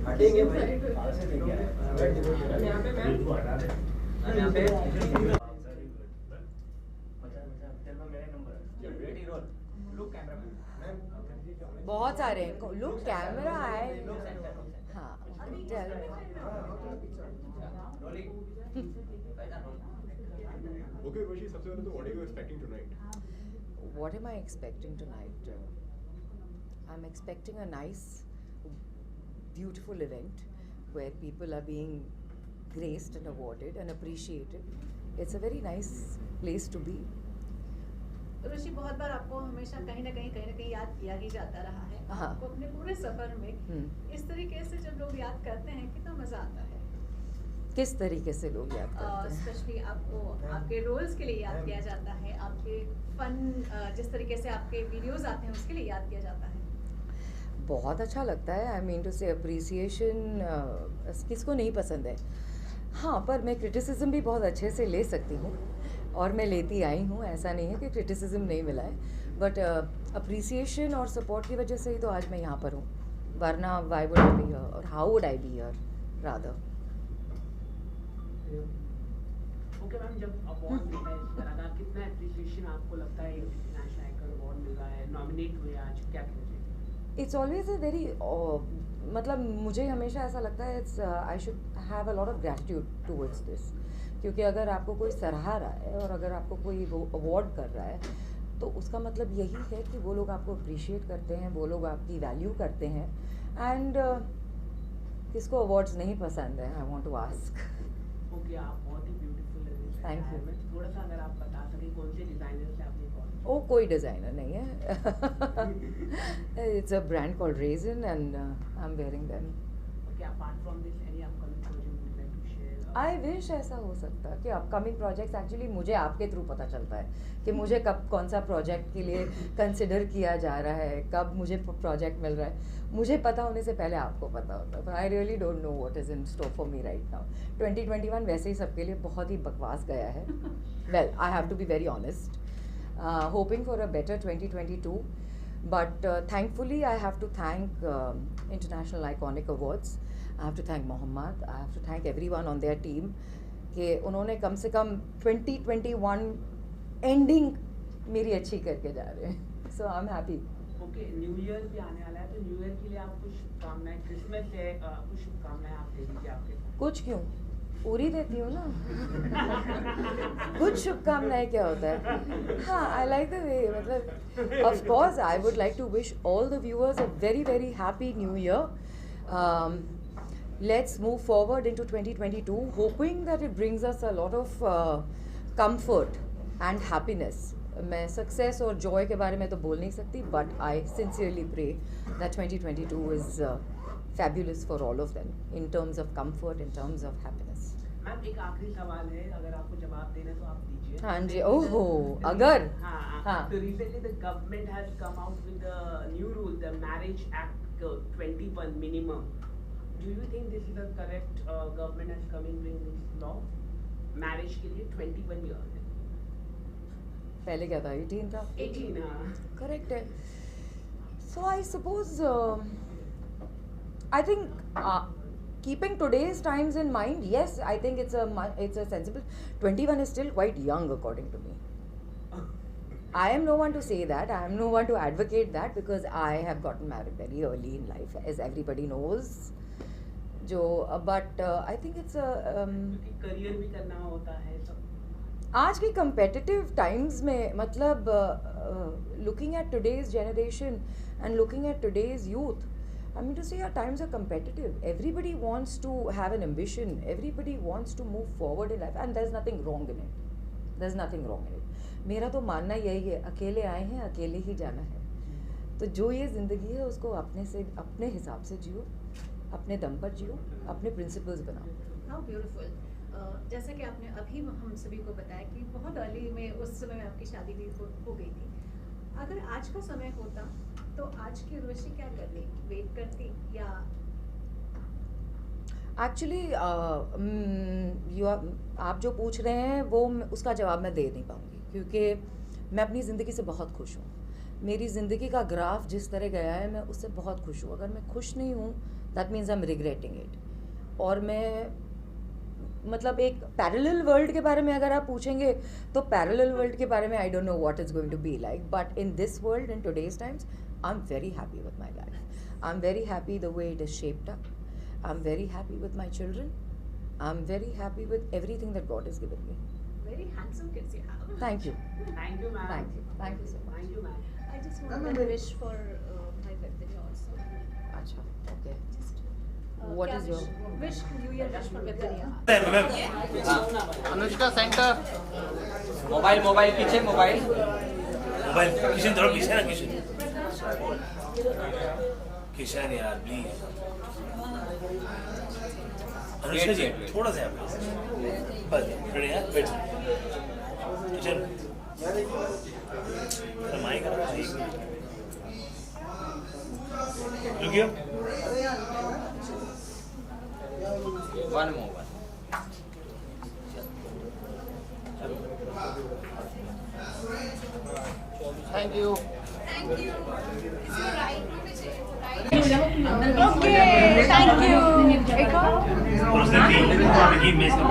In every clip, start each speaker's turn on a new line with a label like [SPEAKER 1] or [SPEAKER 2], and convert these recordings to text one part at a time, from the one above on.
[SPEAKER 1] हटेंगे भाई, कहाँ से लेके आए? यहाँ पे मैम, यहाँ पे
[SPEAKER 2] बहुत सारे हैं। लुक कैमरा है। हाँ, टेल
[SPEAKER 3] Okay, Urvashi, सबसे पहले तो what are you expecting tonight?
[SPEAKER 2] What am I expecting tonight? I'm expecting a nice, beautiful event where people are being graced and awarded and appreciated. It's a very nice place to be.
[SPEAKER 4] ऋषि, बहुत बार आपको हमेशा कहीं ना कहीं याद किया ही जाता रहा है।
[SPEAKER 2] हाँ।
[SPEAKER 4] आपको अपने पूरे सफर में इस तरीके से जब लोग याद करते हैं कितना मजा आता है।
[SPEAKER 2] किस तरीके से लोग याद करते हैं?
[SPEAKER 4] स्पेशली आपको आपके रोल्स के लिए याद किया जाता है, आपके फन जिस तरीके से आपके वीडियोस आते हैं उसके लिए याद किया जाता है।
[SPEAKER 2] बहुत अच्छा लगता है। आई मीन टू से अप्रिसिएशन किसको नहीं पसंद है। हाँ, पर मैं क्रिटिसिज्म भी बहुत अच्छे से ले सकती हूँ और मैं लेती आई हूँ। ऐसा नहीं है कि क्रिटिसिज्म नहीं मिला है, बट अप्रिसिएशन और सपोर्ट की वजह से ही तो आज मैं यहाँ पर हूँ, वरना why would I be here और how would I be here rather.
[SPEAKER 5] Okay ma'am, जब अवार्ड मिलता है इस तरह का, कितना एप्रिसिएशन आपको लगता है? इंटरनेशनल आइकन अवार्ड मिल रहा है, नॉमिनेट हुए आज, क्या कहेंगे?
[SPEAKER 2] इट्स ऑलवेज अ वेरी मतलब मुझे हमेशा ऐसा लगता है it's I should have a lot of gratitude towards this, क्योंकि अगर आपको कोई सराहा रहा है और अगर आपको कोई वो अवार्ड कर रहा है तो उसका मतलब यही है कि वो लोग आपको अप्रिशिएट करते हैं, वो लोग आपकी वैल्यू करते हैं। एंड किसको अवार्ड्स नहीं पसंद है? I want to ask.
[SPEAKER 5] Okay, आप बहुत ही ब्यूटीफुल लग रही हैं।
[SPEAKER 2] Thank you.
[SPEAKER 5] थोड़ा सा अगर आप बता सकें कौन से डिज़ाइनर से आपने कॉल?
[SPEAKER 2] ओ, कोई डिज़ाइनर नहीं है। It's a brand called Rezon and I am wearing them.
[SPEAKER 5] Okay, apart from this any upcoming project would like to share?
[SPEAKER 2] I wish ऐसा हो सकता कि अपकमिंग प्रोजेक्ट्स एक्चुअली मुझे आपके थ्रू पता चलता है कि मुझे कब कौन सा प्रोजेक्ट के लिए कंसिडर किया जा रहा है, कब मुझे प्रोजेक्ट मिल रहा है। मुझे पता होने से पहले आपको पता होता है, पर I really don't know what is in store for me right now. 2021 वैसे ही सबके लिए बहुत ही बकवास गया है। Well, I have to be very honest, hoping for a better 2022, but thankfully I have to thank International Iconic Awards. I have to thank Mohammad, I have to thank everyone on their team कि उन्होंने कम से कम 2021 ending मेरी अच्छी करके जा रहे हैं। So I am happy.
[SPEAKER 5] Okay, new year भी आने वाला है, तो न्यू ईयर के लिए आप कुछ शुभकामनाएं, क्रिसमस है, कुछ शुभकामनाएं आप दे दीजिए आपके।
[SPEAKER 2] कुछ क्यों, पूरी देती हूँ ना। कुछ शुभकामनाएं क्या होता है? हाँ, आई लाइक द वे, मतलब of course I would like to wish all the viewers a very very happy new year. Let's move forward into 2022, hoping that it brings us a lot of comfort and happiness. मैं success और joy के बारे में तो बोल नहीं सकती, but I sincerely pray that 2022 is fabulous for all of them in terms of comfort, in terms of happiness.
[SPEAKER 5] Ma'am, एक आखिरी सवाल है, अगर आपको जवाब देना है तो आप दीजिए।
[SPEAKER 2] हाँ जी। ओहो, अगर
[SPEAKER 5] हाँ, तो recently the government has come out with a new rule, the Marriage Act 21 minimum. Do you think this is the correct government has come in bring this law? Marriage के लिए 21 years.
[SPEAKER 2] पहले क्या था, 18 था?
[SPEAKER 5] 18, हाँ।
[SPEAKER 2] करेक्ट है। So I suppose I think keeping today's times in mind, yes, I think it's a sensible. 21 is still quite young according to me. I am no one to say that. I am no one to advocate that because I have gotten married very early in life, as everybody knows. But I think it's a
[SPEAKER 5] क्योंकि career भी करना होता है सब।
[SPEAKER 2] आज की competitive times में, मतलब looking at today's generation and looking at today's youth, I mean to say our times are competitive. Everybody wants to have an ambition. Everybody wants to move forward in life, and there's nothing wrong in it. There's nothing wrong in it. मेरा तो मानना यही है, अकेले आए हैं, अकेले ही जाना है। तो जो ये ज़िंदगी है उसको अपने हिसाब से जियो, अपने दम पर जियो, अपने प्रिंसिपल्स बनाओ।
[SPEAKER 4] How beautiful. जैसा कि आपने अभी हम सभी को बताया कि बहुत अर्ली में उस समय में आपकी शादी भी हो गई थी। अगर आज का समय होता तो आज की उर्वशी क्या करती? वेट करती या
[SPEAKER 2] एक्चुअली आप जो पूछ रहे हैं वो उसका जवाब मैं दे नहीं पाऊँगी, क्योंकि मैं अपनी ज़िंदगी से बहुत खुश हूँ। मेरी ज़िंदगी का ग्राफ जिस तरह गया है, मैं उससे बहुत खुश हूँ। अगर मैं खुश नहीं हूँ that means I am regretting it. और मैं मतलब एक पैरेलल वर्ल्ड के बारे में अगर आप पूछेंगे तो पैरेलल वर्ल्ड के बारे में I don't know what is going to be like, but in this world in today's times I am very happy with my life. I am very happy the way it is shaped up. I am very happy with my children. I am very happy with everything that God is given me.
[SPEAKER 4] Very handsome kids you have.
[SPEAKER 2] Thank you.
[SPEAKER 5] Thank you, ma'am.
[SPEAKER 2] Thank you. Thank you so much.
[SPEAKER 5] Thank you, ma'am.
[SPEAKER 4] I just want to wish for my birthday also.
[SPEAKER 2] अच्छा, okay.
[SPEAKER 4] Just,
[SPEAKER 2] What
[SPEAKER 4] क्या
[SPEAKER 2] is your-
[SPEAKER 4] wish New Year wish for Vipria?
[SPEAKER 6] Anushka centre.
[SPEAKER 1] Mobile पीछे mobile.
[SPEAKER 7] Mobile Kishan थोड़ा पीछे ना किशन यार please. Anushka जी थोड़ा सा यहाँ बस रेडी है बैठ किशन माइक रुकियो.
[SPEAKER 1] One mobile.
[SPEAKER 6] Thank you.
[SPEAKER 7] और उसने की मेज का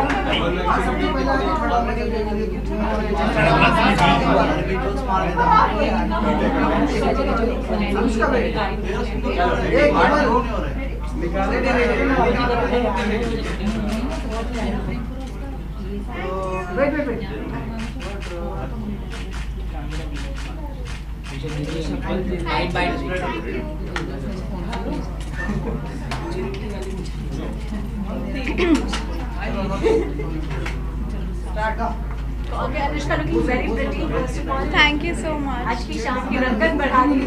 [SPEAKER 4] Okay, Anushka looking very pretty. First of all,
[SPEAKER 8] thank you so much.
[SPEAKER 4] आज की शाम की रंगत बढ़ा दी.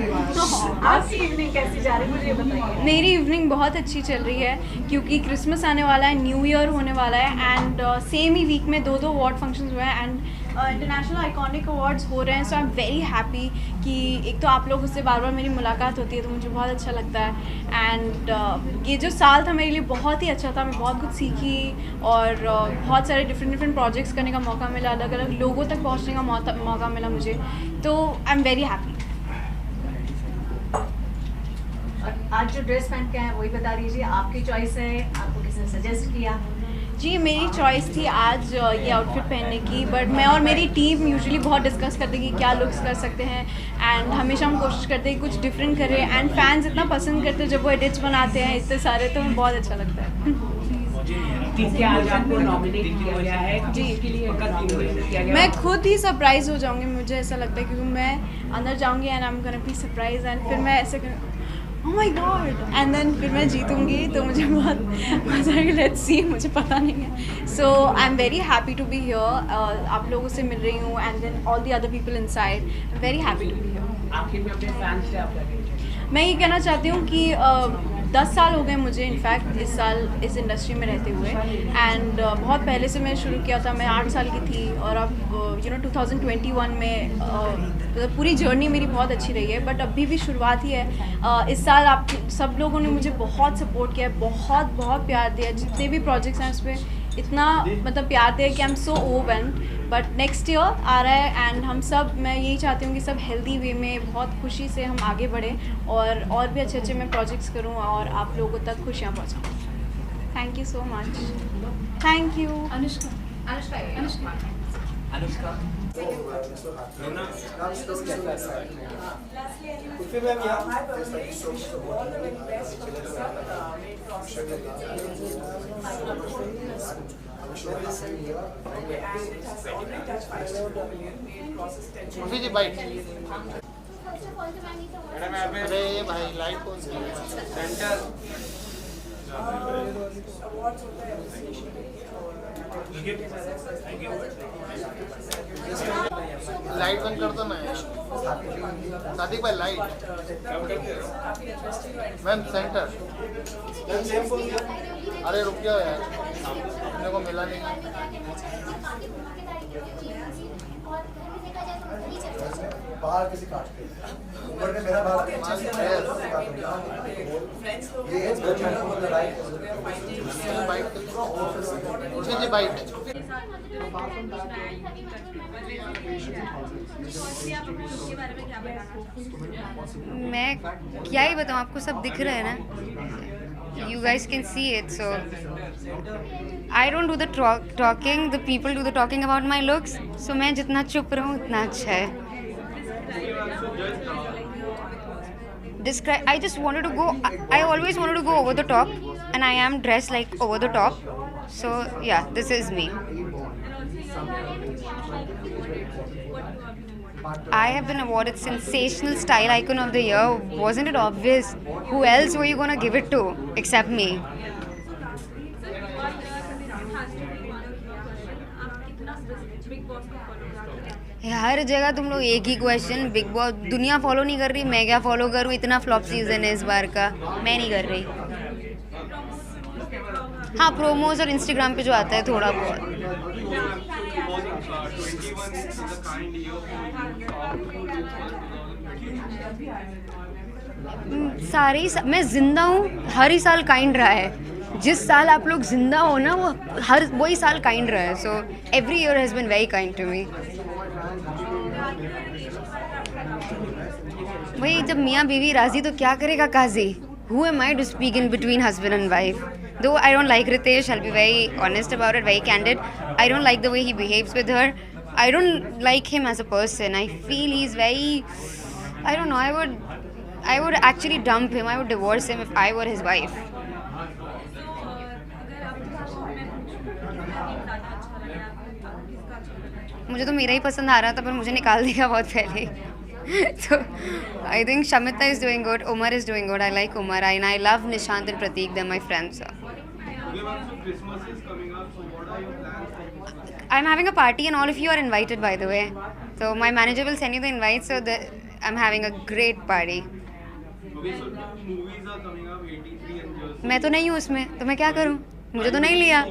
[SPEAKER 4] आपकी इवनिंग कैसी जा रही है मुझे ये बताइए.
[SPEAKER 8] मेरी इवनिंग बहुत अच्छी चल रही है क्योंकि क्रिसमस आने वाला है, न्यू ईयर होने वाला है एंड सेम ही वीक में दो अवार्ड फंक्शंस हुए हैं एंड इंटरनेशनल आइकॉनिक अवार्ड्स हो रहे हैं. So I am very happy कि एक तो आप लोगों से बार बार मेरी मुलाकात होती है तो मुझे बहुत अच्छा लगता है. एंड ये जो साल था मेरे लिए बहुत ही अच्छा था. मैं बहुत कुछ सीखी और बहुत सारे डिफरेंट प्रोजेक्ट्स करने का मौका मिला, अलग अलग लोगों तक पहुंचने का मौका मिला मुझे. तो आई एम वेरी हैप्पी.
[SPEAKER 4] आज जो ड्रेस पहन के हैं वही बता दीजिए. आपकी चॉइस है, आपको किसने सजेस्ट किया?
[SPEAKER 8] जी मेरी चॉइस थी आज ये आउटफिट पहनने की, बट मैं और मेरी टीम यूजुअली बहुत डिस्कस करते हैं कि क्या लुक्स कर सकते हैं एंड हमेशा हम कोशिश करते हैं कि कुछ डिफरेंट करें एंड फैंस इतना पसंद करते हैं जब वो एडिट्स बनाते हैं इतने सारे, तो हमें बहुत अच्छा लगता है.
[SPEAKER 5] क्या आज आपको नॉमिनेट किया गया है जी के लिए किया गया?
[SPEAKER 8] मैं खुद ही सरप्राइज हो जाऊंगी, मुझे ऐसा लगता है क्योंकि मैं अंदर जाऊंगी and I am gonna be surprise and फिर मैं ऐसे oh my God and then फिर मैं जीतूंगी तो मुझे बहुत मजा आएगा. लेट्स सी, मुझे पता नहीं है. So I am very happy to be here. आप लोगों से मिल रही हूँ and then all the other people inside. I am very happy to be here.
[SPEAKER 5] आखिर में अपने फैंस से आप क्या कहना चाहते हैं?
[SPEAKER 8] मैं ये कहना चाहती हूँ कि 10 साल हो गए मुझे इनफैक्ट इस साल इस इंडस्ट्री में रहते हुए एंड बहुत पहले से मैं शुरू किया था. मैं 8 साल की थी और अब 2021 में मतलब पूरी जर्नी मेरी बहुत अच्छी रही है, बट अभी भी शुरुआत ही है. इस साल आप सब लोगों ने मुझे बहुत सपोर्ट किया है, बहुत प्यार दिया. जितने भी प्रोजेक्ट्स हैं उस पर इतना मतलब प्यार दिया कि I am so overwhelmed. But next year आ रहा है एंड हम सब, मैं यही चाहती हूँ कि सब हेल्दी वे में बहुत खुशी से हम आगे बढ़ें और भी अच्छे मैं प्रोजेक्ट्स करूँ और आप लोगों तक खुशियाँ पहुँचाऊँ. Thank you so much. Thank you.
[SPEAKER 1] Anushka
[SPEAKER 6] Khushi ji bite. अरे भाई लाइट कौन सी है? लाइट बंद कर दो ना. सादिक भाई लाइट. Ma'am centre. अरे रुक जाओ यार, अपने को मिला नहीं.
[SPEAKER 9] बाहर किसी काट के ऊपर ने मेरा बात ये
[SPEAKER 6] बाइट. खुशी जी बाइट.
[SPEAKER 10] मैं क्या ही बताऊँ आपको, सब दिख रहे हैं ना. you guys can see it. So I don't do the talking. The people do the talking about my looks. So मैं जितना चुप रहूँ उतना अच्छा है. Describe. I just wanted to go. I always wanted to go over the top, and I am dressed like over the top. So yeah, this is me. I have been awarded Sensational Style Icon of the Year. Wasn't it obvious? Who else were you gonna give it to except me? हर जगह तुम लोग एक ही question. Big boss दुनिया follow नहीं कर रही, मैं क्या फॉलो करूँ? इतना फ्लॉप सीजन है इस बार का, मैं नहीं कर रही. हाँ, प्रोमोज और इंस्टाग्राम पे जो आता है थोड़ा बहुत. सारे ही मैं जिंदा हूँ, हर ही साल काइंड रहा है. जिस साल आप लोग जिंदा हो ना, वो हर वही साल काइंड रहा है. So every year has been very kind to me. वही जब मियाँ बीवी राजी तो क्या करेगा काजी. Who am I to speak in between husband and wife? Though I don't like Ritesh, I'll be very honest about it, very candid. I don't like the way he behaves with her. I don't like him as a person. I feel he's very, I don't know, I would actually dump him. I would divorce him if I were his wife. मुझे तो मेरा ही पसंद आ रहा था, पर मुझे निकाल दिया बहुत पहले. So I think Shamita is doing good, Umar is doing good. I like Umar, and I love Nishant and Prateek. They're my friends.
[SPEAKER 3] Christmas is coming up, so what are your plans?
[SPEAKER 10] I'm having a party and all of you are invited, by the way. So my manager will send you the invite. So I'm having a great party.
[SPEAKER 3] Okay, so movies are coming up, 83 and Jersey.
[SPEAKER 10] मैं तो नहीं हूँ उसमें, तो मैं क्या करूँ? मुझे तो नहीं लिया.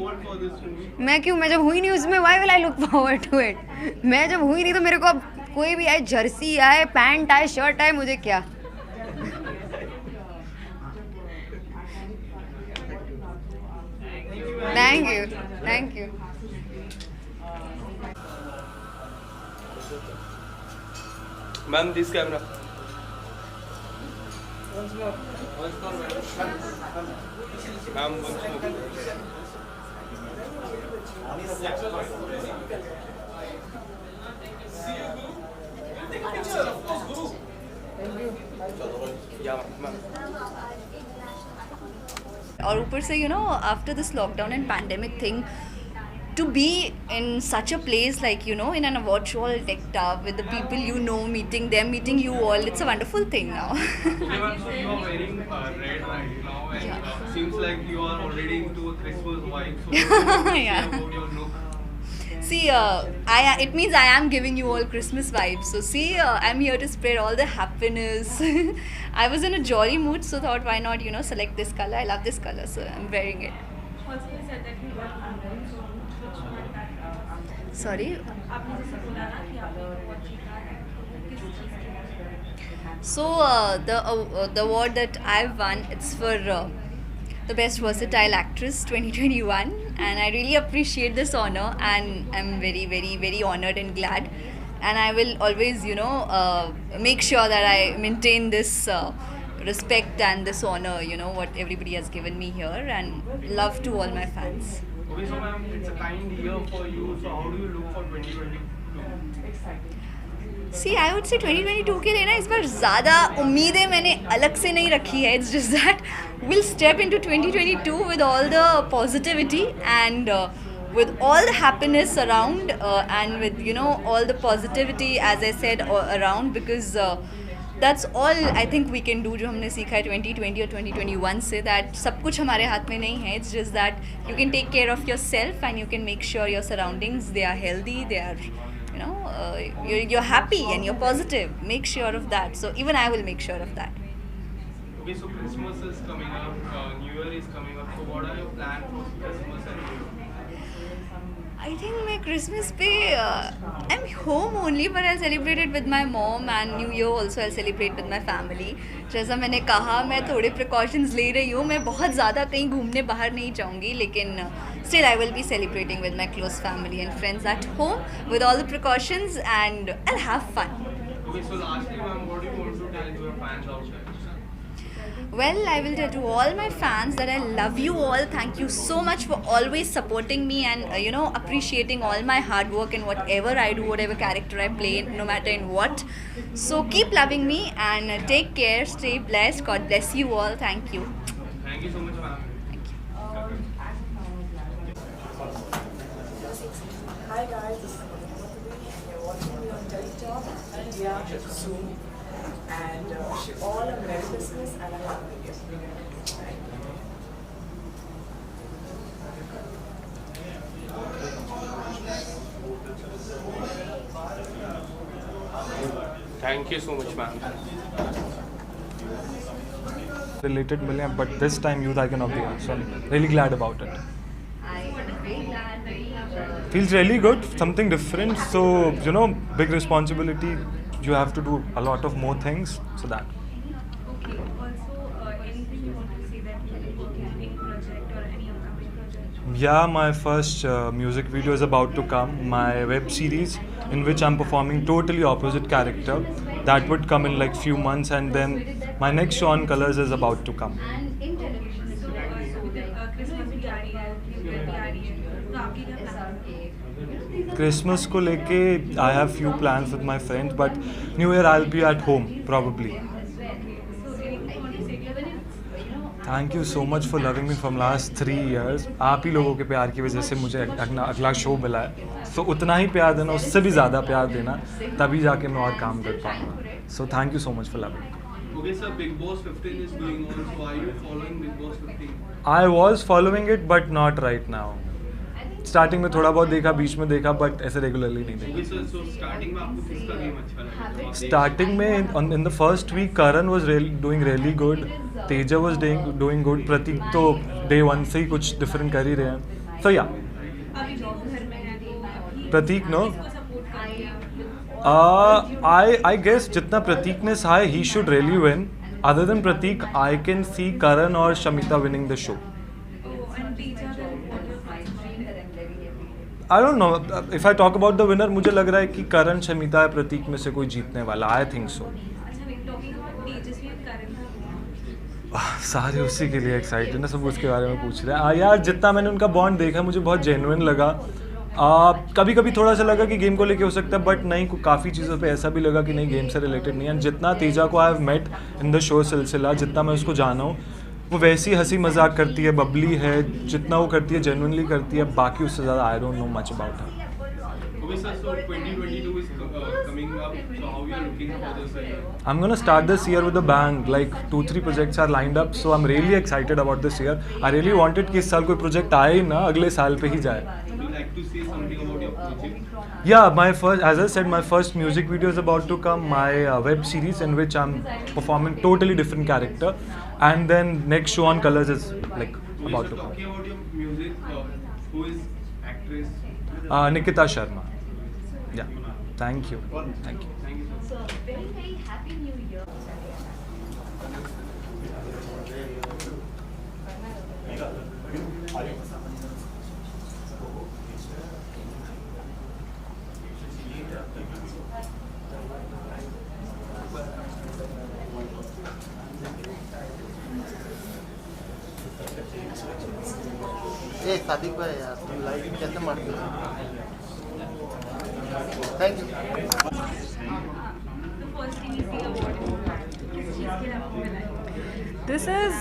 [SPEAKER 10] मैं क्यों? मैं जब हुई नहीं उसमें, why will I look forward to it? मैं जब हुई नहीं तो मेरे को अब कोई भी आए, जर्सी आए, पैंट आए, शर्ट आए, मुझे क्या. Thank you.
[SPEAKER 3] Ma'am, this camera. Ma'am, once more.
[SPEAKER 8] और ऊपर से after this lockdown and pandemic thing, to be in such a place like in an award show all decked up with the people meeting them, meeting you all, it's a wonderful thing now.
[SPEAKER 3] Okay, ma'am, so you are wearing red right now, and seems like you are already into a Christmas vibe. So
[SPEAKER 8] Yeah.
[SPEAKER 3] about your look.
[SPEAKER 8] See, it means I am giving you all Christmas vibes. So see, I'm here to spread all the happiness. I was in a jolly mood, so thought why not, select this color. I love this color, so I'm wearing it.
[SPEAKER 11] Also, you said that you got condoms, so which one that?
[SPEAKER 8] Sorry?
[SPEAKER 11] आपने जैसे बोला ना कि आपने award जीता है, किस चीज़ के?
[SPEAKER 8] So the award that I've won, it's for the Best Versatile Actress 2021, and I really appreciate this honor, and I'm very, very, very honored and glad, and I will always make sure that I maintain this respect and this honor, what everybody has given me here, and love to all my fans.
[SPEAKER 3] Okay, so ma'am, it's a kind year for you. So how do you look for 2022?
[SPEAKER 8] See, I would say 2022 के लिए ना इस बार ज़्यादा उम्मीदें मैंने अलग से नहीं रखी है. It's just that we'll step into 2022 with all the positivity and with all the happiness around and with all the positivity, as I said, around, because that's all I think we can do. जो हमने सीखा है 2020 और 2021 से, that सब कुछ हमारे हाथ में नहीं है. It's just that you can take care of yourself and you can make sure your surroundings, they are healthy, they are you're happy and you're positive. Make sure of that. So even I will make sure of that.
[SPEAKER 3] Okay, so Christmas is coming up, New Year is coming up. So what are your plans for Christmas and New Year?
[SPEAKER 8] I think my Christmas पे I'm home only, but I'll celebrate it with my mom, and New Year also I'll celebrate with my family. जैसा मैंने कहा, मैं थोड़े precautions ले रही हूँ. मैं बहुत ज़्यादा कहीं घूमने बाहर नहीं जाऊँगी, लेकिन still I will be celebrating with my close family and friends at home with all the precautions, and I'll have fun.
[SPEAKER 3] Okay, so lastly, ma'am, what do you want to tell your fans outside?
[SPEAKER 8] Well, I will tell to all my fans that I love you all. Thank you so much for always supporting me and appreciating all my hard work and whatever I do, whatever character I play, no matter in what. So keep loving me and take care. Stay blessed. God bless you all. Thank you.
[SPEAKER 3] Thank you so much, ma'am.
[SPEAKER 12] Hi guys, this is Madhuri and you're watching me on TikTok, India, Zoom, and wish you all a Merry Christmas and a Happy New Year.
[SPEAKER 3] Thank you so much, ma'am.
[SPEAKER 13] Related million, but this time youth icon of the year, so I'm really glad about it. Feels really good, something different. So big responsibility. You have to do a lot of more things. So that.
[SPEAKER 11] Okay. Also, anything you want to say that you will work in any project or any upcoming project?
[SPEAKER 13] Yeah, my first music video is about to come. My web series, in which I'm performing totally opposite character, that would come in like few months, and then my next show on Colors is about to come. Christmas को लेके I have few plans with my friends, but New Year I'll be at home probably. Thank you so much for loving me from last 3 years. आप ही लोगों के प्यार की वजह से मुझे अगला शो मिला है. So उतना ही प्यार देना, उससे भी ज़्यादा प्यार देना, तभी जाके मैं और काम कर पाऊँगा. So thank you so much for loving me.
[SPEAKER 3] Okay, sir. Big Boss 15 is going on. So are you following Big Boss 15?
[SPEAKER 13] I was following it, but not right now. Starting में थोड़ा बहुत देखा, बीच में देखा, बट ऐसे regularly नहीं देखा.
[SPEAKER 3] So starting में आपको किसका गेम अच्छा लगा?
[SPEAKER 13] स्टार्टिंग में in the first week Karan was doing really good, Teja was doing good, प्रतीक तो day 1 से ही कुछ different कर ही रहे हैं. So yeah. Prateek no. I guess जितना प्रतीक ने सहा है, he should really win. Other than Pratik, I can see Karan or Shamita winning the show. I don't know. If I talk about the winner, मुझे लग रहा है कि करण, शमिता या प्रतीक में से कोई जीतने वाला. I think so. सारे उसी के लिए एक्साइटेड ना, सब उसके बारे में पूछ रहे हैं. यार जितना मैंने उनका बॉन्ड देखा मुझे बहुत जेन्युइन लगा. कभी कभी थोड़ा सा लगा कि गेम को लेके हो सकता है, बट नहीं, काफ़ी चीज़ों पे ऐसा भी लगा कि नहीं, गेम से रिलेटेड नहीं है. जितना तेजा को I have met in the show Silsila, जितना मैं उसको जाना हूँ, वो वैसी हंसी मजाक करती है, बबली है, जितना वो करती है जेन्युइनली करती है. बाकी उससे ज़्यादा आई don't no much about her.
[SPEAKER 3] Okay, sir, so 2022 is coming up, so how you are looking for this year?
[SPEAKER 13] I'm gonna start this year with a bang. Like 2-3 projects are lined up, so I'm really excited about this year. I really wanted कि इस साल कोई project आए ही ना, अगले साल पे ही जाए.
[SPEAKER 3] Would you like to say something about your project?
[SPEAKER 13] Yeah, my first, as I said, my first music video is about to come. My web series in which I'm performing totally different character, and then next show on Colors is like about to come.
[SPEAKER 3] Talking about your music, who is actress?
[SPEAKER 13] Nikita Sharma. Yeah, thank you. Thank you.
[SPEAKER 3] Thank you, sir.
[SPEAKER 8] So very, very happy New Year.
[SPEAKER 6] ए शादी को है यार, तुम live कैसे मारते हो? Thank you.
[SPEAKER 14] This is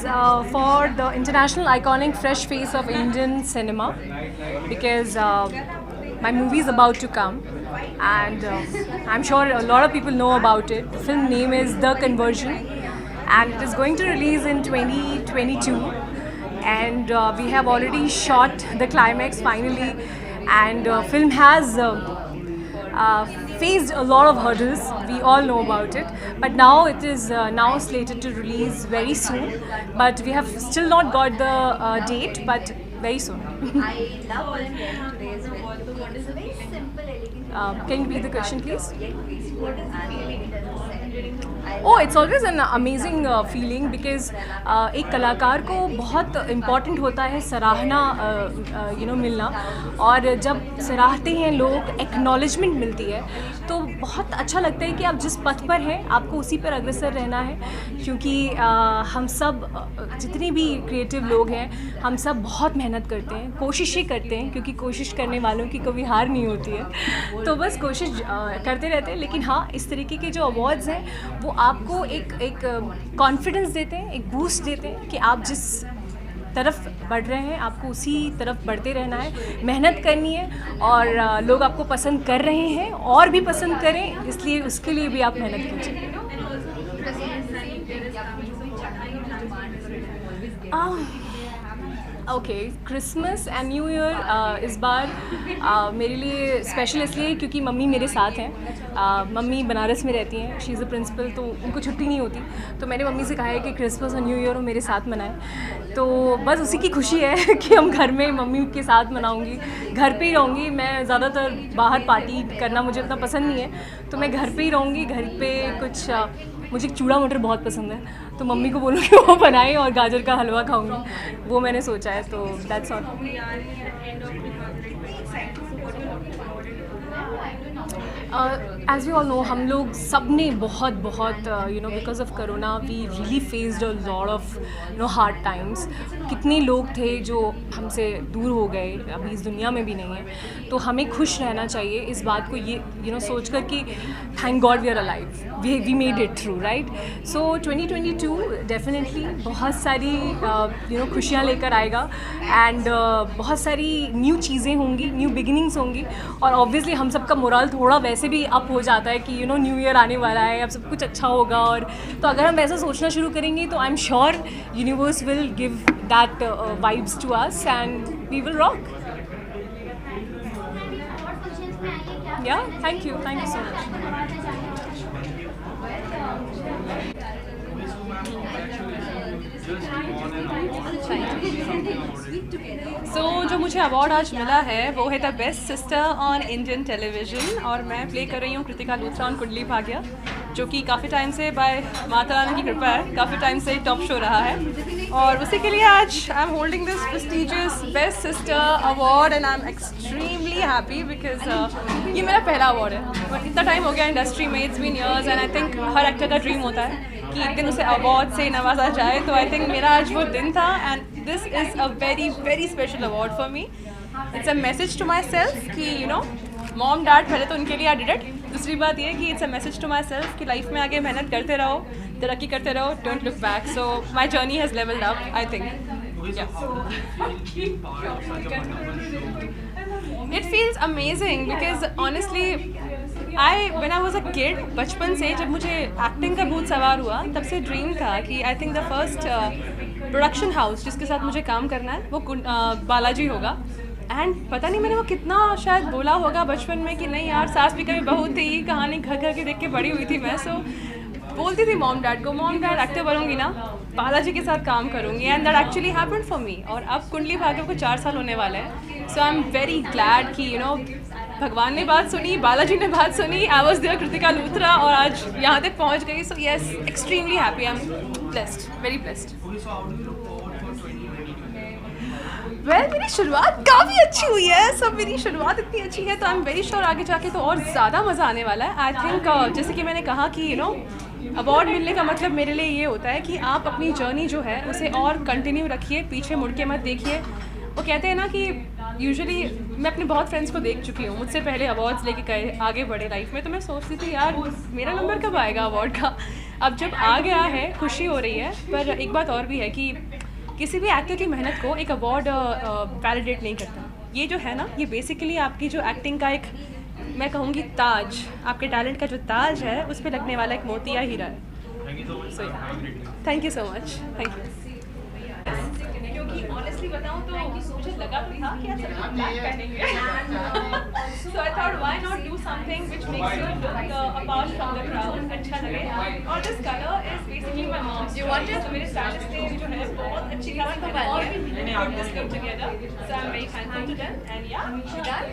[SPEAKER 14] for the international iconic fresh face of Indian cinema, because my movie is about to come, and I'm sure a lot of people know about it. The film name is The Conversion, and it is going to release in 2022, and we have already shot the climax finally, and film has faced a lot of hurdles. We all know about it, but now it is now slated to release very soon, but we have still not got the date, but very soon.
[SPEAKER 8] I love volunteering today as well. So what is a very simple, elegant?
[SPEAKER 14] Can you repeat the question, please?
[SPEAKER 8] What is the feeling?
[SPEAKER 14] Oh, it's always an amazing feeling because एक कलाकार को बहुत important होता है सराहना मिलना, और जब सराहते हैं लोग, एक्नॉलेजमेंट मिलती है, तो बहुत अच्छा लगता है कि आप जिस पथ पर हैं आपको उसी पर अग्रसर रहना है, क्योंकि हम सब जितने भी क्रिएटिव लोग हैं हम सब बहुत मेहनत करते हैं, कोशिशें करते हैं, क्योंकि कोशिश करने वालों की कभी हार नहीं होती है, तो बस कोशिश करते रहते हैं। लेकिन हाँ, इस तरीके के जो अवार्ड्स हैं वो आपको एक कॉन्फिडेंस देते हैं, एक बूस्ट देते हैं कि आप जिस तरफ बढ़ रहे हैं आपको उसी तरफ बढ़ते रहना है, मेहनत करनी है, और लोग आपको पसंद कर रहे हैं और भी पसंद करें, इसलिए उसके लिए भी आप मेहनत कीजिए। Okay, Christmas and new year इस बार मेरे लिए स्पेशल इसलिए क्योंकि मम्मी मेरे साथ हैं। मम्मी बनारस में रहती हैं, शी इज़ अ प्रिंसिपल, तो उनको छुट्टी नहीं होती, तो मैंने मम्मी से कहा है कि क्रिसमस और न्यू ईयर वो मेरे साथ मनाएं। तो बस उसी की खुशी है कि हम घर में मम्मी के साथ मनाऊंगी, घर पे ही रहूँगी। मैं ज़्यादातर बाहर पार्टी करना मुझे इतना पसंद नहीं है, तो मैं घर पे ही रहूँगी। घर पे कुछ मुझे चूड़ा मटर बहुत पसंद है, तो मम्मी को बोलूँगी वो बनाएं, और गाजर का हलवा खाऊंगी, वो मैंने सोचा है। तो that's all. As you all know, हम लोग सब ने बहुत because of corona we really faced a lot of hard times. कितने लोग थे जो हमसे दूर हो गए, अभी इस दुनिया में भी नहीं है, तो हमें खुश रहना चाहिए इस बात को ये सोच कर कि thank God we are alive, we made it through, right. So 2022 definitely बहुत सारी खुशियाँ लेकर आएगा, एंड बहुत सारी न्यू चीज़ें होंगी, न्यू बिगिनिंग्स होंगी, और ऑब्वियसली हम सबका मोरल थोड़ा वैसे भी अप हो जाता है कि न्यू ईयर आने वाला है, अब सब कुछ अच्छा होगा, और तो अगर हम ऐसा सोचना शुरू करेंगे तो I am sure universe will give that vibes to us and we will rock. Yeah thank you so much.
[SPEAKER 15] जो मुझे अवार्ड आज मिला है वो है the best sister on Indian television, और मैं प्ले कर रही हूँ कृतिका लूथरा ऑन कुंडली भाग्य, जो कि काफ़ी टाइम से बाय माता रानी की कृपा है काफ़ी टाइम से टॉप शो रहा है, और उसी के लिए आज I am holding this prestigious best sister award, and I am extremely happy because ये मेरा पहला अवार्ड है। बट इतना टाइम हो गया इंडस्ट्री में, it's been years, and I think हर एक्टर का ड्रीम होता है कि एक दिन उसे अवार्ड से नवाजा जाए, तो आई थिंक मेरा आज वो दिन था, and this is a very very special award for me. It's a message to myself कि मॉम डैड, पहले तो उनके लिए आई डिड इट, दूसरी बात ये कि it's a message to myself कि लाइफ में आगे मेहनत करते रहो, तरक्की करते रहो, don't look back. So my journey has levelled up, I think. It feels amazing because honestly when I was a kid, बचपन से जब मुझे एक्टिंग का भूत सवार हुआ तब से ड्रीम था कि आई think the first production house जिसके साथ मुझे काम करना है वो बालाजी होगा। एंड पता नहीं मैंने वो कितना शायद बोला होगा बचपन में कि नहीं यार, सास भी कभी बहू थी, कहानी घर घर के देख के बड़ी हुई थी मैं, सो बोलती थी मॉम डैड को, मॉम डैड एक्टर बनूंगी ना, बालाजी के साथ काम करूंगी, and that actually happened for me. और अब कुंडली भाग्य को 4 साल होने वाले हैं, so I am very glad कि भगवान ने बात सुनी, बालाजी ने बात सुनी, I was there Kritika Luthra, और आज यहाँ तक पहुँच गई। So yes, extremely happy, I am blessed, very blessed. मेरी शुरुआत काफ़ी अच्छी हुई है, सब मेरी शुरुआत इतनी अच्छी है, तो आई एम वेरी श्योर आगे जाके तो और ज़्यादा मज़ा आने वाला है। आई थिंक जैसे कि मैंने कहा कि अवार्ड मिलने का मतलब मेरे लिए ये होता है कि आप अपनी जर्नी जो है उसे और कंटिन्यू रखिए, पीछे मुड़ के मत देखिए। वो कहते हैं ना कि यूजुअली मैं अपने बहुत फ्रेंड्स को देख चुकी हूँ, मुझसे पहले अवार्ड्स लेके गए, आगे बढ़े लाइफ में, तो मैं सोचती थी यार मेरा नंबर कब आएगा अवार्ड का। अब जब आ गया है, खुशी हो रही है। पर एक बात और भी है कि किसी भी एक्टर की मेहनत को एक अवार्ड वैलिडेट नहीं करता। ये जो है ना, ये बेसिकली आपकी जो एक्टिंग का एक, मैं कहूँगी ताज, आपके टैलेंट का जो ताज है उस पर लगने वाला एक मोतिया हीरा है। Thank you so much, thank you. क्योंकि ऑनेस्टली बताऊँ तो मुझे लगा तो था कि अच्छा ब्लैक पहनेंगे, so I thought why not do something which makes you look apart from the crowd, अच्छा लगे। और this colour is basically my mom's. You want it? मेरे स्टाइलिस्ट ने जो है बहुत अच्छी कलर करवाई है, put this look together. So I'm very thankful to them. And yeah, we're done.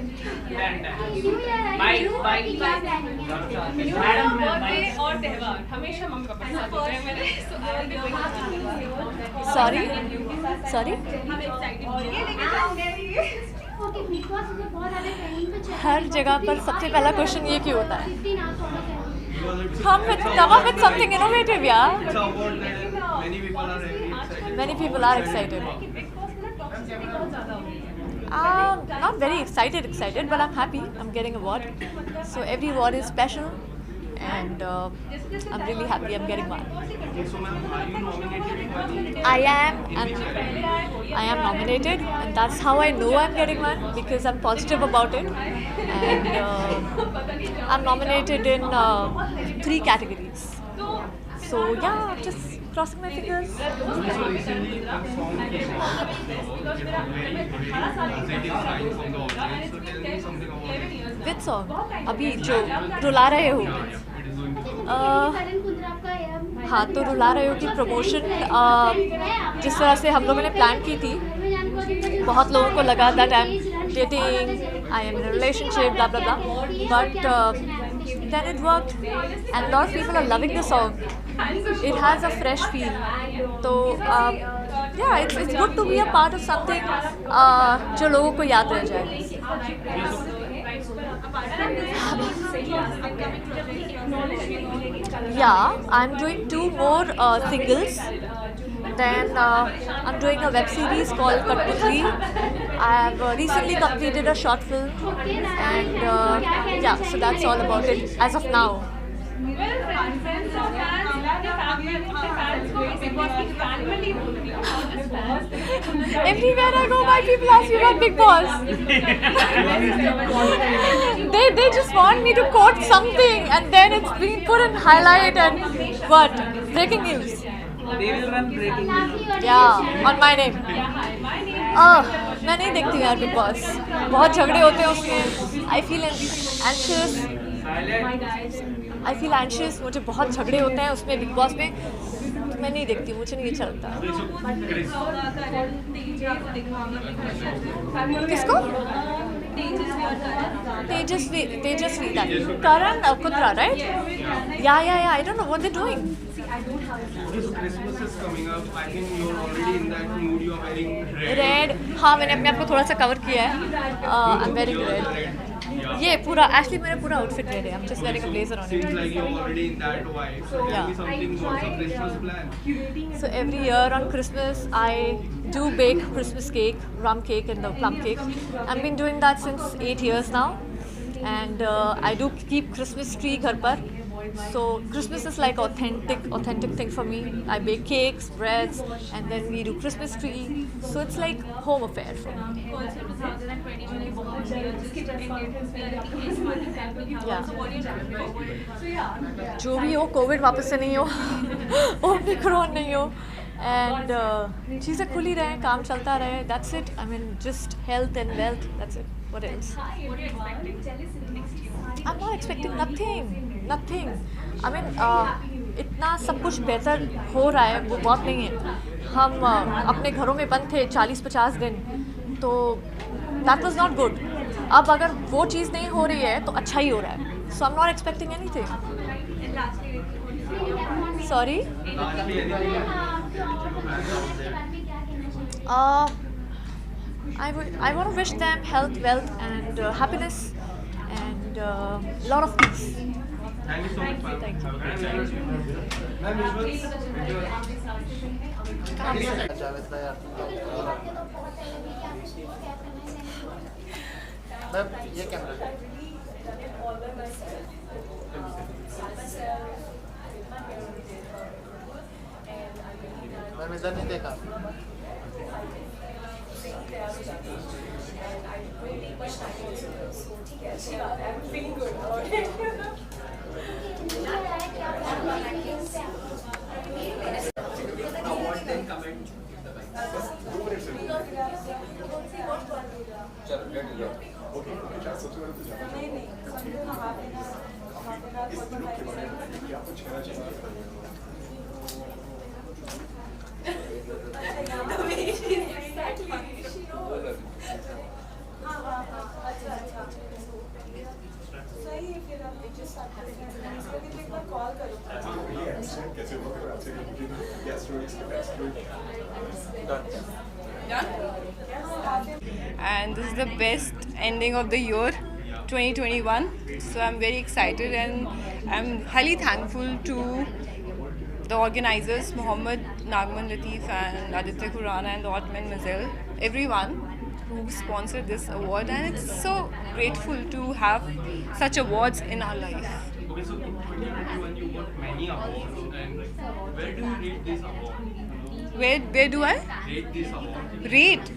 [SPEAKER 15] Birthday और त्योहार हमेशा मम्मी पापा के साथ होते हैं मेरे. So I'll be going to
[SPEAKER 8] Sorry? Sorry?
[SPEAKER 15] I'm excited. और ये लेके जाऊंगी.
[SPEAKER 8] हर जगह पर सबसे पहला क्वेश्चन ये क्यों होता है? Come up with something innovative, yeah.
[SPEAKER 3] It's an award that many people are very excited.
[SPEAKER 8] Many people are excited. Not very excited, but I'm happy. I'm getting an award. So every award is special, and I'm really happy I'm getting one.
[SPEAKER 3] So ma'am, are you nominated?
[SPEAKER 8] I am nominated, and that's how I know I'm getting one, because I'm positive about it. And I'm nominated in 3 categories. So yeah, just crossing my fingers.
[SPEAKER 3] So recently a song came out. It was very positive sign from the audience. So tell me something about it.
[SPEAKER 8] Which song? अभी जो रुला रहे हो.
[SPEAKER 3] It is going to come.
[SPEAKER 8] हाँ, तो रुला रहे हो की प्रमोशन जिस तरह से हम लोगों ने प्लान की थी, बहुत लोगों को लगा that I'm dating, I am in a relationship, blah blah blah, but then it worked, and a lot of people are loving the song. It has a fresh feel. So yeah, it's good to be a part of something जो लोगों को याद रह जाए. Yeah, I'm doing 2 more singles. Then I'm doing a web series called Katputli. I have recently completed a short film, and yeah, so that's all about it as of now. Everywhere I go, my people ask me about Big Boss. They just want me to quote something, and then it's being put in highlight and what? Breaking news.
[SPEAKER 5] They will run breaking news.
[SPEAKER 8] Yeah, on my name. मैं नहीं देखती यार big boss. बहुत झगड़े होते हैं उसमें. I feel anxious. मुझे बहुत झगड़े होते हैं उसमें बिग बॉस में. मैं नहीं देखती, मुझे नहीं अच्छा लगता. किसको? Tejasvi, that Karan Kundra, right? Yeah. I don't know what they're doing.
[SPEAKER 3] This Christmas is coming up. I think you're already in that mood. You're wearing
[SPEAKER 8] red. हाँ, मैंने अपने आप को थोड़ा सा कवर किया है. I'm wearing red. ये पूरा actually मेरा पूरा outfit red है. I'm just wearing a blazer on it.
[SPEAKER 3] Seems like you're already in that vibe. So tell me something. What's your Christmas plan?
[SPEAKER 8] So every year on Christmas, I do bake Christmas cake, rum cake and the plum cake. I've been doing that since 8 years now, and I do keep Christmas tree घर पर. So Christmas is like authentic thing for me. I bake cakes, breads, and then we do Christmas tree. So it's like home affair for me.
[SPEAKER 11] Also 2020 में बहुत
[SPEAKER 8] जो भी हो, Covid वापस से नहीं हो, ओमिक्रॉन नहीं हो, and चीज़ें खुली रहें, काम चलता रहे. That's it. I mean, just health and wealth. That's it. What else? I'm not expecting nothing. I mean, इतना सब कुछ बेहतर हो रहा है, वो बहुत नहीं है. हम अपने घरों में बंद थे 40-50 दिन, तो that was not good. अब अगर वो चीज़ नहीं हो रही है तो अच्छा ही हो रहा है. So I'm not expecting anything. Sorry? I want to wish them health, wealth, and happiness, and a lot of peace.
[SPEAKER 3] Thank you so much, ma'am.
[SPEAKER 8] Thank you.
[SPEAKER 3] Ma'am, visuals.
[SPEAKER 6] Ma'am ये कैमरा मैम इधर नहीं देखा.
[SPEAKER 15] Exactly. And this is the best ending of the year 2021. So I'm very excited and I'm highly thankful to the organizers, Mohammed, Nagman Latif and Aditya Khurana and the Otman Mazel, everyone who sponsored this award, and it's so grateful to have such awards in our life.
[SPEAKER 3] Okay, so in 2021 you got many awards, and where do you rate this award?
[SPEAKER 15] Where do I
[SPEAKER 3] Rate this award?
[SPEAKER 15] rate?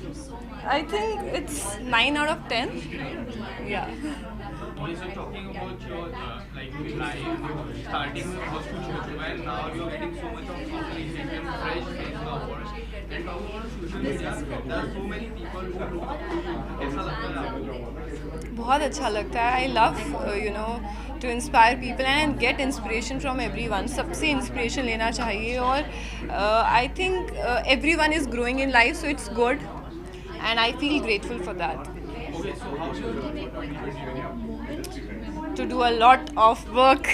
[SPEAKER 15] I think it's 9 out of 10. Yeah.
[SPEAKER 3] Okay, so talking about your like life, starting was to YouTube, and now you're getting so much of appreciation, fresh face awards, and talking about social media, there are so many people who look up to you. कैसा लगता है आपको?
[SPEAKER 15] बहुत अच्छा लगता है. I love to inspire people and get inspiration from everyone. सबसे inspiration लेना चाहिए और I think everyone is growing in life, so it's good and I feel grateful for that.
[SPEAKER 3] Okay, so how should you
[SPEAKER 15] To do a lot of work.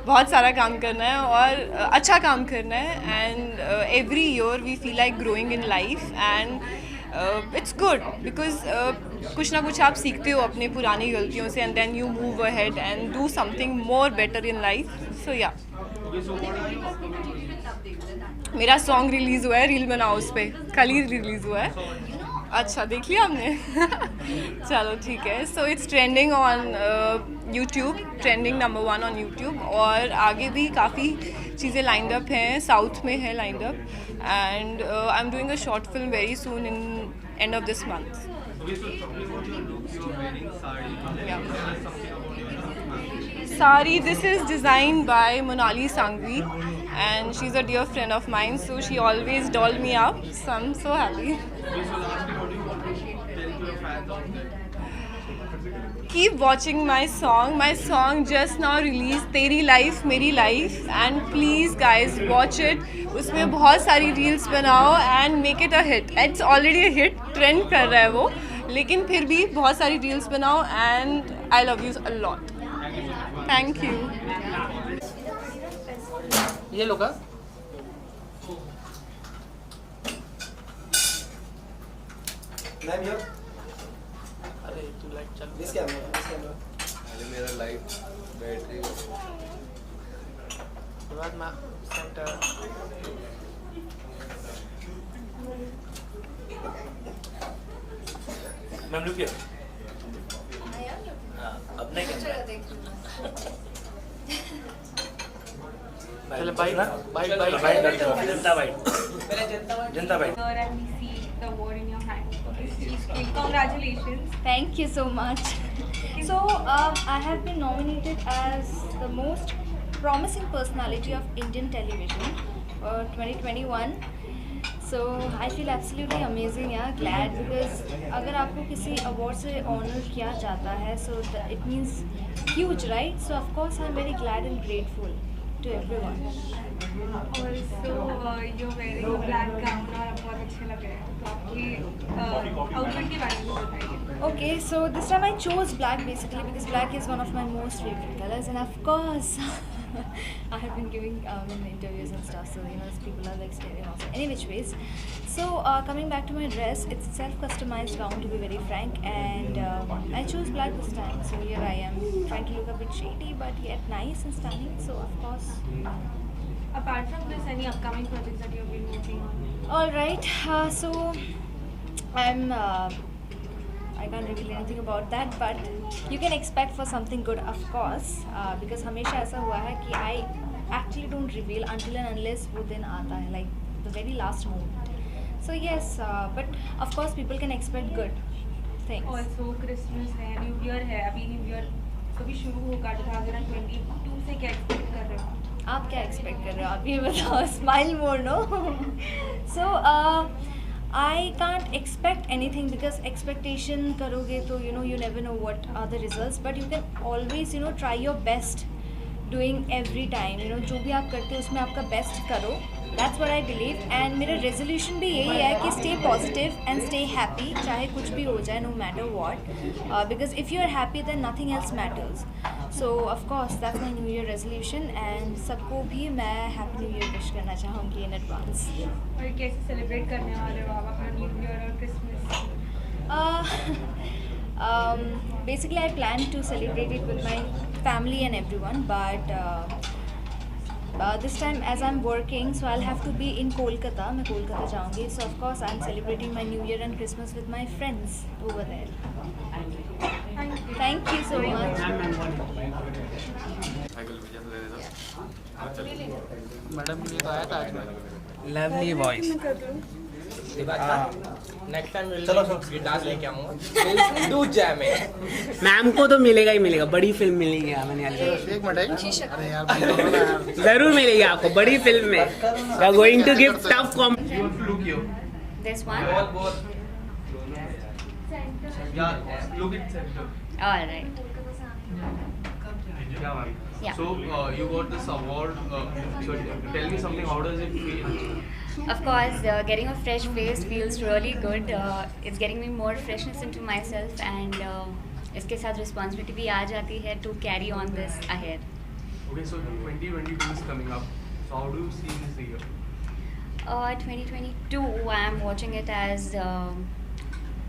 [SPEAKER 15] बहुत सारा काम करना है और अच्छा काम करना है, and every year we feel like growing in life and it's good because कुछ ना कुछ आप सीखते हो अपने पुरानी गलतियों से, and then you move ahead and do something more better in life. So yeah. मेरा सॉन्ग रिलीज़ हुआ है, रील बनाओ उस पर, कल ही रिलीज़ हुआ है. अच्छा देख लिया हमने. चलो ठीक है. So it's trending on YouTube, trending number 1 on YouTube, और आगे भी काफ़ी चीज़ें लाइंड अप हैं, साउथ में है lined up, and I am doing a short film very soon in end of this month. Sari, this is designed by Monali Sangvi, and she's a dear friend of mine, so she always dolled me up, so I'm so happy. Keep watching my song. My song just now released, Teri Life Meri Life, and please guys watch it. उसमें बहुत सारी reels बनाओ and make it a hit. It's already a hit, trend कर रहा है वो, लेकिन फिर भी बहुत सारी reels बनाओ and I love you a lot. Thank you.
[SPEAKER 7] ये लो का अरे तू लाइट चल.
[SPEAKER 9] दिस कैमरा
[SPEAKER 7] अरे मेरा लाइट बैटरी बाद में सेंटर. Ma'am look here. हाँ अब नहीं करना. चलो bite bite bite bite Janata bite Janata bite.
[SPEAKER 11] And we see the award in your hand. Congratulations.
[SPEAKER 16] Thank you so much. So I have been nominated as the most promising personality of Indian television for 2021. So I feel absolutely amazing, yeah, glad, because अगर आपको किसी award से honor किया जाता है, so it means huge, right? So of course I'm very glad and grateful to everyone.
[SPEAKER 11] Also, you're wearing a black gown और आप बहुत अच्छे लग रहे हैं. तो आपकी outfit के बारे में बताइए.
[SPEAKER 16] Okay, so this time I chose black basically because black is one of my most favorite colors, and of course I have been giving interviews and stuff, so people are like staring also. Any which ways, so coming back to my dress, it's self-customized gown to be very frank, and I chose black this time. So here I am trying to look a bit shady but yet nice and stunning. So of course.
[SPEAKER 11] Apart from this, any upcoming projects that you've been working on?
[SPEAKER 16] All right, so I'm. I can't reveal anything about that, but you can expect for something good, of course, because हमेशा ऐसा हुआ है कि I actually don't reveal until and unless वो दिन आता है, like the very last moment. So yes, but of course people can expect good things.
[SPEAKER 11] Also Christmas है, New Year है, अभी New Year कभी शुरू होगा 2022 से क्या expect कर रहे हो?
[SPEAKER 16] आप क्या expect कर रहे हो? आप ये बताओ. Smile more, no? So I can't expect anything because expectation करोगे तो you never know what are the results, but you can always try your best doing every time. जो भी आप करते हो उसमें आपका best करो. That's what I believe, and मेरा resolution भी यही है कि stay positive and stay happy, चाहे कुछ भी हो जाए, no matter what, because if you are happy then nothing else matters. So of course that's my New Year resolution and सबको भी मैं Happy New Year wish करना चाहूँगी in advance.
[SPEAKER 11] और कैसे सेलिब्रेट करने वाले हो आप अपना न्यू ईयर और Christmas?
[SPEAKER 16] Basically I plan to celebrate it with my family and everyone, but this time as I'm working, so I'll have to be in Kolkata. मैं कोलकाता जाऊँगी, so of course I'm celebrating my New Year and Christmas with my friends over there. Thank you so much.
[SPEAKER 17] Madam के लिए तो आया था आज मैं
[SPEAKER 5] lovely voice
[SPEAKER 17] next time guitar लेके आऊंगा दूध जैम है
[SPEAKER 5] मैम को तो मिलेगा ही मिलेगा, बड़ी फिल्म मिलेगी मैंने
[SPEAKER 6] एक मिनट अरे यार
[SPEAKER 5] जरूर मिलेगी आपको बड़ी फिल्म में. We are going to give tough
[SPEAKER 16] This one.
[SPEAKER 3] Look at center.
[SPEAKER 16] All right. Yeah.
[SPEAKER 3] So you got this award. So tell me something. How does it feel?
[SPEAKER 16] Of course, getting a fresh face feels really good. It's getting me more freshness into myself, and इसके साथ responsibility भी आ जाती है to carry on this ahead.
[SPEAKER 3] Okay, so 2022 is coming up. So how do you see this year?
[SPEAKER 16] 2022, I'm watching it as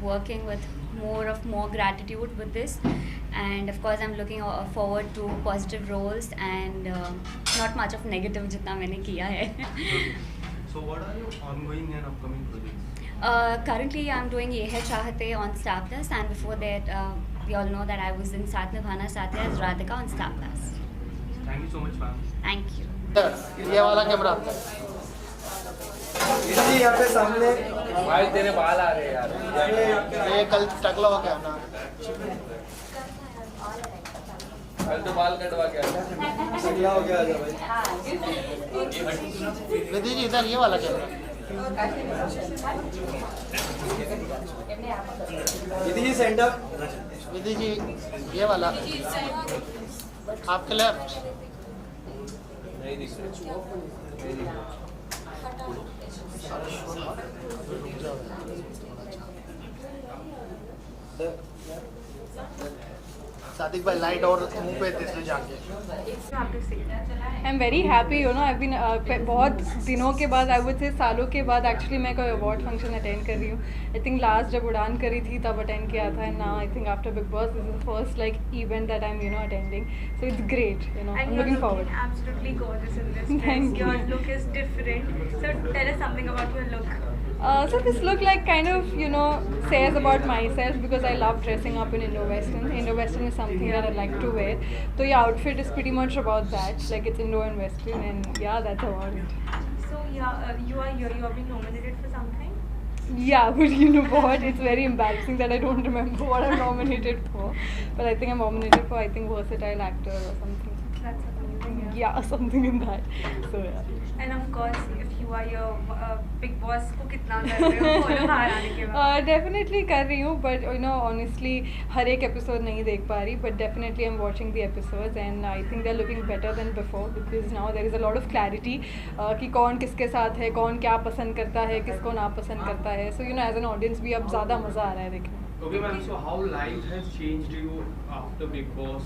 [SPEAKER 16] working with more gratitude with this, and of course I'm looking forward to positive roles and not much of negative जितना मैंने किया है.
[SPEAKER 3] So what are your ongoing and upcoming projects?
[SPEAKER 16] Currently I'm doing ये है चाहते on Star Plus, and before that we all know that I was in साथ निभाना साथ है as Radhika on Star Plus.
[SPEAKER 3] Thank you so much, ma'am.
[SPEAKER 16] Thank you.
[SPEAKER 6] ये वाला camera
[SPEAKER 1] जी यहाँ पे सामने
[SPEAKER 17] भाई तेरे बाल आ रहे हैं यार
[SPEAKER 6] ये कल टकला हो गया ना
[SPEAKER 17] कल तो बाल कटवा के
[SPEAKER 1] टकला हो गया भाई.
[SPEAKER 6] विधि जी इधर ये वाला कैमरा
[SPEAKER 1] विधि जी सेंटर
[SPEAKER 6] विधि जी ये वाला आपके लेफ्ट
[SPEAKER 17] नहीं दिख रहा.
[SPEAKER 6] सादिक भाई लाइट और मुंह पे दिसने जाके
[SPEAKER 15] I'm very happy, you know. I've been बहुत दिनों के बाद, I would say सालों के बाद actually मैं कोई award function attend कर रही हूँ. I think last जब उड़ान करी थी तब attend किया था, and now I think after Big Boss this is the first like event that I'm attending. So it's great,
[SPEAKER 11] And
[SPEAKER 15] I'm
[SPEAKER 11] you're
[SPEAKER 15] looking forward.
[SPEAKER 11] absolutely gorgeous in this.
[SPEAKER 15] Thank you.
[SPEAKER 11] Your look is different. So tell us something about your look.
[SPEAKER 15] So this look like kind of says about myself because I love dressing up in Indo-Western. Indo-Western is something that I like to wear. So your outfit is pretty much about that. Like it's Indo and Western, and yeah, that's about it.
[SPEAKER 11] So yeah, you are here. You have been nominated for something.
[SPEAKER 15] Yeah, but you know what? It's very embarrassing that I don't remember what I'm nominated for. But I think I'm nominated for versatile actor or something.
[SPEAKER 11] That's amazing.
[SPEAKER 15] Yeah, something in that. So yeah.
[SPEAKER 11] And of course, if you are your Big Boss, को कितना कर रहे हो follow बाहर आने के बाद?
[SPEAKER 15] Definitely कर रही हूँ, but honestly हर एक episode नहीं देख पा रही, but definitely I'm watching the episodes and I think they're looking better than before because now there is a lot of clarity कि कौन किसके साथ है, कौन क्या पसंद करता है, किसको ना पसंद करता है. So as an audience भी अब ज़्यादा मज़ा आ रहा है देखने.
[SPEAKER 3] Okay, ma'am. So how life has changed you after Big Boss?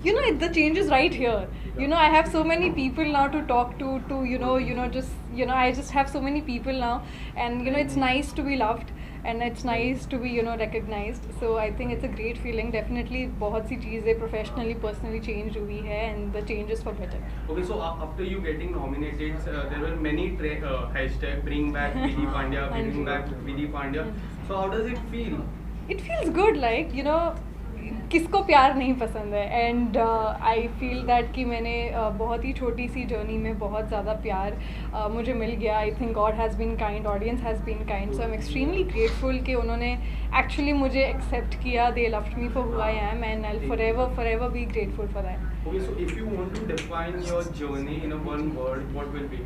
[SPEAKER 15] The change is right here. I have so many people now to talk to I just have so many people now, and it's nice to be loved and it's nice to be recognized. So I think it's a great feeling. Definitely बहुत सी चीज़ें professionally, personally changed हुई है, and the changes for better.
[SPEAKER 3] Okay, so after you getting nominated, there were many hashtag bring back Vidhi Pandya, bring back Vidhi Pandya. So how does it feel?
[SPEAKER 15] It feels good, like किसको प्यार नहीं पसंद है, and I feel that कि मैंने बहुत ही छोटी सी journey में बहुत ज़्यादा प्यार मुझे मिल गया. I think God has been kind, audience has been kind, so I am extremely grateful कि उन्होंने एक्चुअली मुझे एक्सेप्ट किया. They loved me for who I am and I will forever be grateful for that.
[SPEAKER 3] Okay, so if you want to define your journey in one word, what will be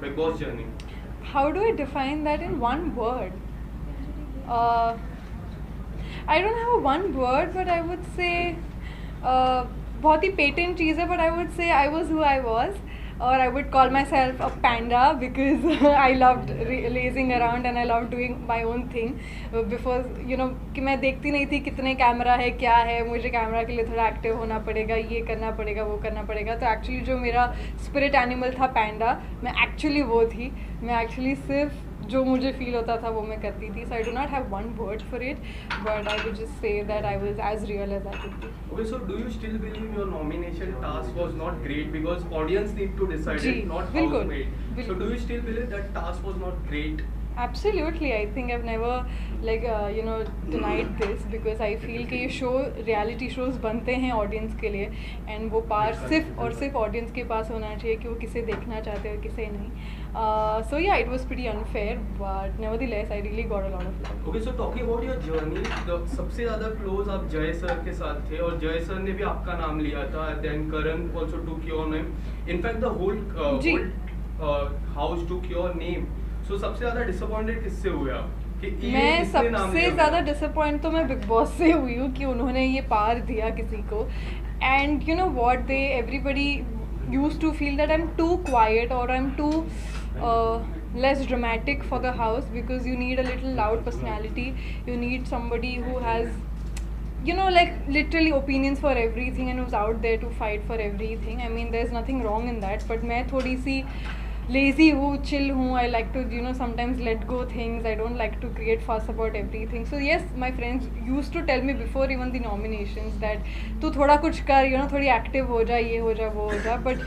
[SPEAKER 3] Big Boss journey?
[SPEAKER 15] How do I define that in one word? I don't have one word, but I would say बहुत ही patent चीज़ है, but I would say I was who I was.
[SPEAKER 11] or I would call myself a panda because I loved lazing around and I loved doing my own thing. Before कि मैं देखती नहीं थी कितने camera है क्या है, मुझे कैमरा के लिए थोड़ा एक्टिव होना पड़ेगा, ये करना पड़ेगा, वो करना पड़ेगा. तो एक्चुअली जो मेरा स्पिरिट एनिमल था पैंडा, मैं एक्चुअली वो थी. मैं एक्चुअली सिर्फ जो मुझे फील होता था वो मैं करती थी. So I do not have one word for it, but I would just say that I was as real as I could be.
[SPEAKER 3] Okay, so do you still believe your nomination task was not great because audience need to decide it, not housemate? So do you still believe that task was not great?
[SPEAKER 11] Absolutely, I think I've never denied this because I feel कि ये show reality shows बनते हैं audience के लिए and वो पार सिर्फ और सिर्फ ऑडियंस के पास होना चाहिए कि वो किसे देखना चाहते हैं किसे नहीं. So yeah, it was pretty unfair, but nevertheless I really got a lot of love.
[SPEAKER 3] Okay, so talking about your journey, सबसे ज़्यादा क्लोज आप जय सर के साथ थे और जय सर ने भी आपका नाम लिया था. Then Karan also took your name. In fact, the whole house took your name. So सबसे ज़्यादा डिसअपॉइंटेड किससे हुए आप?
[SPEAKER 11] मैं सबसे ज़्यादा डिसअपॉइंट तो मैं बिग बॉस से हुई हूँ कि उन्होंने ये पार दिया किसी को. And you know what, they everybody used to feel that I am too quiet और I am too less dramatic for the house because you need a little loud personality. You need somebody who has like literally opinions for everything and who's out there to fight for everything. I mean, there's nothing wrong in that, but मैं थोड़ी सी lazy हूँ, chill हूँ. I like to sometimes let go things. I don't like to create fuss about everything. So yes, my friends used to tell me before even the nominations that तू थोड़ा कुछ कर, थोड़ी active हो जा, ये हो जा, वो हो जा. But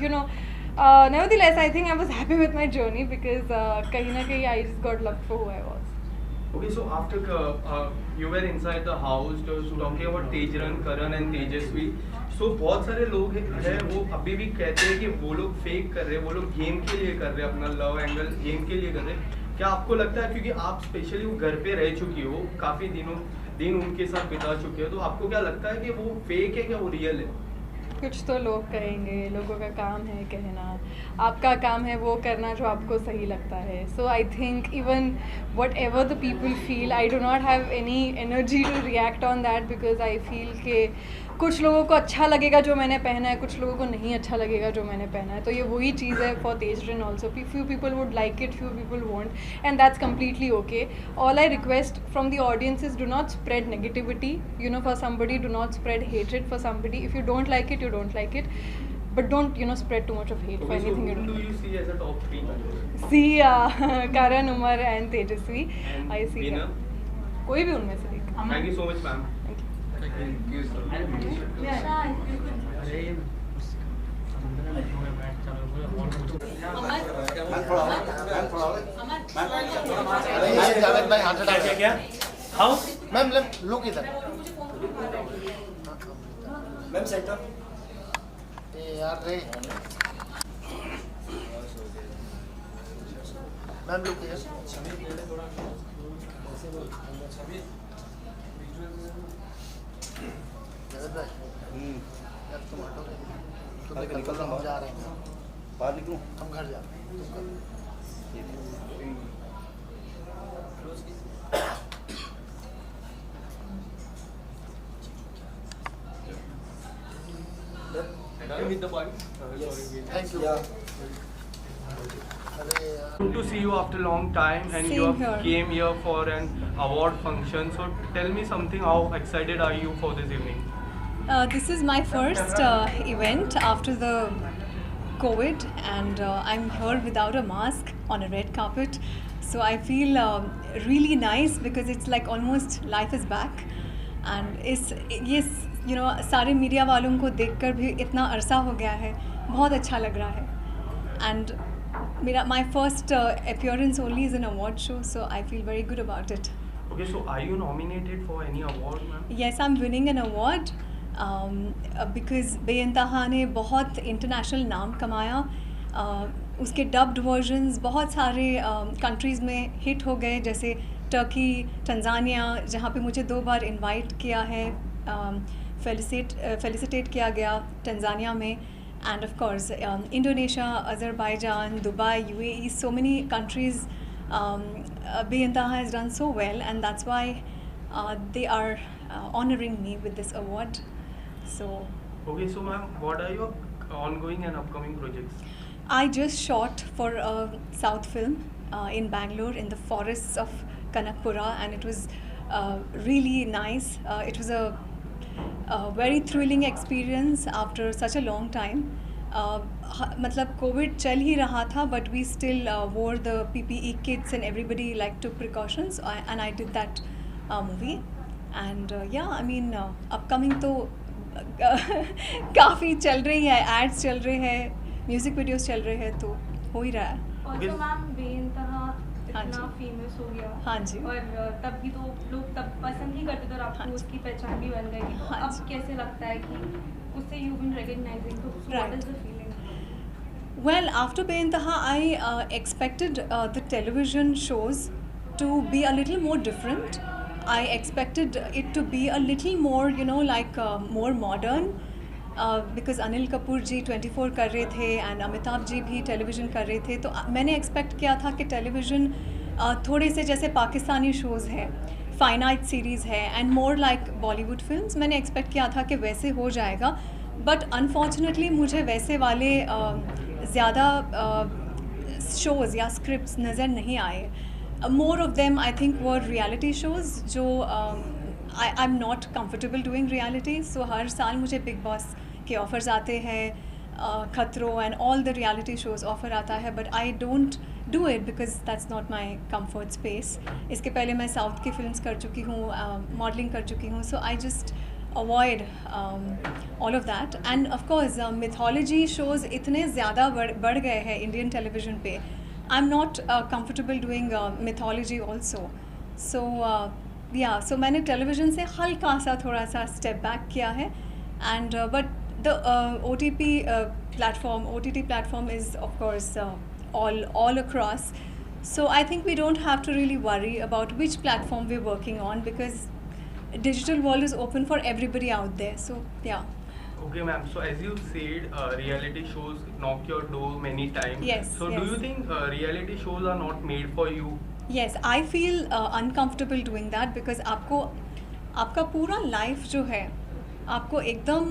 [SPEAKER 11] nevertheless, I think I was happy with my journey because कहीं ना कहीं I just got loved for who I was.
[SPEAKER 3] Okay, so after you were inside the house, talking about Tejran, Karan and Tejasvi. So बहुत सारे लोग हैं वो अभी भी कहते हैं कि वो लोग फेक कर रहे हैं, वो लोग गेम के लिए कर रहे हैं, अपना लव एंगल गेम के लिए कर रहे हैं. क्या आपको लगता है, क्योंकि आप स्पेशली वो घर पे रह चुकी हो, काफ़ी दिन उनके साथ बिता चुके हो, तो आपको क्या लगता है कि वो फेक है क्या वो रियल है?
[SPEAKER 11] कुछ तो लोग कहेंगे, लोगों का काम है कहना, आपका काम है वो करना जो आपको सही लगता है. So I think even whatever the people feel, I do not have any energy to react on that because I feel के कुछ लोगों को अच्छा लगेगा जो मैंने पहना है, कुछ लोगों को नहीं अच्छा लगेगा जो मैंने पहना है. तो ये वही चीज़ है for तेजरन also. Few people would like it, few people want, and that's completely okay. All I request from the audience is do not spread negativity, for somebody. Do not spread hatred for somebody. If you don't like it, you don't like it, but don't spread too much of hate for anything you do.
[SPEAKER 3] Who do you see as a top 3?
[SPEAKER 11] See Karan, Umar and Tejasvi. I see them. कोई भी उनमें से एक.
[SPEAKER 3] Thank you so much, ma'am.
[SPEAKER 11] Thank you.
[SPEAKER 6] Javed भाई हाथ हटा
[SPEAKER 7] क्या? How?
[SPEAKER 6] Ma'am look इधर. Ma'am centre. यार रे मैम लुक हियर. जावेद भाई यार तुम हटो रे. तुम निकल रहा, हम जा रहे हैं. बाहर निकलूं? हम घर जा रहे हैं.
[SPEAKER 3] With the point.
[SPEAKER 6] Yes. Thank you.
[SPEAKER 3] Good to see you after a long time, and
[SPEAKER 11] Same
[SPEAKER 3] you
[SPEAKER 11] here.
[SPEAKER 3] came here for an award function. So tell me something. How excited are you for this evening?
[SPEAKER 14] This is my first event after the COVID, and I'm here without a mask on a red carpet. So I feel really nice because it's like almost life is back, and सारे media वालों को देखकर भी इतना अरसा हो गया है, बहुत अच्छा लग रहा है. And my first appearance only is an award show, so I feel very good about it.
[SPEAKER 3] Okay, so are you nominated for any award, ma'am?
[SPEAKER 14] Yes, I'm winning an award because बेइंतहा ने बहुत international नाम कमाया. उसके dubbed versions बहुत सारे countries में hit हो गए, जैसे टर्की, टंजानिया, जहाँ पे मुझे 2 बार इनवाइट किया है, फेलिसिटेट किया गया टंजानिया में. End of course Indonesia, Azerbaijan, Dubai, UAE, so many countries बेइंतहा has done so well, and that's why they are honoring me with this award. So
[SPEAKER 3] okay, so ma'am, what are your ongoing and upcoming projects?
[SPEAKER 18] I just shot for a South film in Bangalore in the forests of Kanakpura, and it was really nice. It was a very thrilling experience after such a long time. मतलब Covid चल ही रहा था, but we still wore the PPE kits and everybody like took precautions, and I did that movie. And yeah, I mean upcoming तो काफ़ी चल रही है, ads चल रहे हैं, म्यूजिक वीडियोस चल रहे हैं, तो हो ही रहा है.
[SPEAKER 8] Also मैम बेइंतहा इतना फेमस हो गया.
[SPEAKER 18] हाँ जी.
[SPEAKER 8] और तब भी तो लोग तब पसंद ही करते थे और आपको उसकी पहचान भी बन गई. तो अब कैसे लगता है कि उससे यू बीन रिकॉग्नाइजिंग, तो what is the feeling?
[SPEAKER 18] Well, after Beintaha, I expected the television shows to be a little more different. I expected it to be a little more, you know, like more modern. Because Anil Kapoor ji 24 कर रहे थे and Amitabh ji भी television कर रहे थे, तो मैंने expect किया था कि टेलीविज़न थोड़े से जैसे पाकिस्तानी शोज़ है, फाइनाइट सीरीज़ है and more like Bollywood films, मैंने एक्सपेक्ट किया था कि वैसे हो जाएगा. बट अनफॉर्चुनेटली मुझे वैसे वाले ज़्यादा शोज़ या स्क्रिप्ट्स नज़र नहीं आए. More of them I think were reality shows, जो I am not comfortable doing reality. So हर साल मुझे बिग बॉस के ऑफ़र्स आते हैं, खतरों and all the reality shows offer आता है, but I don't do it because that's not my comfort space. इसके पहले मैं साउथ की फिल्म्स कर चुकी हूँ, मॉडलिंग कर चुकी हूँ, so I just avoid all of that. And of course mythology shows इतने ज़्यादा बढ़ गए हैं इंडियन टेलीविज़न पे. I'm not comfortable doing mythology also. So yeah, so मैंने टेलीविज़न से हल्का सा थोड़ा सा step back किया है. And but the OTT platform is of course all across. So I think we don't have to really worry about which platform we're working on, because digital world is open for everybody out there. So yeah.
[SPEAKER 3] Okay ma'am, so as you said, reality shows knock your door many times.
[SPEAKER 18] Yes.
[SPEAKER 3] So
[SPEAKER 18] yes.
[SPEAKER 3] Do you think reality shows are not made for you?
[SPEAKER 18] Yes, I feel uncomfortable doing that, because आपका पूरा life जो है, आपको एकदम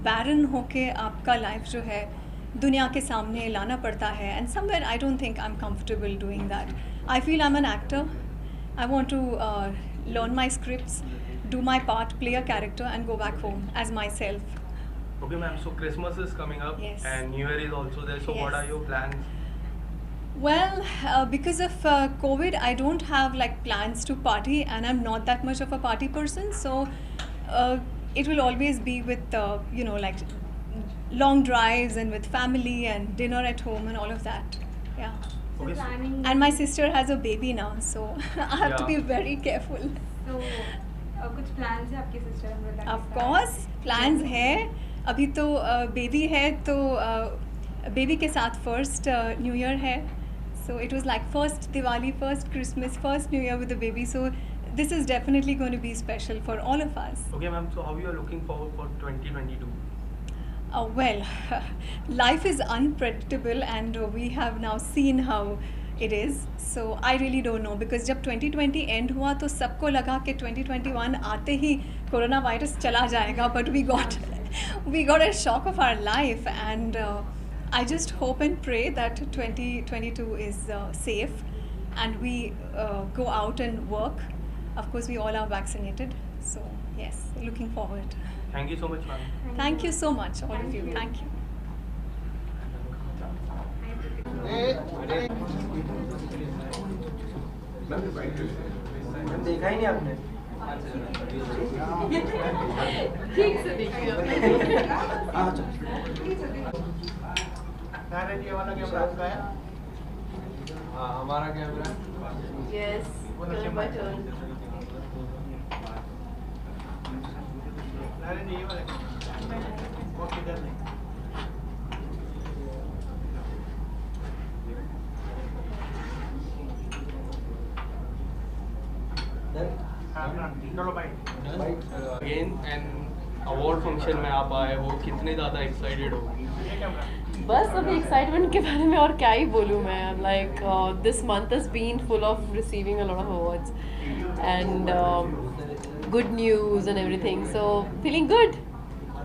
[SPEAKER 18] barren होके आपका life जो है दुनिया के सामने लाना पड़ता है. And somewhere I don't think I'm comfortable doing that. I feel I'm an actor. I want to learn my scripts, do my part, play a character and go back home as myself.
[SPEAKER 3] Okay ma'am, so Christmas is coming up.
[SPEAKER 18] Yes.
[SPEAKER 3] And New Year is also there, so
[SPEAKER 18] Yes.
[SPEAKER 3] what are your plans?
[SPEAKER 18] Well, because of COVID, I don't have like plans to party, and I'm not that much of a party person, so it will always be with you know, like long drives and with family and dinner at home and all of that. Yeah.
[SPEAKER 3] Okay,
[SPEAKER 18] And my sister has a baby now, so I have to be very careful.
[SPEAKER 8] So कुछ plans है आपकी sister and brother?
[SPEAKER 18] Of course, plans है. अभी तो baby है, तो baby के साथ first New Year है. So it was like first Diwali, first Christmas, first New Year with the baby. So this is definitely going to be special for all of us.
[SPEAKER 3] Okay ma'am, so how you are looking forward for 2022?
[SPEAKER 18] Well, life is unpredictable, and we have now seen how it is. So I really don't know, because जब 2020 end हुआ तो सबको लगा कि 2021 आते ही corona virus चला जाएगा, but we got a shock of our life, and I just hope and pray that 2022 is safe and we go out and work. Of course, we all are vaccinated, so yes, looking forward.
[SPEAKER 3] Thank you so much ma'am.
[SPEAKER 18] Thank you so much, all of you. Thank you.
[SPEAKER 1] देखा ही नहीं आपने?
[SPEAKER 11] ठीक से देखिए.
[SPEAKER 1] ये वाला camera आपका है?
[SPEAKER 17] हाँ, हमारा कैमरा.
[SPEAKER 11] Yes. My turn.
[SPEAKER 1] ये वाला. वो किधर नहीं? चलो भाई.
[SPEAKER 3] Again and award function में आप आए हो, कितने ज़्यादा excited हो?
[SPEAKER 11] बस अभी एक्साइटमेंट के बारे में और क्या ही बोलूँ मैं. Like this month has been full of receiving a lot of awards and good news and everything, so feeling good.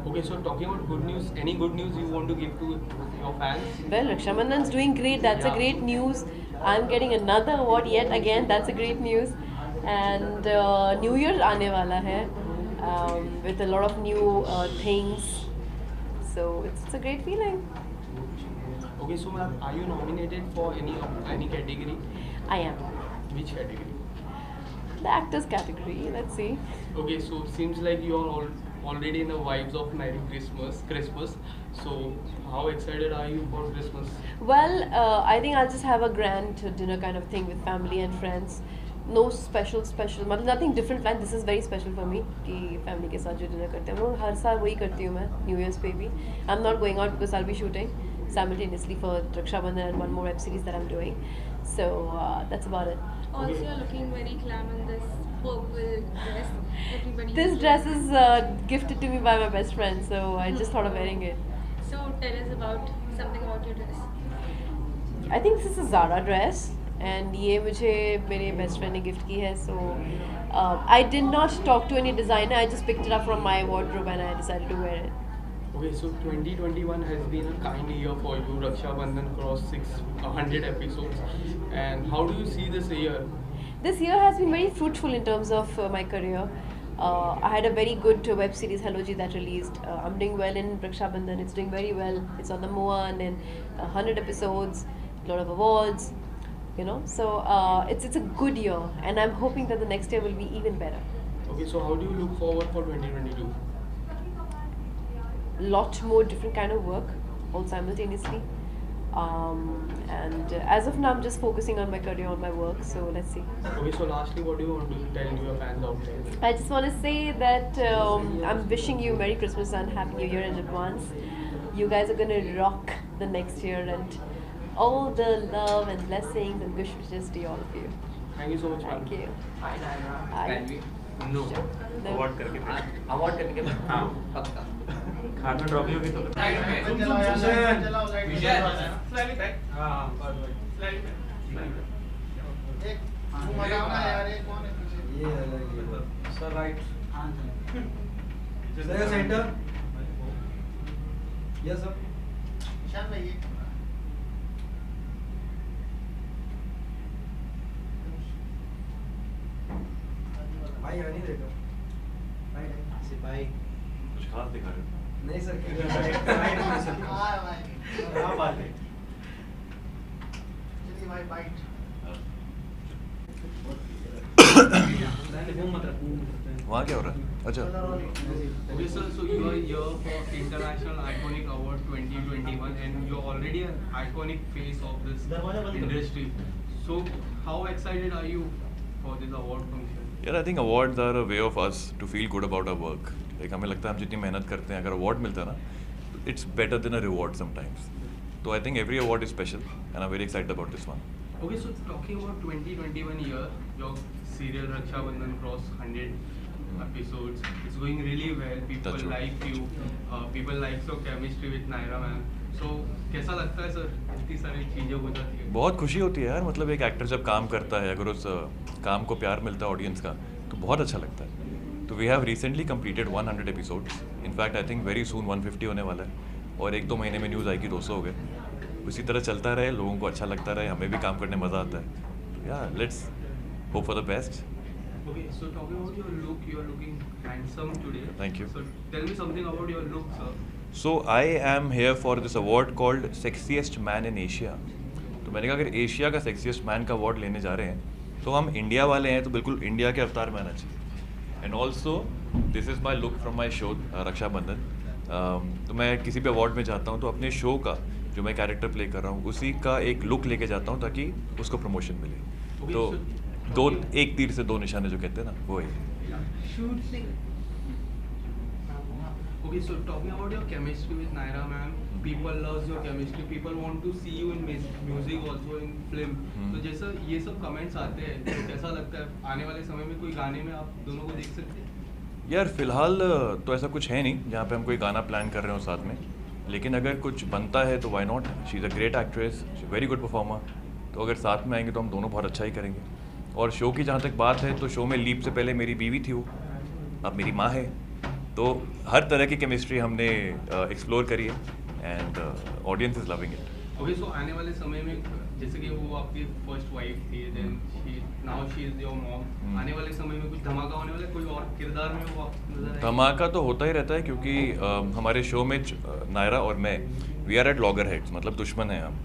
[SPEAKER 3] Okay, so talking about good news, any good news you want to give to your fans?
[SPEAKER 19] Well, Raksha Bandhan's doing great. That's a great news. I'm getting another award yet again. That's a great news. And New Year aane wala hai with a lot of new things. So it's a great feeling.
[SPEAKER 3] Okay, so ma'am, are you nominated for any category?
[SPEAKER 19] I am.
[SPEAKER 3] Which category?
[SPEAKER 19] The actors category. Let's see.
[SPEAKER 3] Okay, so seems like you are already in the vibes of Merry Christmas. So how excited are you for Christmas?
[SPEAKER 19] Well, I think I'll just have a grand dinner kind of thing with family and friends. No special, मतलब nothing different planned. This is very special for me कि family के साथ जो dinner करते हैं, वो हर साल वही करती हूँ मैं New Year's पे भी. I'm not going out because I'll be shooting simultaneously for Raksha Bandhan and one more web series that I'm doing. So that's about it.
[SPEAKER 20] Also, you're looking very glam in this purple dress.
[SPEAKER 19] This dress is gifted to me by my best friend, so I just thought of wearing it.
[SPEAKER 20] So tell us about something about your dress.
[SPEAKER 19] I think this is a Zara dress, and ये मुझे मेरे best friend ने gift की है. So I did not talk to any designer. I just picked it up from my wardrobe and I decided to wear it.
[SPEAKER 3] Okay, so 2021 has been a kind year for you. Raksha Bandhan crossed 600 episodes. And how do you see this year?
[SPEAKER 19] This year has been very fruitful in terms of my career. I had a very good web series, Hello Ji, that released. I'm doing well in Raksha Bandhan. It's doing very well. It's on the MOA and 100 episodes, a lot of awards, you know. So it's a good year, and I'm hoping that the next year will be even better.
[SPEAKER 3] Okay, so how do you look forward for 2022?
[SPEAKER 19] Lot more different kind of work all simultaneously, and as of now I'm just focusing on my career, on my work, so let's see.
[SPEAKER 3] Okay, so lastly, what do you want to tell your fans out there?
[SPEAKER 19] I just want to say that I'm wishing you Merry Christmas and Happy New Year in advance. You guys are gonna rock the next year, and all the love and blessings and good wishes to all of you.
[SPEAKER 3] Thank you so much.
[SPEAKER 19] Thank you.
[SPEAKER 17] Hi, Naira.
[SPEAKER 19] Hi.
[SPEAKER 17] Can we? No.
[SPEAKER 13] Award करके
[SPEAKER 17] award करने के बाद हाँ पक्का
[SPEAKER 13] खाना drop होगी तो
[SPEAKER 1] sir right centre yes sir Ishaan भाई भाई नहीं देखो भाई सिपाही
[SPEAKER 13] कुछ खास दिखा रहे हो
[SPEAKER 1] नहीं सर क्या बात है चलिए भाई बाइट
[SPEAKER 13] वहाँ क्या हो रहा है? अच्छा
[SPEAKER 3] Okay, sir, so you are here for International Iconic Award 2021 and you're already an iconic face of this industry. So how excited are you for this award function?
[SPEAKER 13] यार I think awards are a way of us to feel good about our work. Like हमें लगता है हम जितनी मेहनत करते हैं अगर अवार्ड मिलता है ना it's better than a reward sometimes. तो I think every award is special and I am very excited about this one.
[SPEAKER 3] Okay, so talking about 2021 year, your serial Raksha Bandhan crossed 100 episodes. It's going really well. People like you. People like your chemistry with Naira ma'am. So कैसा लगता है sir इतनी सारी चीज़ें हो जाती है?
[SPEAKER 13] बहुत खुशी होती है यार. मतलब एक एक्टर जब काम करता है अगर उस काम को प्यार मिलता है ऑडियंस का तो बहुत अच्छा लगता है. तो we have recently completed 100 episodes. In fact I think very soon 150 होने वाला है और 1-2 महीने में न्यूज़ आएगी 200 हो गए. उसी तरह चलता रहे, लोगों को अच्छा लगता रहे, हमें भी काम करने मज़ा आता है. या let's hope for the best.
[SPEAKER 3] Okay, so talking about your look, you are looking handsome today.
[SPEAKER 13] Thank you.
[SPEAKER 3] So tell me something about your look, sir.
[SPEAKER 13] So I am here for this award called Sexiest Man in Asia. तो मैंने कहा अगर Asia का sexiest man का award लेने जा रहे हैं तो हम इंडिया वाले हैं तो बिल्कुल इंडिया के अवतार में आना चाहिए. And also this is my look from my show Raksha Bandhan. तो मैं किसी भी अवार्ड में जाता हूँ तो अपने शो का जो मैं कैरेक्टर प्ले कर रहा हूँ उसी का एक लुक लेके जाता हूँ ताकि उसको प्रमोशन मिले. तो एक तीर से 2 निशाने जो कहते हैं ना वो है.
[SPEAKER 3] Okay, so talking about your chemistry with Naira ma'am, people loves your chemistry. People want to see you in music also in film. तो जैसा ये सब कमेंट्स आते हैं तो कैसा लगता है आने वाले समय में कोई गाने में आप दोनों को देख सकते हैं?
[SPEAKER 13] यार फिलहाल तो ऐसा कुछ है नहीं जहाँ पे हम कोई गाना प्लान कर रहे हो साथ में. लेकिन अगर कुछ बनता है तो why not. She is a great actress, she very good performer. तो अगर साथ में आएंगे तो हम दोनों बहुत अच्छा ही करेंगे. और शो की जहाँ तक बात है तो शो में लीप से पहले मेरी बीवी थी वो, अब मेरी माँ है.
[SPEAKER 21] तो हर तरह की केमिस्ट्री हमने एक्सप्लोर करी है and audience is loving it.
[SPEAKER 3] Okay, so आने वाले समय में जैसे कि वो आपकी फर्स्ट वाइफ थी, then now she is your mom, आने वाले समय में कुछ धमाका होने वाला है, कोई और किरदार में वो आप नजर आएंगे?
[SPEAKER 21] धमाका तो होता ही रहता है क्योंकि हमारे शो में नायरा और मैं we are at loggerheads, मतलब दुश्मन हैं हम,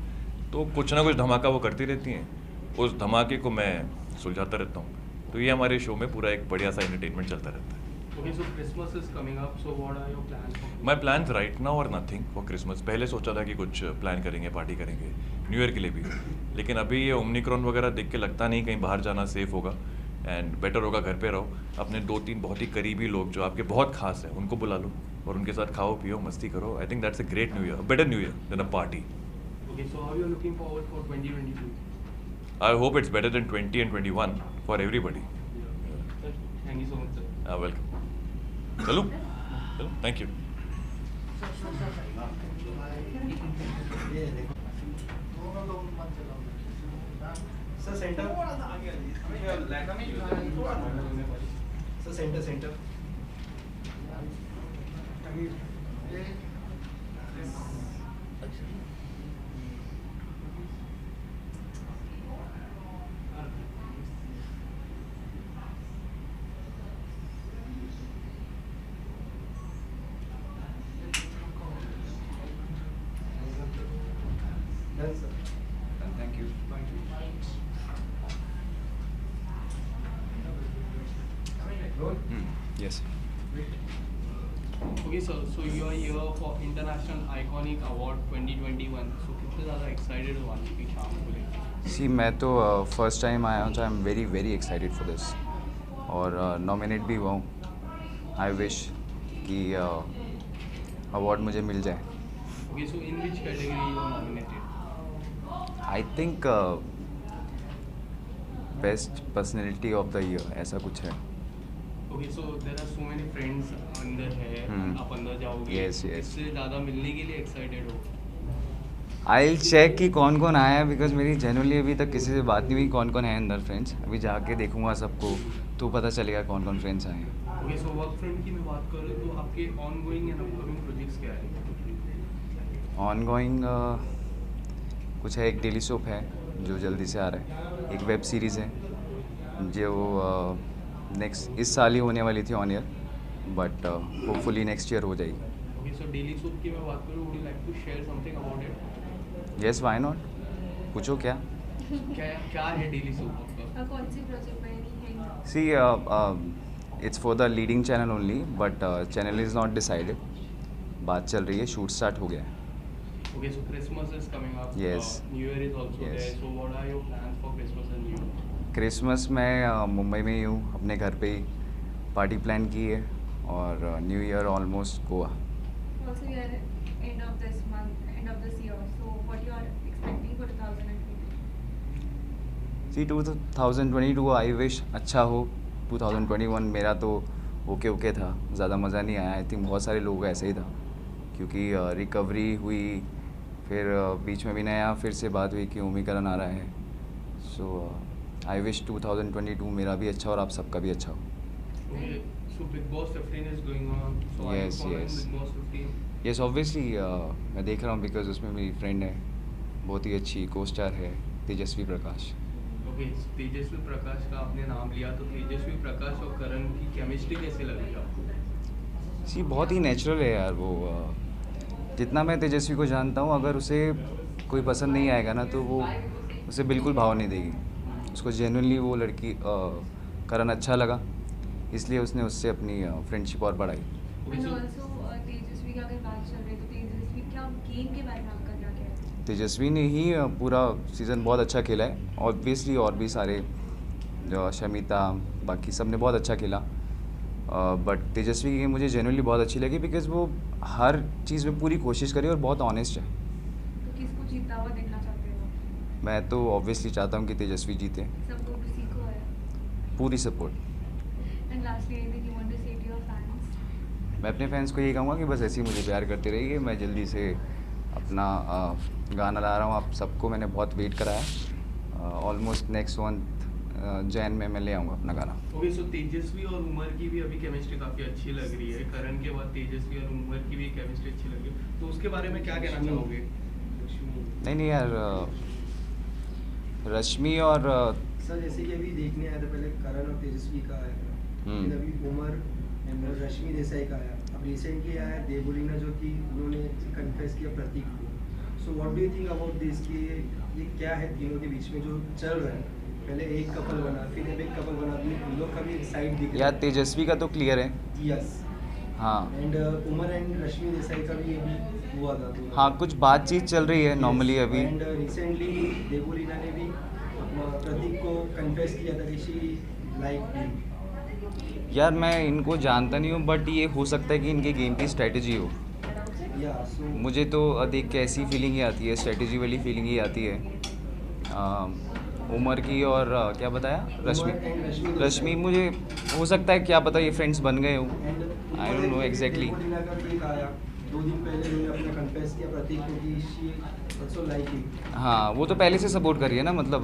[SPEAKER 21] तो कुछ ना कुछ धमाका वो करती रहती हैं, उस धमाके को मैं सुलझाता रहता हूँ, तो ये हमारे शो में पूरा एक बढ़िया सा एंटरटेनमेंट चलता रहता है।
[SPEAKER 3] Okay, so Christmas is coming up, so what are your plans?
[SPEAKER 21] My plans right now are nothing for Christmas. पहले सोचा था कि कुछ प्लान करेंगे, पार्टी करेंगे न्यू ईयर के लिए भी, लेकिन अभी ये ओमिक्रॉन वगैरह देख के लगता नहीं कहीं बाहर जाना सेफ होगा एंड बेटर होगा घर पे रहो, अपने 2-3 बहुत ही करीबी लोग जो आपके बहुत खास हैं उनको बुला लो और उनके साथ खाओ पियो मस्ती करो। I think that's a great new year, better new year than a party.
[SPEAKER 3] Okay, so how are you looking forward for 2022?
[SPEAKER 21] I hope it's better than 20 and 21 for everybody.
[SPEAKER 3] Thank you so much, sir.
[SPEAKER 21] Welcome. चलो thank you.
[SPEAKER 1] Sir centre sir centre
[SPEAKER 22] Thank you.
[SPEAKER 21] Yes.
[SPEAKER 3] Okay, so you are here for International Iconic Award 2021. So कितने ज़्यादा excited हो आने की शाम को लेकर?
[SPEAKER 22] See, मैं तो फर्स्ट टाइम आया हूँ, तो I am very excited for this और नॉमिनेट भी हुआ हूँ। आई विश कि अवार्ड मुझे मिल जाए।
[SPEAKER 3] Okay, so in which category you are nominated?
[SPEAKER 22] I think best personality of the year ऐसा कुछ है।
[SPEAKER 3] Okay, so there are so many friends अंदर है, आप अंदर जाओगे,
[SPEAKER 22] Yes.
[SPEAKER 3] इससे ज़्यादा मिलने के लिए एक्साइटेड हो?
[SPEAKER 22] आई चेक कि कौन कौन आया है, बिकॉज मेरी जनरली अभी तक किसी से बात नहीं हुई कौन कौन है अंदर फ्रेंड्स। अभी जाके देखूंगा सबको तो पता चलेगा कौन कौन फ्रेंड्स आए हैं।
[SPEAKER 3] Okay, so वर्क फ्रंट की मैं बात करूँ तो आपके ऑनगोइंग एंड अपकमिंग प्रोजेक्ट्स क्या है?
[SPEAKER 22] ऑनगोइंग कुछ है, एक डेली सोप है जो जल्दी से आ रहा है, एक वेब सीरीज़ है जो नेक्स्ट इस साल ही होने वाली थी on year, but hopefully next year हो जाएगी।
[SPEAKER 3] Okay, so डेली सोप की मैं बात करूँ, would you like to share something about it?
[SPEAKER 22] Yes why not, पूछो क्या
[SPEAKER 3] क्या है डेली सोप आपका?
[SPEAKER 20] कौन सी प्रोजेक्ट में?
[SPEAKER 22] See it's for the leading channel only, but channel is not decided, बात चल रही है, शूट स्टार्ट हो गया है।
[SPEAKER 3] Okay, so Christmas is coming up.
[SPEAKER 22] Yes.
[SPEAKER 3] New Year is also
[SPEAKER 22] Yes.
[SPEAKER 3] there. So what are your plans for Christmas and New Year?
[SPEAKER 22] Christmas में मुंबई में ही हूँ, अपने घर पे ही पार्टी प्लान की है, और new year almost Goa.
[SPEAKER 20] Also, we are end of this month, end of this year. So what you are expecting for 2022?
[SPEAKER 22] See 2022 I wish अच्छा हो। 2021 मेरा तो ओके था, ज़्यादा मज़ा नहीं आया। आई थिंक बहुत सारे लोगों का ऐसा ही था, क्योंकि रिकवरी हुई, फिर बीच में भी नया फिर से बात हुई कि ओमिक्रॉन आ रहा है। सो आई विश 2022 मेरा भी अच्छा और आप सबका भी अच्छा हो।
[SPEAKER 3] Okay, so Big Boss 15 is going on. So are you
[SPEAKER 22] Yes,
[SPEAKER 3] following
[SPEAKER 22] yes.
[SPEAKER 3] Big Boss 15?
[SPEAKER 22] Yes obviously मैं देख रहा हूँ, बिकॉज उसमें मेरी फ्रेंड है, बहुत ही अच्छी को स्टार है, तेजस्वी प्रकाश।
[SPEAKER 3] Okay, तेजस्वी प्रकाश का आपने नाम लिया, तो तेजस्वी प्रकाश और करण की केमिस्ट्री कैसे लगी आपको?
[SPEAKER 22] सी बहुत ही नेचुरल है यार वो। जितना मैं तेजस्वी को जानता हूँ, अगर उसे कोई पसंद नहीं आएगा ना तो वो उसे बिल्कुल भाव नहीं देगी। उसको जेन्युइनली वो लड़की करण अच्छा लगा, इसलिए उसने उससे अपनी फ्रेंडशिप और बढ़ाई।
[SPEAKER 20] And also, तेजस्वी की अगर बात चल रही है तो तेजस्वी क्या गेम के बारे में आपका क्या कहना है?
[SPEAKER 22] तेजस्वी ने ही पूरा सीज़न बहुत अच्छा खेला है, ऑब्वियसली और भी सारे जो शमिता बाकी सब ने बहुत अच्छा खेला, बट तेजस्वी की मुझे जेन्युइनली बहुत अच्छी लगी, बिकॉज वो हर चीज़ में पूरी कोशिश करी और बहुत ऑनेस्ट है।
[SPEAKER 20] तो किसको जीतता हुआ देखना चाहते हो?
[SPEAKER 22] मैं तो ऑब्वियसली चाहता हूँ कि तेजस्वी जीते,
[SPEAKER 20] सपोर्ट किसी को है?
[SPEAKER 22] पूरी support.
[SPEAKER 20] And lastly, anything you want to say to your fans?
[SPEAKER 22] मैं अपने फैंस को यही कहूँगा कि बस ऐसे ही मुझे प्यार करते रहिए। मैं जल्दी से अपना गाना ला रहा हूँ, आप सबको मैंने बहुत वेट कराया। ऑलमोस्ट नेक्स्ट मंथ जैन में मैं ले आऊँगा अपना गाना।
[SPEAKER 3] ओके, सो तेजस्वी और उमर की भी अभी केमिस्ट्री काफ़ी अच्छी लग रही है। करण के बाद तेजस्वी और उमर की भी केमिस्ट्री अच्छी लग रही है, तो उसके बारे में क्या कहना चाहोगे?
[SPEAKER 22] नहीं यार, रश्मि और
[SPEAKER 1] सर जैसे कि अभी देखने आया था, पहले करण और तेजस्वी का आया था, फिर अभी उमर और रश्मि देसाई का आया, अब रिसेंटली आया देवोलीना जो कि उन्होंने कन्फेस किया प्रतीक को। So what do you think about this कि ये क्या है तीनों के बीच में जो चल रहा है? पहले एक कपल बना, फिर अब एक कपल बना, उन लोग का भी एक साइड दिख रहा है।
[SPEAKER 22] यार तेजस्वी का तो क्लियर है।
[SPEAKER 1] यस।
[SPEAKER 22] हाँ।
[SPEAKER 1] एंड उमर एंड रश्मि देसाई का भी अभी हुआ था।
[SPEAKER 22] हाँ, कुछ बातचीत चल रही है नॉर्मली अभी।
[SPEAKER 1] एंड रिसेंटली देवोलीना ने भी प्रतीक को कन्फेस किया था कि शी लाइक हिम।
[SPEAKER 22] यार मैं इनको जानता नहीं हूँ, बट ये हो सकता है कि इनके गेम की स्ट्रेटजी हो। मुझे तो देख के ऐसी फीलिंग ही आती है, स्ट्रेटजी वाली फीलिंग ही आती है। उमर की और क्या बताया, रश्मि मुझे हो सकता है, क्या पता ये फ्रेंड्स बन गए हो, आई डोंट नो एग्जैक्टली।
[SPEAKER 1] 2 दिन पहले उन्होंने अपना कन्फेस किया प्रतीक को कि शी आल्सो लाइक हिम।
[SPEAKER 22] हाँ, वो तो पहले से सपोर्ट कर रही है ना, मतलब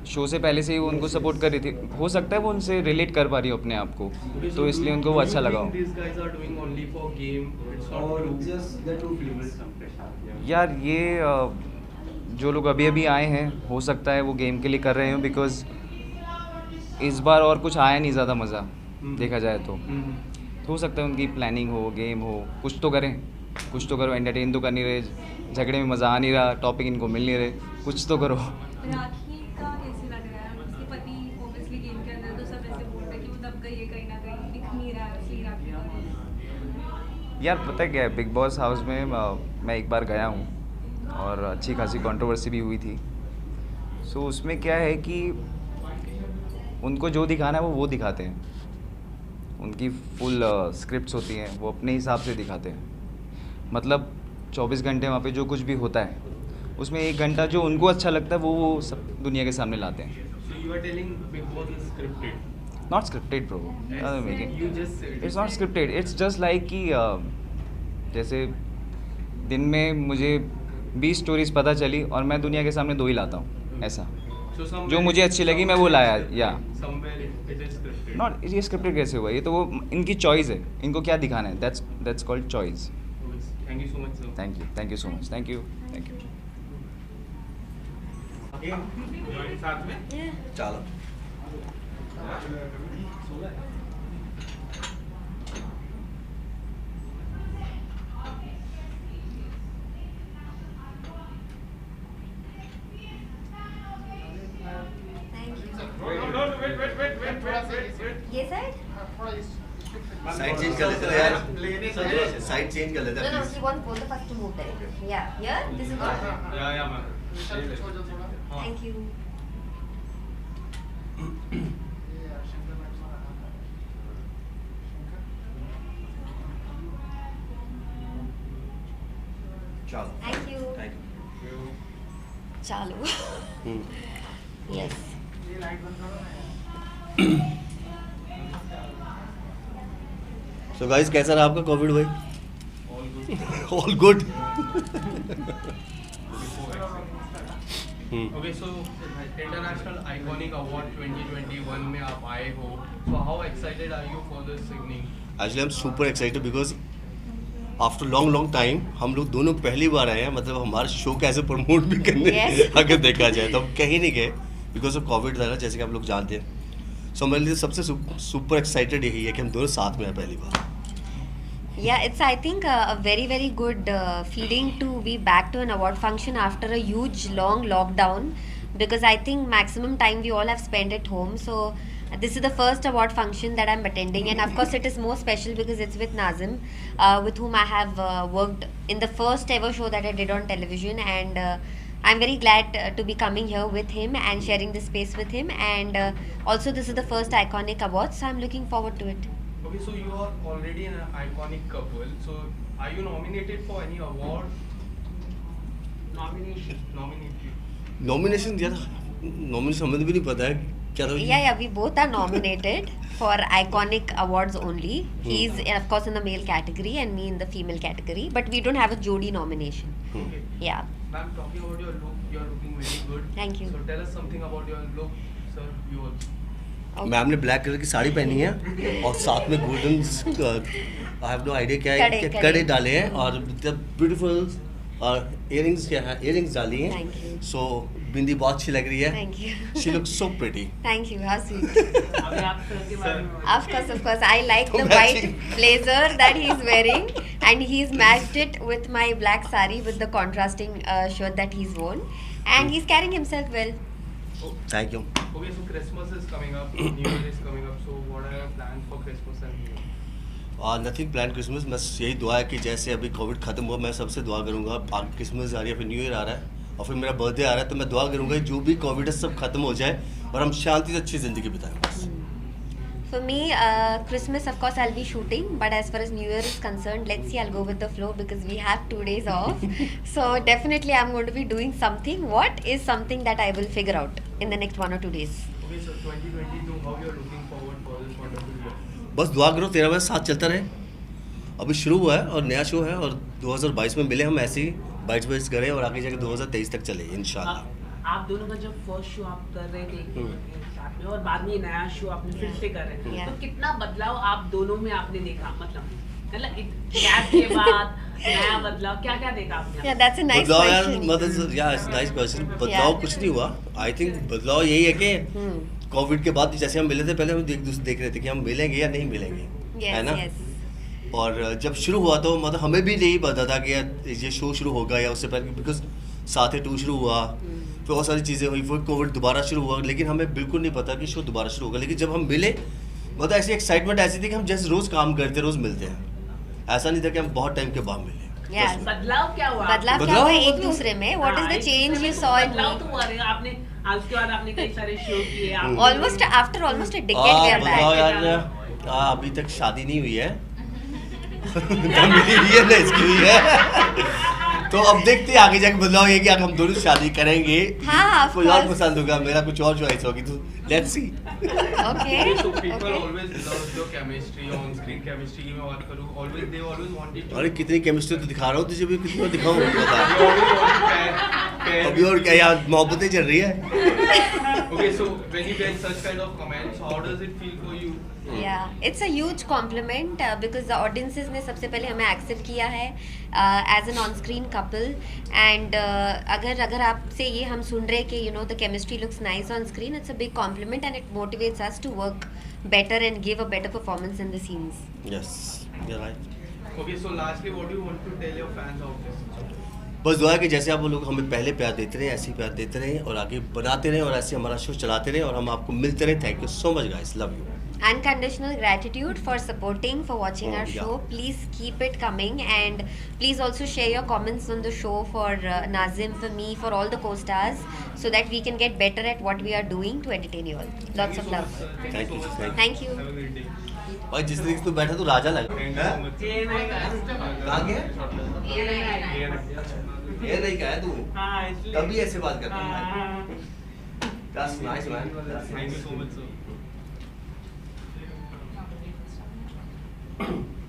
[SPEAKER 22] शो से पहले से ही वो उनको सपोर्ट कर रही थी। हो सकता है वो उनसे रिलेट कर पा रही हो अपने आप को, तो इसलिए उनको वो अच्छा लगा हो। यार ये जो लोग अभी अभी आए हैं, हो सकता है वो गेम के लिए कर रहे हो, बिकॉज इस बार और कुछ आया नहीं ज़्यादा मज़ा देखा जाए तो हो सकता है उनकी प्लानिंग हो, गेम हो, कुछ तो करें, कुछ तो करो। एंटरटेन तो कर नहीं रहे, झगड़े में मज़ा आ नहीं रहा, टॉपिक इनको मिल नहीं रहे, कुछ तो करो।
[SPEAKER 20] राखी का कैसे लग रहा है? उसके पति ऑब्वियसली गेम के अंदर तो सब ऐसे बोल रहे हैं कि वो दब गई है कहीं ना कहीं, दिख नहीं रहा है असली राखी का।
[SPEAKER 22] यार पता क्या है, बिग बॉस हाउस में मैं एक बार गया हूँ और अच्छी खासी कंट्रोवर्सी भी हुई थी। सो उसमें क्या है कि उनको जो दिखाना है वो दिखाते हैं, उनकी फुल स्क्रिप्ट्स होती हैं, वो अपने हिसाब से दिखाते हैं। मतलब 24 घंटे वहाँ पे जो कुछ भी होता है उसमें 1 घंटा जो उनको अच्छा लगता है वो सब दुनिया के सामने लाते हैं।
[SPEAKER 3] So you are telling Big Boss is scripted?
[SPEAKER 22] Not scripted bro.
[SPEAKER 3] You just said
[SPEAKER 22] It's not scripted. It's just like कि जैसे दिन में मुझे 20 स्टोरीज पता चली और मैं दुनिया के सामने 2 ही लाता हूँ, ऐसा। जो मुझे अच्छी लगी मैं वो लाया। या नॉट, ये स्क्रिप्टेड कैसे हुआ? ये तो वो इनकी चॉइस है, इनको क्या दिखाना है, that's called choice.
[SPEAKER 3] Thank you so much sir.
[SPEAKER 22] Thank you so much, thank you.
[SPEAKER 3] साथ में
[SPEAKER 6] चलो
[SPEAKER 16] ये साइड
[SPEAKER 6] साइड चेंज कर लेते हैं यार, साइड चेंज कर लेते हैं।
[SPEAKER 16] No, he wants both of us to move there. Yeah, here. This is good.
[SPEAKER 3] Yeah, ma'am.
[SPEAKER 16] Thank you.
[SPEAKER 6] चलो।
[SPEAKER 16] Thank you. चालू। Yes.
[SPEAKER 6] So guys, कैसा रहा आपका कोविड भाई? All good.
[SPEAKER 3] Okay, so International Iconic Award 2021 में आप आए हो, so how excited are you for this evening?
[SPEAKER 6] Actually, I'm super excited because after long time हम लोग दोनों पहली बार आए हैं, मतलब हमारा शो कैसे प्रमोट भी करने अगर देखा जाए तो हम कहीं नहीं गए बिकॉज ऑफ कोविड था ना, जैसे कि आप लोग जानते हैं। सो मेरे लिए सबसे सुपर एक्साइटेड यही है कि हम दोनों साथ में आए पहली बार।
[SPEAKER 16] Yeah, it's I think a very good feeling to be back to an award function after a huge long lockdown, because I think maximum time we all have spent at home. So this is the first award function that I'm attending, and of course it is more special because it's with Nazim, with whom I have worked in the first ever show that I did on television, and I'm very glad to be coming here with him and sharing this space with him, and also this is the first Iconic Award, so I'm looking forward to it.
[SPEAKER 3] Okay, so you are already an iconic couple, so are you nominated for any award?
[SPEAKER 6] Nomination दिया था, nomination हमें भी नहीं पता है क्या था।
[SPEAKER 16] Yeah, we both are nominated for Iconic Awards only. He's of course in the male category and me in the female category, but we don't have a Jodi nomination. Yeah.
[SPEAKER 3] Ma'am, talking about your look, you are looking very good.
[SPEAKER 16] Thank you.
[SPEAKER 3] So tell us something about your look. Sir, you also.
[SPEAKER 6] Ma'am ने black colour की साड़ी पहनी है और साथ में golden I have no idea क्या है, कड़े डाले हैं और ब्यूटीफुल इयरिंग्स क्या है, इयरिंग्स डाली हैं. सो बिंदी बहुत अच्छी लग रही है.
[SPEAKER 10] Thank you.
[SPEAKER 6] She looks so pretty.
[SPEAKER 10] Thank you. How sweet. Of course. I like the white blazer that he's wearing, and he's matched it with my black sari with the contrasting shirt that he's worn, and he's carrying himself well.
[SPEAKER 6] Thank you.
[SPEAKER 3] Okay, so Christmas is coming up, New Year is coming up. So what are your plans for Christmas and New Year?
[SPEAKER 6] Nothing plan Christmas. बस यही दुआ है कि जैसे अभी Covid खत्म हुआ, मैं सबसे दुआ करूँगा. आगे क्रिसमस आ रही है, फिर न्यू ईयर आ रहा है और फिर मेरा बर्थडे आ रहा है, तो मैं दुआ करूँगा जो भी कोविड है सब खत्म हो जाए और हम शांति से अच्छी ज़िंदगी बिताएं. बस.
[SPEAKER 10] For me, Christmas, of course, I'll be shooting. But as far as New Year is concerned, let's see, I'll go with the flow because we have 2 days off. So definitely, I'm going to be doing something. What is something that I will figure out in the next 1 or 2 days?
[SPEAKER 3] Okay, so 2022, how you are looking forward for this wonderful year?
[SPEAKER 6] बस दुआ करो तेरा मेरा साथ चलता रहे. अभी शुरू हुआ है और नया शो है और 2022 में मिले हम ऐसे ही बाइट्स करें और आगे जाके 2023 तक चले इंशाल्लाह.
[SPEAKER 5] आप दोनों का जब फर्स्ट शो आप कर रहे थे साथ में और बाद में नया शो आपने फिर से कर रहे हैं, तो कितना बदलाव आप दोनों में आपने देखा? मतलब गैप के बाद नया बदलाव क्या देखा आपने?
[SPEAKER 10] Yeah, that's a nice question.
[SPEAKER 6] Nice question. बदलाव कुछ नहीं हुआ. आई थिंक बदलाव यही है कि कोविड के बाद जैसे हम मिले थे पहले हम देख रहे थे कि हम मिलेंगे या नहीं मिलेंगे, है ना. और जब शुरू हुआ तो मतलब हमें भी नहीं पता था कि ये शो शुरू होगा या उससे पहले, बिकॉज साथ 2 शुरू हुआ, फिर बहुत सारी चीज़ें हुई, फिर कोविड दोबारा शुरू हुआ, लेकिन हमें बिल्कुल नहीं पता कि शो दोबारा शुरू होगा. लेकिन जब हम मिले मतलब ऐसी एक्साइटमेंट ऐसी थी कि हम जैसे रोज़ काम करते रोज़ मिलते हैं. ऐसा नहीं था कि हम बहुत टाइम के बाद मिले.
[SPEAKER 5] बदलाव क्या हुआ?
[SPEAKER 10] बदलाव क्या हुआ एक दूसरे में? What is the change you saw in me?
[SPEAKER 5] बदलाव तो हुआ है. आपने उसके बाद आपने कई सारे शो किए.
[SPEAKER 10] Almost after almost a decade we are back.
[SPEAKER 6] यार अभी तक शादी नहीं हुई है. मेरी ये ना इसकी हुई है. तो अब देखते हैं आगे जाके बदलाव ये कि अगर हम दोनों शादी करेंगे कोई और पसंद होगा, मेरा कुछ और चॉइस होगी, तो let's see.
[SPEAKER 3] Okay, so people always love your chemistry, on screen chemistry की मैं बात करूँ, they always wanted to.
[SPEAKER 6] अरे कितनी केमिस्ट्री तो दिखा रहा हूँ तुझे भी, कितनी बार दिखाऊँ बता. अभी और क्या यार मोहब्बतें चल रही है.
[SPEAKER 3] Okay, so when you get such kind of comments, how does it feel for you?
[SPEAKER 10] Yeah, it's a huge compliment because the audiences ने सबसे पहले हमें accept किया है as an on-screen couple, and अगर आपसे ये हम सुन रहे कि the chemistry looks nice on screen, it's a big compliment and it motivates us to work better and give a better performance in the scenes.
[SPEAKER 6] Yes, you're right.
[SPEAKER 3] Okay, so lastly, what do you want to tell your fans out there?
[SPEAKER 6] बस दुआ है कि जैसे आप लोग हमें पहले प्यार देते रहे ऐसे ही प्यार देते रहे और आगे बनाते रहे और ऐसे हमारा शो चलाते रहे और हम आपको मिलते रहे. Thank you so much guys, love you.
[SPEAKER 10] Unconditional gratitude for supporting, for watching our show. Please keep it coming, and please also share your comments on the show for Nazim, for me, for all the co-stars, so that we can get better at what we are doing to entertain you all. Lots of love.
[SPEAKER 6] Thank you.
[SPEAKER 10] Thank you.
[SPEAKER 6] भाई जिस दिन तू बैठा तू राजा लग. कहाँ गया? ये नहीं कहा तू. तभी ऐसे बात करता है. That's nice man.
[SPEAKER 3] Thank you so much sir.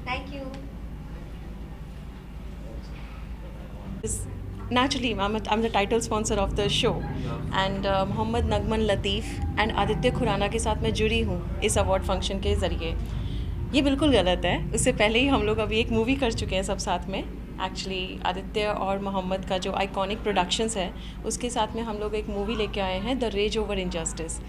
[SPEAKER 10] Thank you.
[SPEAKER 2] Naturally, I'm the title sponsor of the show, and Mohammed Nagman Latif and Aditya Khurana के साथ मैं जुड़ी हूँ इस अवार्ड फंक्शन के ज़रिए. ये बिल्कुल गलत है. उससे पहले ही हम लोग अभी एक मूवी कर चुके हैं सब साथ में. एक्चुअली आदित्य और मोहम्मद का जो आइकॉनिक प्रोडक्शंस है उसके साथ में हम लोग एक मूवी लेके आए हैं, the rage over injustice.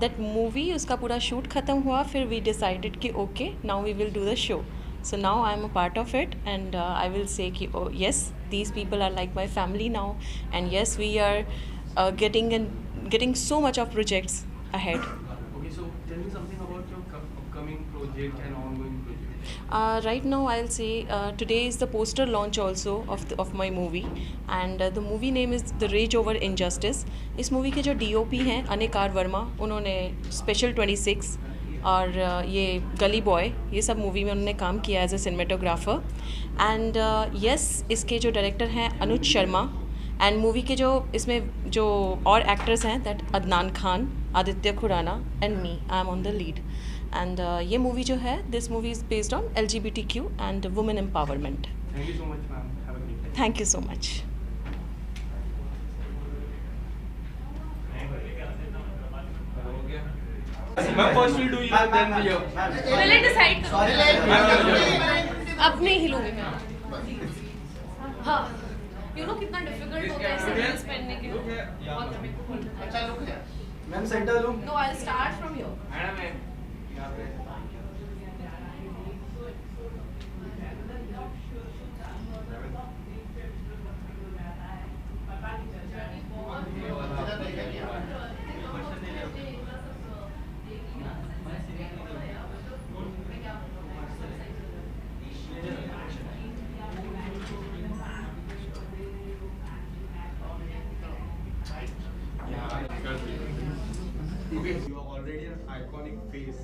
[SPEAKER 2] That movie, उसका पूरा शूट ख़त्म हुआ, फिर वी डिसाइडेड कि okay now we will do the show. So now I am a part of it, and I will say ki, oh yes, these people are like my family now, and yes, we are getting so much of projects ahead.
[SPEAKER 3] Okay, so tell me something about your upcoming project and ongoing project.
[SPEAKER 2] Right now I'll say today is the poster launch also of my movie, and the movie name is The Rage Over Injustice. इस movie के जो DOP हैं अनिकार वर्मा, उन्होंने special 26 और ये गली boy, ये सब मूवी में उन्होंने काम किया as a cinematographer. And yes, इसके जो डायरेक्टर हैं अनुज शर्मा, एंड मूवी के जो इसमें जो और एक्टर्स हैं that Adnan Khan, Aditya Khurana and me, I am on the lead. And ये मूवी जो है, this movie is based on LGBTQ and women empowerment.
[SPEAKER 3] Thank you so much ma'am. Have a great day.
[SPEAKER 2] Thank you so much.
[SPEAKER 3] Ma'am, first we'll do you and then you.
[SPEAKER 2] पहले decide करो। अब नहीं हिलूंगी मैं। हाँ, you know कितना difficult होता है ऐसे heels पहनने के लिए। अच्छा look है।
[SPEAKER 1] Ma'am, center look.
[SPEAKER 2] No, I'll start from here.
[SPEAKER 3] Okay, you are already an iconic face.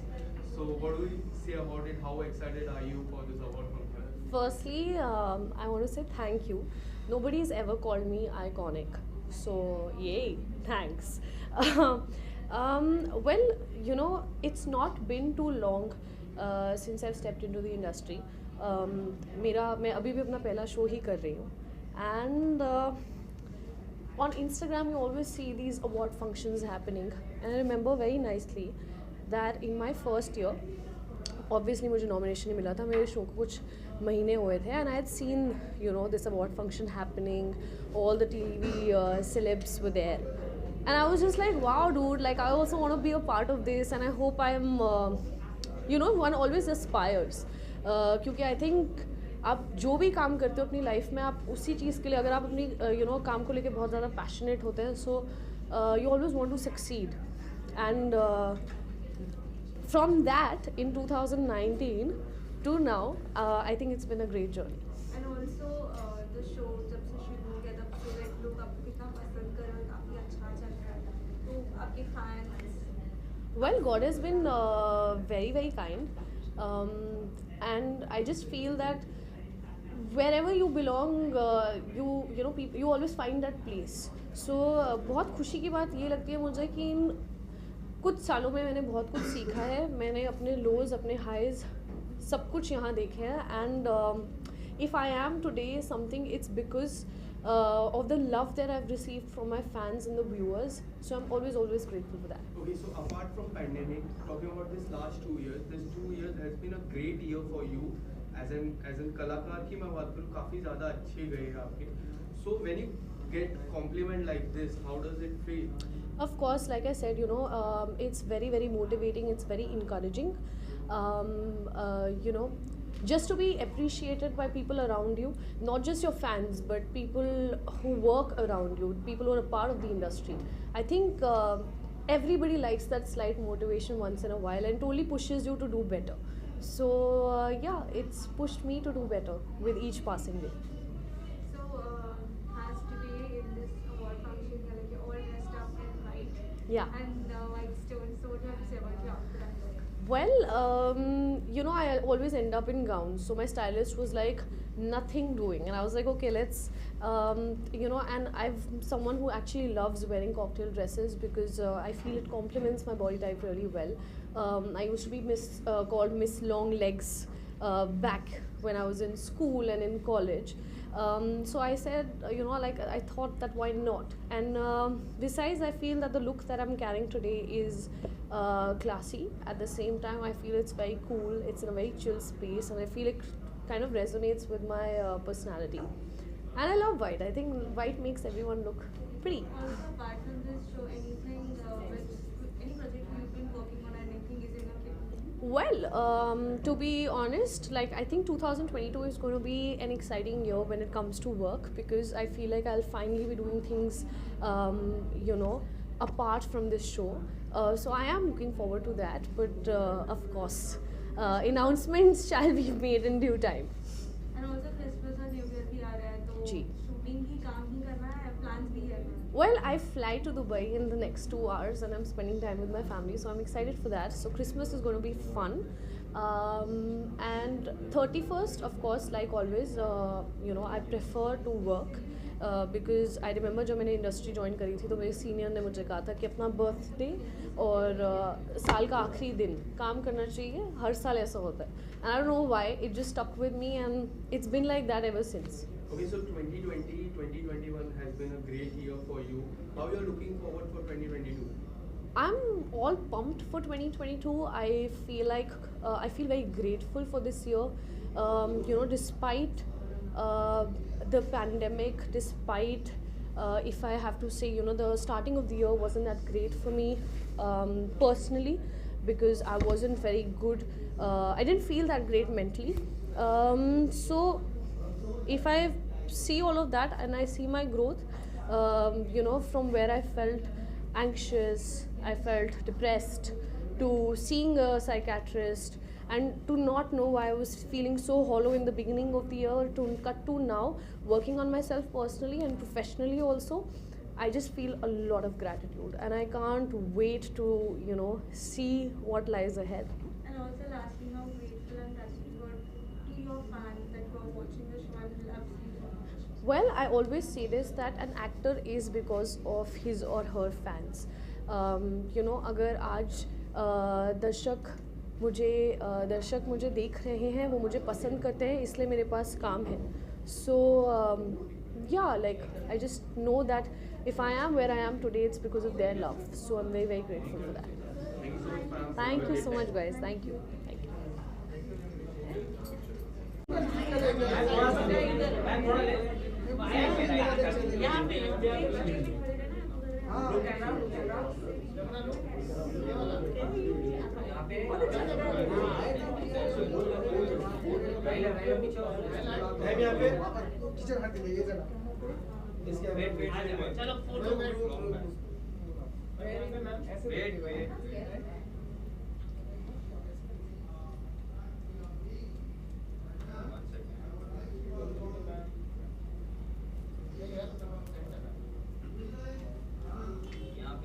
[SPEAKER 3] So what do you say about it? How excited are you for this award function?
[SPEAKER 2] Firstly, I want to say thank you. Nobody's ever called me iconic. So, yay, thanks. Well, you know, it's not been too long since I've stepped into the industry. मैं अभी भी अपना पहला show ही कर रही हूँ. And on Instagram, you always see these award functions happening. And I remember very nicely that in my first year, obviously मुझे nomination नहीं मिला था, मेरे शो को कुछ महीने हुए थे, and I had seen, you know, this award function happening, all the TV celebs were there, and I was just like, wow dude, like I also want to be a part of this, and I hope I'm you know, one always aspires, क्योंकि I think आप जो भी काम करते हो अपनी life में, आप उसी चीज़ के लिए, अगर आप अपनी you know, काम को लेके बहुत ज़्यादा पैशनेट होते हैं, so you always want to succeed, and from that in 2019 to now, I think it's been a great journey.
[SPEAKER 20] And also the show जब से शुरू हो गया तब से like लोग आपको कितना पसंद कर रहे हैं, काफी अच्छा चल रहा है, तो आपके fans.
[SPEAKER 2] Well, God has been very very kind, and I just feel that wherever you belong, you know, people, you always find that place. So बहुत खुशी की बात ये लगती है मुझे कि इन कुछ सालों में मैंने बहुत कुछ सीखा है, मैंने अपने लोज अपने हाइज सब कुछ यहाँ देखे हैं, and if I am today something, it's because of the love that I've received from my fans and the viewers, so I'm always grateful for that.
[SPEAKER 3] Okay, so apart from pandemic, talking about this last 2 years, this 2 years has been a great year for you as an कलाकार की मैं बात करूँ, काफ़ी ज़्यादा अच्छे गए हैं आपके. So when you get compliment like this, how does it feel?
[SPEAKER 2] Of course, like I said, you know, it's very very motivating, it's very encouraging, you know, just to be appreciated by people around you, not just your fans but people who work around you, people who are a part of the industry. I think everybody likes that slight motivation once in a while, and it only pushes you to do better. So yeah, it's pushed me to do better with each passing day.
[SPEAKER 20] So as today in this award function, you're all dressed up in white.
[SPEAKER 2] Yeah.
[SPEAKER 20] And white stones. So what do you have to say about your outfit?
[SPEAKER 2] Well, you know, I always end up in gowns, so my stylist was like, nothing doing, and I was like, okay, let's you know, and I'm someone who actually loves wearing cocktail dresses because I feel it complements my body type really well. I used to be called Miss Long Legs back when I was in school and in college. So I said, you know, like I thought that why not? And besides, I feel that the look that I'm carrying today is classy. At the same time, I feel it's very cool. It's in a very chill space, and I feel it kind of resonates with my personality. And I love white. I think white makes everyone look pretty.
[SPEAKER 20] Also, apart from this show, anything any project you've been working on, and anything is in your kit?
[SPEAKER 2] Well, to be honest, like I think 2022 is going to be an exciting year when it comes to work, because I feel like I'll finally be doing things, you know, apart from this show. So I am looking forward to that, but of course, announcements shall be made in due time.
[SPEAKER 20] And also Christmas and New Year भी आ रहा है, तो
[SPEAKER 2] जी.
[SPEAKER 20] shooting ही काम ही करना है, plans भी है.
[SPEAKER 2] Well, I fly to Dubai in the next 2 hours and I'm spending time with my family, so I'm excited for that. So Christmas is going to be fun. And 31st, of course, like always, you know, I prefer to work because I remember जब मैंने industry join करी थी तो मेरे senior ने मुझे कहा था कि अपना बर्थडे और साल का आखिरी दिन काम करना चाहिए, हर साल ऐसा होता है. And I don't know why, it just stuck with me and it's been like that ever since.
[SPEAKER 3] Okay, so 2020, 2021 has been a great year for you. How you're looking forward for 2022?
[SPEAKER 4] I'm all pumped for 2022. I feel like I feel very grateful for this year. Despite the pandemic, despite if I have to say, the starting of the year wasn't that great for me personally, because I wasn't very good. I didn't feel that great mentally. So if I see all of that and I see my growth, from where I felt anxious, I felt depressed, to seeing a psychiatrist and to not know why I was feeling so hollow in the beginning of the year, to cut to now working on myself personally and professionally also, I just feel a lot of gratitude, and I can't wait to see what lies ahead.
[SPEAKER 20] And also lastly, how grateful and touching you are to your fans that you are watching the show and love you so much.
[SPEAKER 4] Well, I always say this, that an actor is because of his or her fans. अगर आज दर्शक मुझे देख रहे हैं, वो मुझे पसंद करते हैं, इसलिए मेरे पास काम है. So I just know that if I am where I am today, it's because of their love. So I'm very, very grateful for that. Thank you so much, guys. Thank you.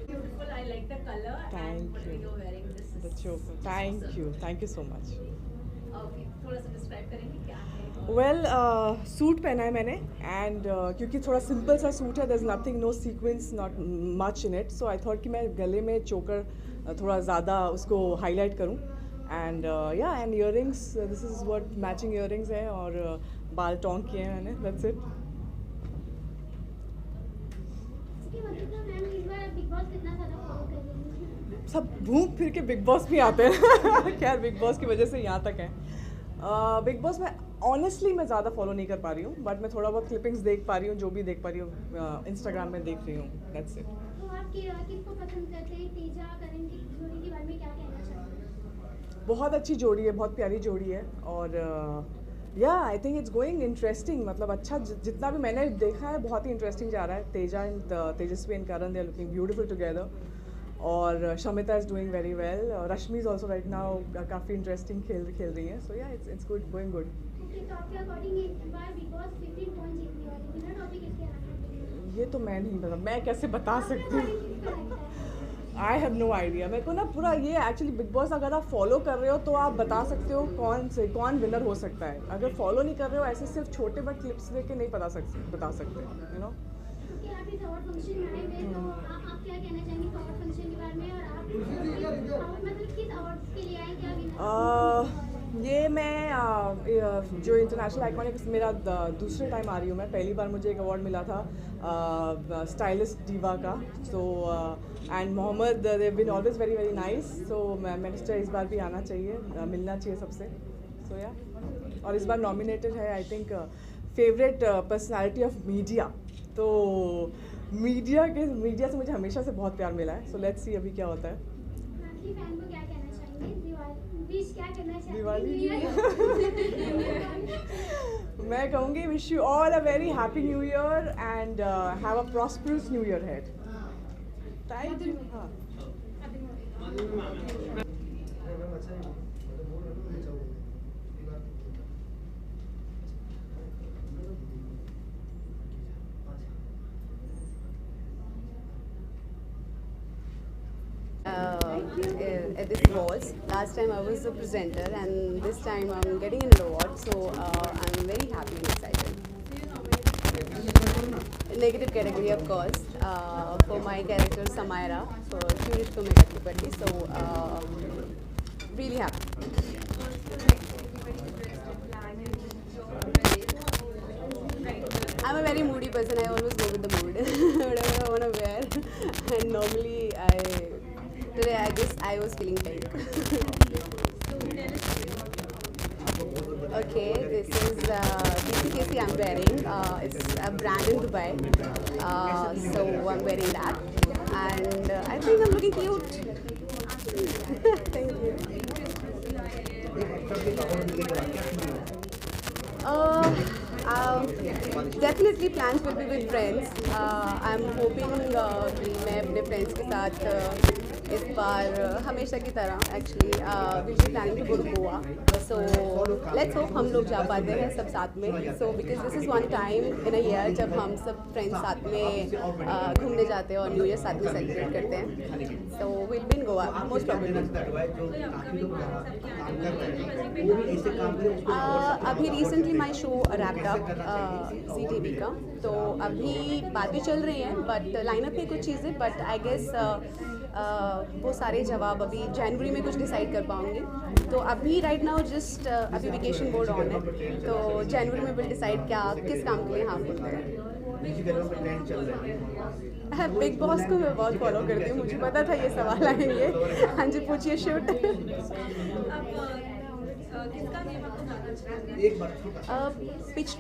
[SPEAKER 20] Beautiful. I like the color.
[SPEAKER 12] Thank
[SPEAKER 20] and
[SPEAKER 12] you.
[SPEAKER 20] You're wearing this.
[SPEAKER 12] The choker. Thank you so much.
[SPEAKER 20] Okay. थोड़ा सा describe करेंगे क्या है?
[SPEAKER 12] Well suit पहना है मैंने, and क्योंकि थोड़ा सिंपल सा सूट है, there's nothing, no sequence, not much in it, so I thought कि मैं गले में चोकर थोड़ा ज़्यादा उसको हाईलाइट करूँ. And and earrings, this is what matching earrings है, और बाल टोंग किए हैं मैंने, दैट्स इट. सब घूम फिर के बिग बॉस भी आते हैं. खैर बिग बॉस की वजह से यहाँ तक है. बिग बॉस में ऑनेस्टली मैं ज़्यादा फॉलो नहीं कर पा रही हूँ, बट मैं थोड़ा बहुत क्लिपिंग्स देख पा रही हूँ, जो भी देख पा रही हूँ इंस्टाग्राम में देख रही हूँ, दैट्स इट.
[SPEAKER 23] तो आप किसको पसंद करते हैं? तेजा करण की जोड़ी के बारे में क्या कहना चाहेंगे?
[SPEAKER 12] बहुत अच्छी जोड़ी है, बहुत प्यारी जोड़ी है, और I think it's going interesting. मतलब अच्छा, जितना भी मैंने देखा है बहुत ही इंटरेस्टिंग जा रहा है. Teja and Tejasswi and Karan, they are looking beautiful together, और Shamita is doing very well. Rashmi is also right now काफ़ी इंटरेस्टिंग खेल रही है. So it's good, going good.
[SPEAKER 23] तो आपके अकॉर्डिंग इस बार बिग बॉस 15 पॉइंट जीत लिया है, विनर टॉपिक किसके हाथ में?
[SPEAKER 12] ये तो मैं नहीं बता, मैं कैसे बता सकती हूँ. I have no idea. मेरे को ना पूरा ये एक्चुअली बिग बॉस अगर आप फॉलो कर रहे हो तो आप बता सकते हो कौन विनर हो सकता है. अगर फॉलो नहीं कर रहे हो, ऐसे सिर्फ छोटे बट क्लिप्स देख के नहीं बता सकते यू नो.
[SPEAKER 23] आप इस अवार्ड फंक्शन में आए हुए, तो आप क्या कहना चाहेंगे इस अवार्ड फंक्शन के बारे में, और आप मतलब किस अवार्ड्स के लिए आए, क्या विनर?
[SPEAKER 12] ये मैं जो इंटरनेशनल आइकॉनिक, मेरा दूसरे टाइम आ रही हूँ मैं. पहली बार मुझे एक अवार्ड मिला था स्टाइलिस्ट डीवा का. So and Mohammed, they been always very very nice. So मैंने सोचा इस बार भी आना चाहिए, मिलना चाहिए सबसे. सो और इस बार नॉमिनेटेड है I think favourite personality of media. तो मीडिया से मुझे हमेशा से बहुत प्यार मिला है. सो लेट्स सी अभी क्या होता है.
[SPEAKER 23] फैन को क्या कहना चाहेंगे? विश क्या करना चाहेंगे?
[SPEAKER 12] दिवाली मैं कहूँगी wish you all a very happy new year and have a prosperous new year head. Thank you. हाँ,
[SPEAKER 24] at this awards. Last time I was the presenter, and this time I'm getting an award, so I'm very happy and excited. Negative category, of course, for my character Samaira, for Churishko Megakipati, so really happy. I'm a very moody person. I always go with the mood. Whatever I want to wear, and normally Today I guess I was feeling pink. Okay, this is DCKC I'm wearing. It's a brand in Dubai. So I'm wearing that. And I think I'm looking cute. Thank you. Definitely plans will be with friends. I'm hoping कि मैं अपने friends के साथ इस बार हमेशा की तरह actually we'll be planning to go to Goa. So let's hope हम लोग जा पाते हैं सब साथ में. So because this is one time in a year जब हम सब friends साथ में घूमने जाते हैं और New Year साथ में celebrate करते हैं. So we'll be in Goa most probably. अभी recently my show wrapped up CTV का, तो अभी बातें चल रही हैं बट लाइनअप पे कुछ चीज़ें, बट आई गेस वो सारे जवाब अभी जनवरी में कुछ डिसाइड कर पाऊँगी. तो अभी राइट नाउ जस्ट अभी वेकेशन बोर्ड ऑन है, तो जनवरी में विल डिसाइड क्या किस काम के लिए हाँ बोलते हैं. बिग बॉस को मैं बहुत फॉलो करती हूँ, मुझे पता था ये सवाल आएंगे. हाँ जी पूछिए. शूट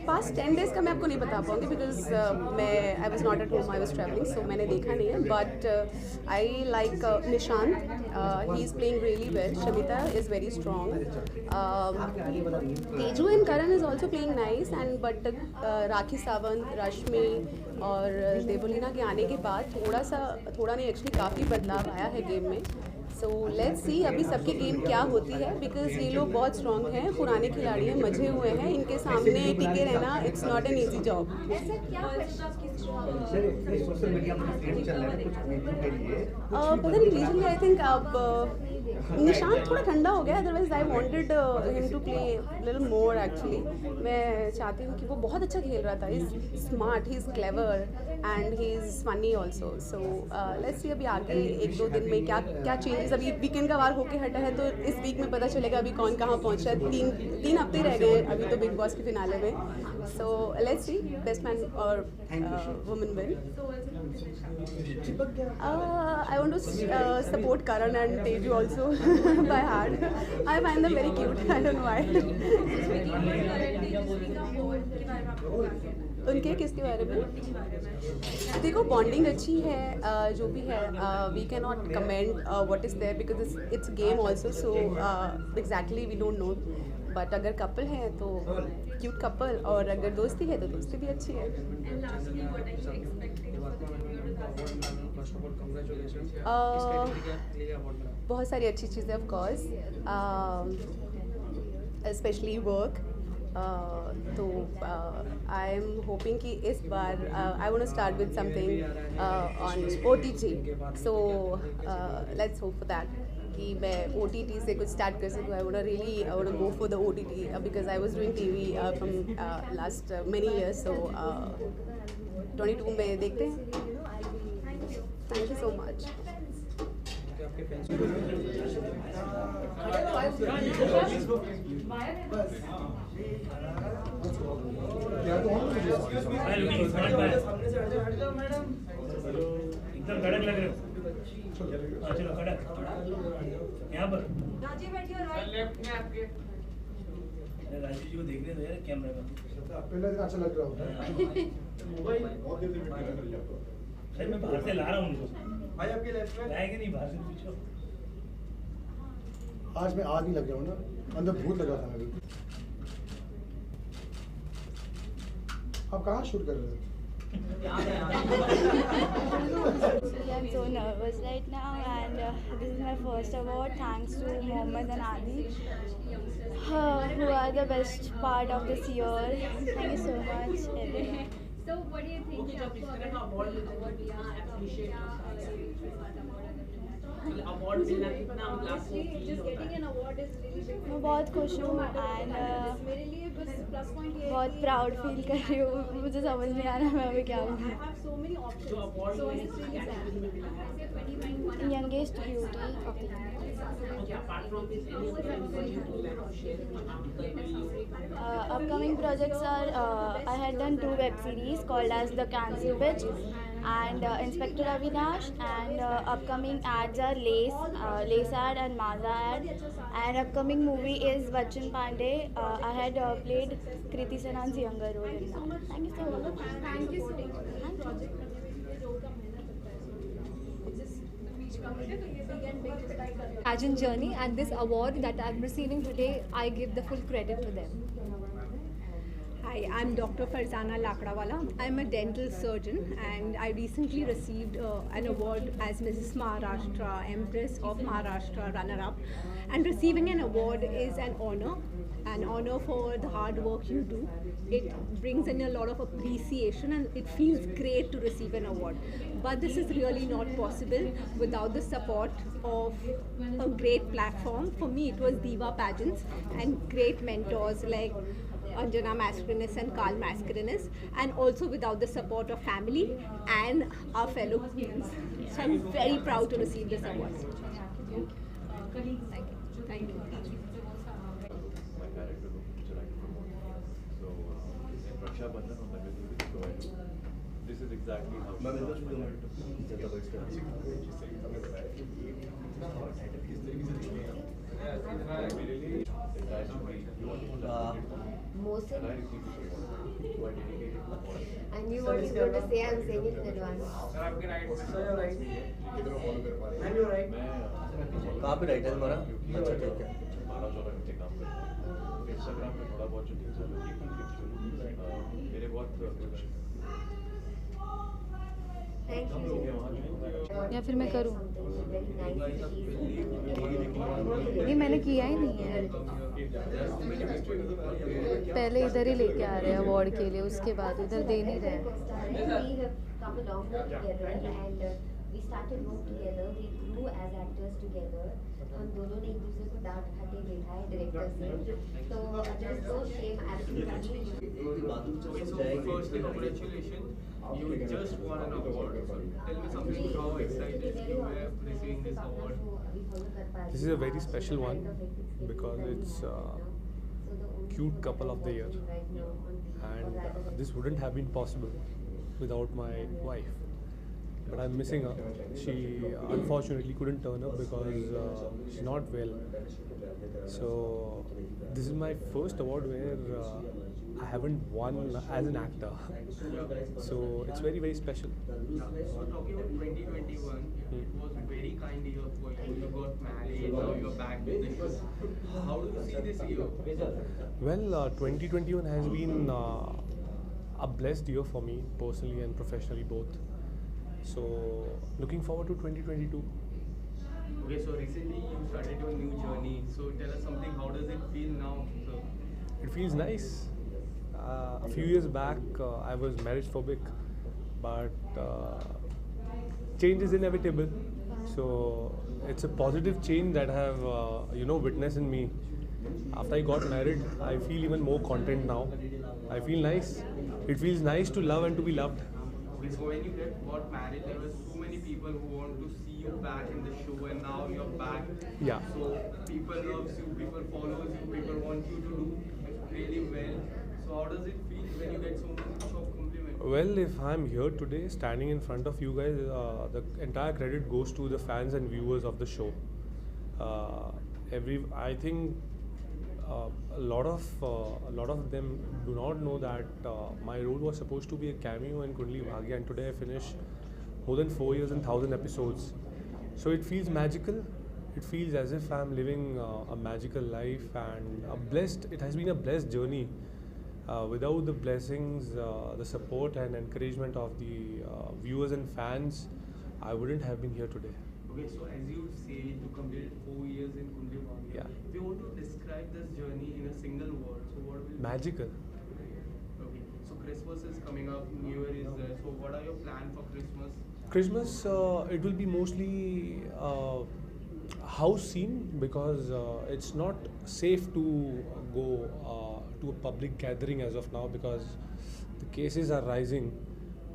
[SPEAKER 24] पास्ट 10 डेज का मैं आपको नहीं बता पाऊँगी बिकॉज मैं I was not at home, I was travelling, so मैंने देखा नहीं है. But I like Nishant, he is playing really well. Shamita is very strong. Teju and Karan is also playing nice. And but Rakhi Sawant, Rashmi और देवोलीना के आने के बाद थोड़ा नहीं एक्चुअली काफ़ी बदलाव आया है गेम में. सो लेट्स सी अभी सबकी गेम क्या होती है बिकॉज ये लोग बहुत स्ट्रॉन्ग हैं, पुराने खिलाड़ी हैं, मजे हुए हैं, इनके सामने टिके रहना it's not an easy job. पता नहीं रीजनली आई थिंक अब निशांत थोड़ा ठंडा हो गया, otherwise I wanted him to play little more. Actually मैं चाहती हूँ कि वो बहुत अच्छा खेल रहा था. He is smart, he is clever and he is funny also. So let's सी अभी आगे 1-2 दिन में क्या चेंजेस. अभी वीकेंड का वार होके हटा है तो इस वीक में पता चलेगा अभी कौन कहाँ पहुँचा है. 3 हफ्ते रह गए अभी तो बिग बॉस के फिनाले में. So let's see best man और women win. I want to support Karan and Teju also by heart. I find them very cute. I don't know why. उनके किसके बारे में देखो, बॉन्डिंग अच्छी है. जो भी है we can not comment what is there because it's game also. So exactly we don't know. But अगर कपल है तो क्यूट कपल, और अगर दोस्ती है तो दोस्ती भी अच्छी है. बहुत सारी अच्छी चीज़ें ऑफ कोर्स, स्पेशली वर्क. तो आई एम होपिंग कि इस बार I want to start with something on OTT. So let's hope for that कि मैं OTT से कुछ स्टार्ट कर सकूँ. I want to go for the OTT because I was doing TV from last many years. So 22 में देखते हैं. Thank you so much.
[SPEAKER 7] एकदम कड़क लग रहे हो. चलो कड़क यहाँ पर लेफ्ट में आपके. राजीव जी को देखने दो यार कैमरा में. पहले दिन अच्छा लग रहा होता है. सर मैं बाहर से ला रहा हूँ उनको. भाई आपके लेफ्ट में लाएंगे नहीं, बाहर से पूछो. आज मैं आग नहीं लग रहा हूँ ना, अंदर भूत लगा था अभी. आप कहाँ शूट कर रहे थे?
[SPEAKER 9] I'm so nervous right now and this is my first award thanks to Mohammed and Adi who are the best part of this year. Thank you so much.
[SPEAKER 20] So what do you think you have to
[SPEAKER 5] award मिलना कितना
[SPEAKER 9] मैं बहुत खुश हूँ and बहुत proud feel कर रही हूँ. मुझे समझ नहीं आ रहा मैं अभी क्या बोलूँ. Youngest beauty of the upcoming projects are I had done 2 web series called as The Cancel Bitch and Inspector Avinash, and upcoming ads are Lace ad and Maza ad, and upcoming movie is Vachan Pandey. I had played Kriti Senan's younger role in that. Thank you so much.
[SPEAKER 23] Thank you so much.
[SPEAKER 8] Pageant journey, and this award that I'm receiving today, I give the full credit to them.
[SPEAKER 14] Hi, I'm Dr. Farzana Lakdawala. I'm a dental surgeon, and I recently received an award as Mrs. Maharashtra, Empress of Maharashtra runner-up. And receiving an award is an honor for the hard work you do. It brings in a lot of appreciation, and it feels great to receive an award. But this is really not possible without the support of a great platform. For me, it was Diva Pageants and great mentors like Anjana Mascarenas and Carl Mascarenas, and also without the support of family and our fellow queens. So I'm very proud to receive this award. Thank you. Thank you.
[SPEAKER 21] My character, which I like to promote. So, in Raksha Bandhan on the video, so I do. This is exactly how she launched my character.
[SPEAKER 15] Mohsin. I knew what he's going to say. I'm saying it in advance.
[SPEAKER 6] कहाँ पे right है तुम्हारा? अच्छा ठीक है।
[SPEAKER 21] 12-14 घंटे काम करता हूँ। इंस्टाग्राम पे थोड़ा बहुत जो न्यूज़ है मेरे बहुत
[SPEAKER 11] या फिर मैं करूँ? नहीं, मैंने किया ही नहीं है। पहले इधर ही लेके आ रहे हैं अवार्ड के लिए, उसके बाद उधर दे नहीं रहे हैं।
[SPEAKER 15] We started work together, we grew as actors together. हम दोनों ने एक दूसरे को डांट खाते देखा है डायरेक्टर से, तो there is no shame absolutely.
[SPEAKER 3] Firstly, congratulations. You just won an award. Tell me something, how excited you were receiving this award.
[SPEAKER 13] This is a very special one because it's cute couple of the year, and this wouldn't have been possible without my wife. But I'm missing her. She unfortunately couldn't turn up because she's not well. So this is my first award where I haven't won as an actor. So it's very, very special.
[SPEAKER 3] So talking about 2021, it was a very kind year for you. You got married, now you're back with the show. How do you see this year?
[SPEAKER 13] Well, 2021 has been a blessed year for me personally and professionally both. So looking forward to 2022.
[SPEAKER 3] Okay, so recently you started your new journey. So tell us something, how does it feel now? So,
[SPEAKER 13] It feels nice. A few years back, I was marriage phobic, but change is inevitable. So it's a positive change that I have, witnessed in me. After I got married, I feel even more content now. I feel nice. It feels nice to love and to be loved.
[SPEAKER 3] okay, so when you got married, there were so many people who want to see you back in the show, and now you're back.
[SPEAKER 13] Yeah.
[SPEAKER 3] So people loves you, people follows you, people want you to do really well. So how does it feel when you get so much of compliment?
[SPEAKER 13] Well, if I'm here today, standing in front of you guys, the entire credit goes to the fans and viewers of the show. I think a lot of them do not know that my role was supposed to be a cameo in Kundli Bhagya, and today I finished more than 4 years and 1,000 episodes. So it feels magical. It feels as if I'm living a magical life, and it has been a blessed journey. Without the blessings, the support and encouragement of the viewers and fans, I wouldn't have been here today.
[SPEAKER 3] Okay, so as you say, you completed 4 years in Kundli Bhagya.
[SPEAKER 13] Yeah.
[SPEAKER 3] If you want to describe this journey in a single word, so what will
[SPEAKER 13] Magical.
[SPEAKER 3] Okay, so Christmas is coming up, New Year is there. So what are your plans for Christmas?
[SPEAKER 13] Christmas, it will be mostly house scene, because it's not safe to go to a public gathering as of now, because the cases are rising.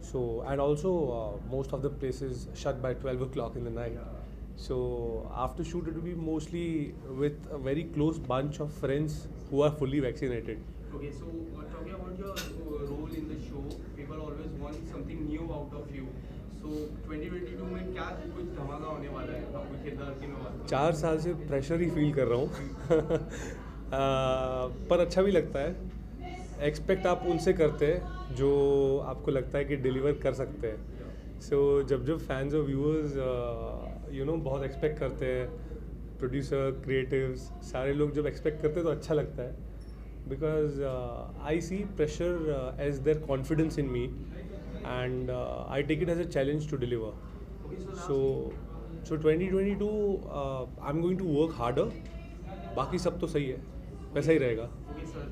[SPEAKER 13] So, and also most of the places shut by 12 o'clock in the night. So after shoot, it will be mostly with a very close bunch of friends who are fully vaccinated.
[SPEAKER 3] Okay, so talking about your role in the show, people always want something new out of you. So 2022 में क्या कुछ धमाका होने वाला है आपको किरदार की मैं बात करूं?
[SPEAKER 17] 4 साल से प्रेशर ही फील कर रहा हूँ पर अच्छा भी लगता है। एक्सपेक्ट आप उनसे करते हैं जो आपको लगता है कि डिलीवर कर सकते हैं। सो जब फैंस और व्यूअर्स बहुत एक्सपेक्ट करते हैं, प्रोड्यूसर, क्रिएटिव्स, सारे लोग जब एक्सपेक्ट करते हैं तो अच्छा लगता है। Because I see pressure as their confidence in me and I take it as a challenge to deliver. So 2022 I am going to work harder. बाकी सब तो सही है, वैसा ही रहेगा।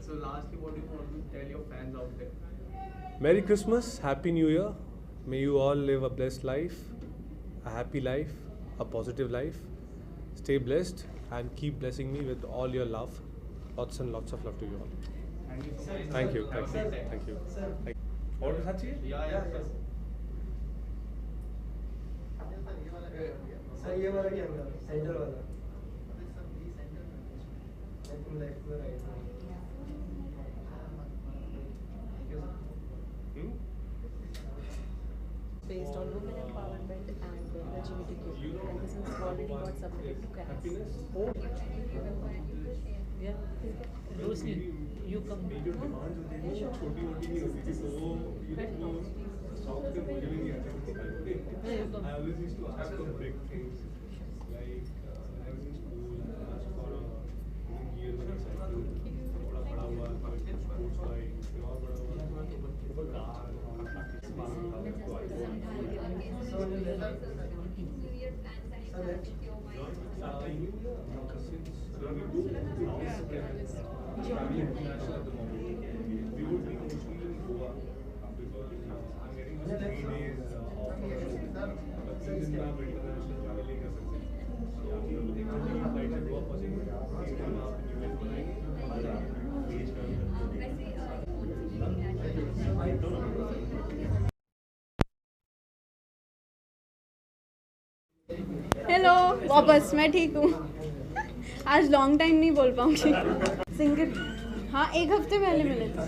[SPEAKER 3] So lastly, what do you want to tell your fans out there?
[SPEAKER 17] Merry Christmas, Happy New Year. May you all live a blessed life, a happy life, a positive life. Stay blessed and keep blessing me with all your love. Lots and lots of love to you all.
[SPEAKER 3] Thank you so much.
[SPEAKER 17] Thank you. Thank you. Thank you. Thank you. और साथ चाहिए?
[SPEAKER 3] Yeah.
[SPEAKER 1] Sir ये वाला camera centre वाला left में right में
[SPEAKER 4] based on women empowerment and LGBTQ, and this has already got submitted to CAS. Yeah.
[SPEAKER 7] Rosni, you come.
[SPEAKER 17] जो demands होती है वो छोटी-मोटी नहीं होती थी, तो वो शौक से मुझे भी नहीं आते। I always used to ask for big things, like I was in school, I asked for a gear cycle, थोड़ा बड़ा हुआ, sports bike, फिर और बड़ा हुआ, कार,
[SPEAKER 8] हेलो, वापस मैं ठीक हूँ। आज लॉन्ग टाइम नहीं बोल पाऊँगी। सिंगर हाँ, 1 हफ्ते पहले मिले थे।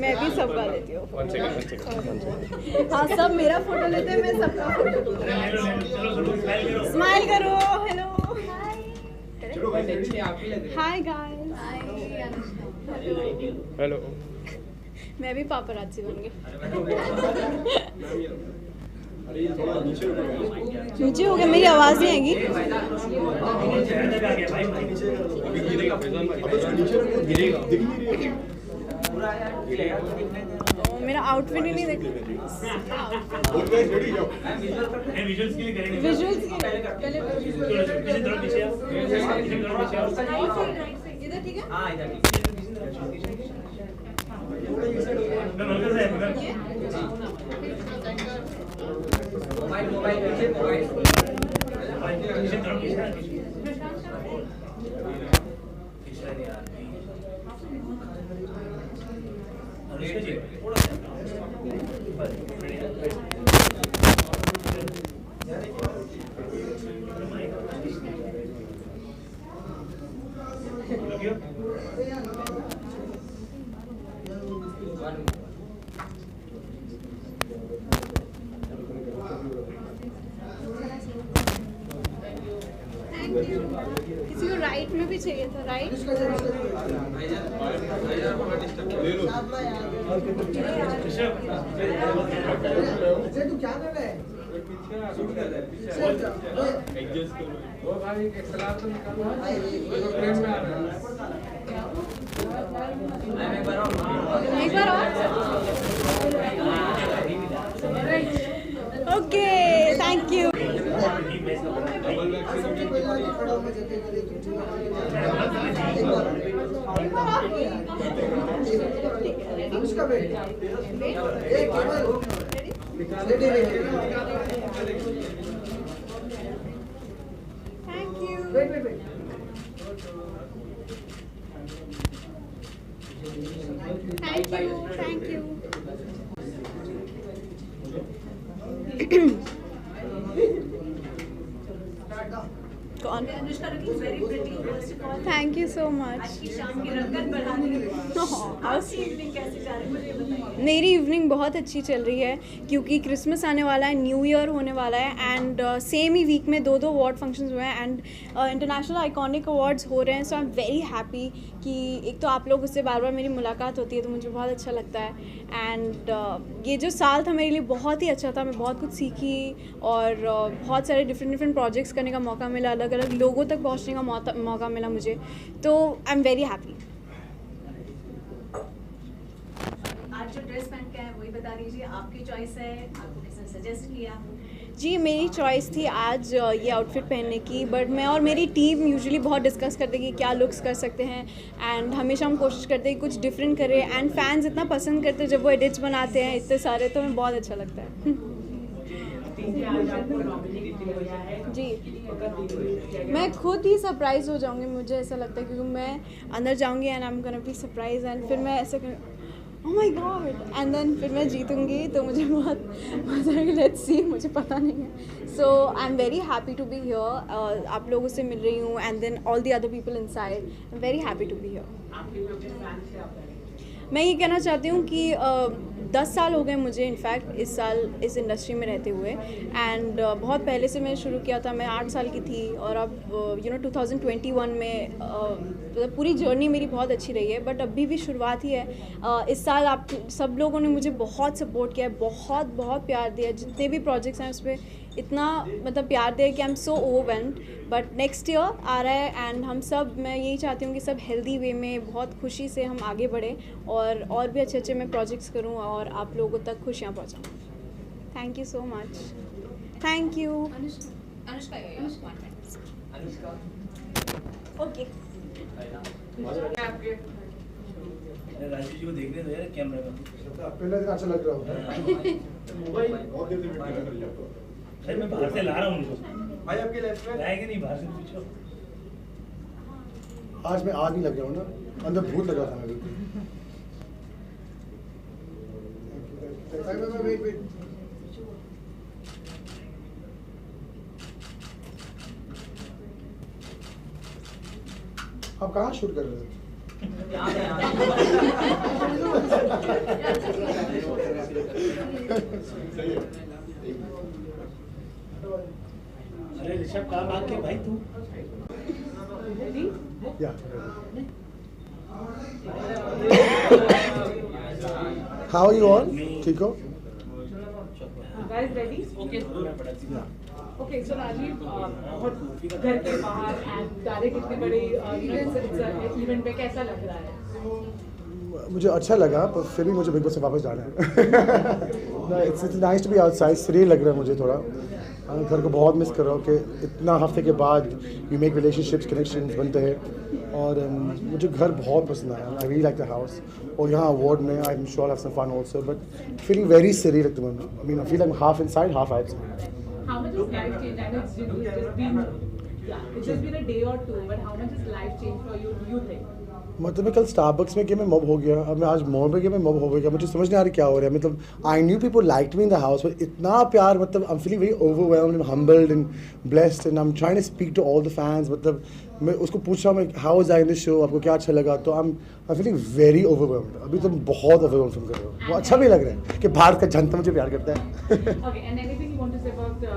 [SPEAKER 8] मैं भी सबका लेती हूँ। हाँ, सब मेरा फोटो लेते हैं, मैं सबका फोटो लेती। स्माइल करो। हेलो। Hi guys.
[SPEAKER 17] हेलो।
[SPEAKER 8] मैं भी पापराची बन गई। नीचे हो गया, मेरी आवाज नहीं आएगी। मेरा आउटफिट ही नहीं देख।
[SPEAKER 7] विजुअल्स के लिए करेंगे।
[SPEAKER 8] विजुअल्स के लिए पहले इधर ठीक है।
[SPEAKER 7] हाँ इधर ठीक
[SPEAKER 8] किसी को राइट में भी चाहिए था। राइट
[SPEAKER 1] तू क्या कर रहा है?
[SPEAKER 8] एक बार okay, thank you. Thank you. Wait. Thank you. Thank you so much. मेरी इवनिंग बहुत अच्छी चल रही है क्योंकि क्रिसमस आने वाला है, न्यू ईयर होने वाला है एंड सेम ही वीक में दो अवार्ड फंक्शंस हुए हैं एंड इंटरनेशनल आइकॉनिक अवार्ड्स हो रहे हैं। So I am very happy कि एक तो आप लोगों से बार बार मेरी मुलाकात होती है तो मुझे बहुत अच्छा लगता है एंड ये जो साल था मेरे लिए बहुत ही अच्छा था। मैं बहुत कुछ सीखी और बहुत सारे डिफरेंट प्रोजेक्ट्स करने का मौका मिला, अलग अलग लोगों तक पहुंचने का मौका मिला मुझे, तो आई एम वेरी हैप्पी।
[SPEAKER 16] आज जो ड्रेस पहन के आए वही बता दीजिए, आपकी चॉइस है, आपको किसने सजेस्ट किया?
[SPEAKER 8] जी मेरी चॉइस थी आज ये आउटफिट पहनने की, बट मैं और मेरी टीम यूजुअली बहुत डिस्कस करते हैं कि क्या लुक्स कर सकते हैं एंड हमेशा हम कोशिश करते हैं कि कुछ डिफरेंट करें एंड फैंस इतना पसंद करते हैं जब वो एडिट्स बनाते हैं इतने सारे, तो हमें बहुत अच्छा लगता है। जी मैं खुद ही सरप्राइज हो जाऊंगी, मुझे ऐसा लगता है क्योंकि मैं अंदर जाऊंगी and I am gonna be surprise and फिर मैं ऐसे oh my God and then फिर मैं जीतूंगी तो मुझे बहुत मजा आएगा। लेट्स सी, मुझे पता नहीं है। So I am very happy to be here, आप लोगों से मिल रही हूँ and then all the other people inside, I am very happy to be here. मैं ये कहना चाहती हूँ कि 10 साल हो गए मुझे इनफैक्ट इस साल इस इंडस्ट्री में रहते हुए एंड बहुत पहले से मैंने शुरू किया था, मैं 8 साल की थी और अब 2021 में पूरी जर्नी मेरी बहुत अच्छी रही है, बट अभी भी शुरुआत ही है। इस साल आप सब लोगों ने मुझे बहुत सपोर्ट किया है, बहुत प्यार दिया, जितने भी प्रोजेक्ट्स हैं उस पर इतना मतलब प्यार दिया कि I am so overwhelmed. But next year आ रहा है एंड हम सब, मैं यही चाहती हूँ कि सब हेल्दी वे में बहुत खुशी से हम आगे बढ़ें और भी अच्छे मैं प्रोजेक्ट्स करूँ और आप लोगों तक खुशियाँ पहुँचाऊँ। Thank you so much. Thank you. Okay
[SPEAKER 7] Rajiv ji को देखने दो यार कैमरे में।
[SPEAKER 18] पहले दिन अच्छा लग रहा होता है।
[SPEAKER 7] अरे मैं बाहर से ला रहा हूँ उनको।
[SPEAKER 1] भाई आपके लेफ्ट में
[SPEAKER 7] आएंगे नहीं, बाहर से पूछो।
[SPEAKER 18] आज मैं आग नहीं लग रहा हूँ ना, अंदर भूत लगा था मेरे। वेट आप कहाँ शूट कर रहे थे?
[SPEAKER 7] अरे ऋषभ कहाँ भाग के भाई तू?
[SPEAKER 18] How are you all? ठीक हो?
[SPEAKER 12] Guys ready? Okay. Okay, so Rajiv, बहुत घर के बाहर and डायरेक्ट इतने बड़े इवेंट में कैसा लग रहा है?
[SPEAKER 18] मुझे अच्छा लगा पर फिर भी मुझे बिग बॉस से वापस जाना है। It's nice to be outside, free लग रहा है मुझे थोड़ा। मैं घर को बहुत मिस कर रहा हूँ कि इतना हफ्ते के बाद यू मेक रिलेशनशिप्स, कनेक्शंस बनते हैं और मुझे घर बहुत पसंद आया। I really like the house और यहाँ अवार्ड में I am sure have some fun also, but feeling very serious at the moment. I mean I feel like half inside half outside.
[SPEAKER 12] How much is life change? I know it's just been a day or two, but how much is life change for you? Do you think?
[SPEAKER 18] मतलब मैं कल Starbucks में गया, मैं mob हो गया, अब मैं आज मॉल में गया, मैं मॉब हो गया। मुझे समझ नहीं आ रहा क्या हो रहा है। मतलब I knew people liked me in the house, but इतना प्यार, मतलब I am feeling very overwhelmed and humbled and blessed and I am trying to speak to all the fans. मतलब मैं उसको पूछ रहा हूँ मैं how was I in the show, आपको क्या अच्छा लगा? तो I am feeling very overwhelmed. अभी तो बहुत ओवरवेल्म्ड फील कर रहा हूँ। वो अच्छा भी लग रहा है कि भारत का जनता मुझे प्यार करता है।
[SPEAKER 12] Okay, and anything you want to say about the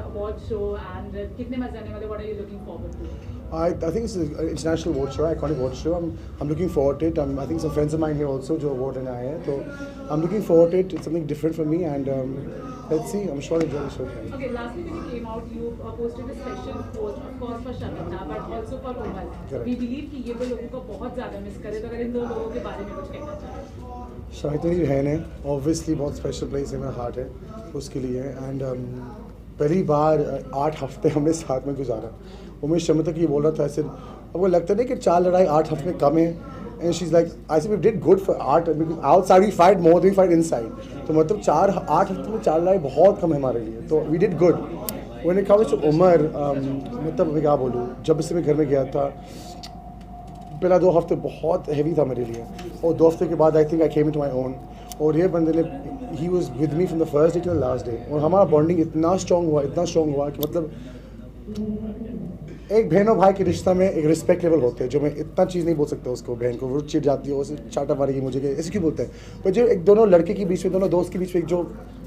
[SPEAKER 12] award show and कितने मजे आने वाले? What are you looking forward to?
[SPEAKER 18] I think it's an international award show, iconic award show. I'm looking forward to it. I think some friends of mine here also जो award लेने आए हैं, तो I'm looking forward to it. It's something different for me and let's see. I'm sure enjoy the show.
[SPEAKER 12] Okay, lastly when you came out, you posted a special post, of course for Shamita, but also for Omal. We believe कि ये दो लोगों को बहुत ज़्यादा miss करे, तो अगर इन दो लोगों के बारे में कुछ कहना चाहें?
[SPEAKER 18] शाहिद मेरी बहन है, obviously बहुत स्पेशल प्लेस है मेरा हार्ट है उसके लिए एंड पहली बार 8 हफ्ते हमने साथ में गुजारा। उमेश शमिता की बोल रहा था ऐसे, आपको लगता नहीं कि 4 लड़ाई 8 हफ्ते में कम है? And she is like I say we did good for 8 because outside we fight more than we fight inside. तो मतलब 8 हफ्ते में 4 लड़ाई बहुत कम है हमारे लिए, तो we did good. When it comes to Umar, मतलब मैं क्या बोलूँ, जब से मैं घर में गया था पहला 2 हफ्ते बहुत हैवी था मेरे लिए और 2 हफ्ते के बाद I think I came into my own. और ये बंदे ने ही was with me from the first day to the last day और हमारा बॉन्डिंग इतना स्ट्रॉन्ग हुआ कि मतलब एक बहन और भाई के रिश्ता में एक रिस्पेक्ट लेवल होते हैं, जो मैं इतना चीज़ नहीं बोल सकता उसको, बहन को वो चिढ़ जाती है, वो चाटा मारेगी मुझे, ऐसे क्यों बोलते हैं, पर जो एक दोनों लड़के के बीच में, दोनों दोस्त के बीच में एक जो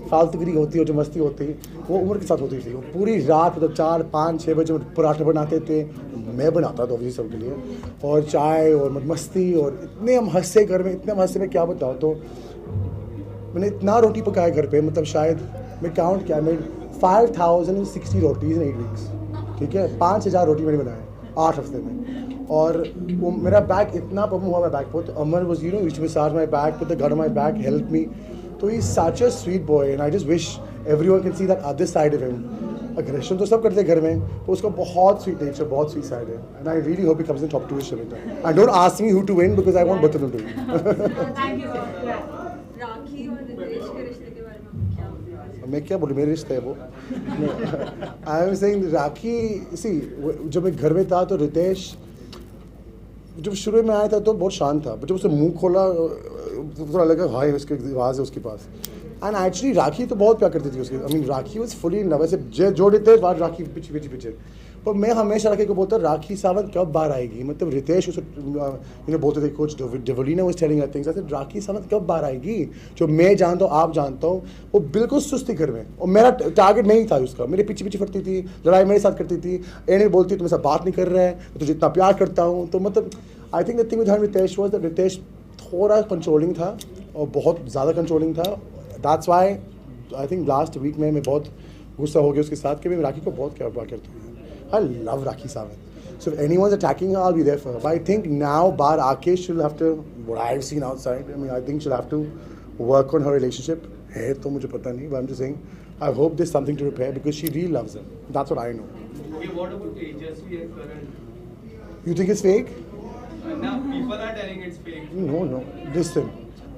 [SPEAKER 18] फालतूगिरी होती है, जो मस्ती होती है, वो उम्र के साथ होती थी। वो पूरी रात मतलब 4, 5, 6 बजे पराठे बनाते थे, मैं बनाता था ऑब्वियसली सबके लिए, और चाय और मस्ती, और इतने हम हंसे घर में, इतने हम हंसे, मैं क्या बताऊँ। तो मैंने इतना रोटी पकाया घर पे, मतलब शायद मैं काउंट किया, मैं 5060 रोटीज़ इन 8 वीक्स, ठीक है, 5000 रोटी मैंने बनाए 8 हफ्ते में। और वो मेरा बैक इतना प्रॉब्लम हुआ, मैं बैक पर, तो Amar was you know which massage my back, put the gun on my back, help me. तो he such a sweet boy and I just wish everyone can see that other side of him. Aggression तो सब करते हैं घर में, तो उसका बहुत स्वीट नेचर, बहुत स्वीट साइड है, and I really hope he comes in top 2 with Shamita. And don't ask me who to win because I want both of them to win.
[SPEAKER 16] Thank you sir. Rakhi और रितेश के रिश्ते के बारे में क्या बोलते हैं?
[SPEAKER 18] मैं क्या बोलूँ, मेरे रिश्ते है वो। आई एम सेइंग राखी, सी जब मैं घर में था तो रितेश जब शुरू में आया था तो बहुत शांत था, जब उसने मुंह खोला तो थोड़ा लगा हाय उसके आवाज़ है उसके पास। एंड एक्चुअली राखी तो बहुत प्यार करती थी उसके, I mean rakhi was fully in love, ऐसे जो देते बाद राखी पीछे। पर मैं हमेशा राखी को बोलता राखी सावंत कब बाहर आएगी, मतलब रितेश उसे बोलते थे कुछ, Devoleena was telling I thinks, I said Rakhi Sawant कब बाहर आएगी, जो मैं जानता हूँ आप जानता हूँ, वो बिल्कुल सुस्त थी घर में, और मेरा टारगेट नहीं था उसका, मेरे पीछे फटती थी, लड़ाई मेरे साथ करती थी, एंड बोलती तुम ऐसा बात नहीं कर रहा है, तुझे इतना प्यार करता हूँ। तो मतलब I think the thing with Ritesh was that Ritesh थोड़ा कंट्रोलिंग था, और बहुत ज़्यादा कंट्रोलिंग था। That's why I think last week में मैं बहुत गुस्सा हो गया उसके साथ कि मैं राखी को बहुत प्यार करता हूँ। I love Rakhi Sawant. So if anyone's attacking her, I'll be there for her. But I think now, Bar Ake, she'll have to, what I've seen outside, I mean, I think she'll have to work on her relationship. Hai to mujhe pata nahi, but I'm just saying, I hope there's something to repair because she really loves him. That's what I know.
[SPEAKER 3] Okay, what about Tejasvi and Karan?
[SPEAKER 18] You think it's fake?
[SPEAKER 3] Now people are telling it's fake.
[SPEAKER 18] No. Listen.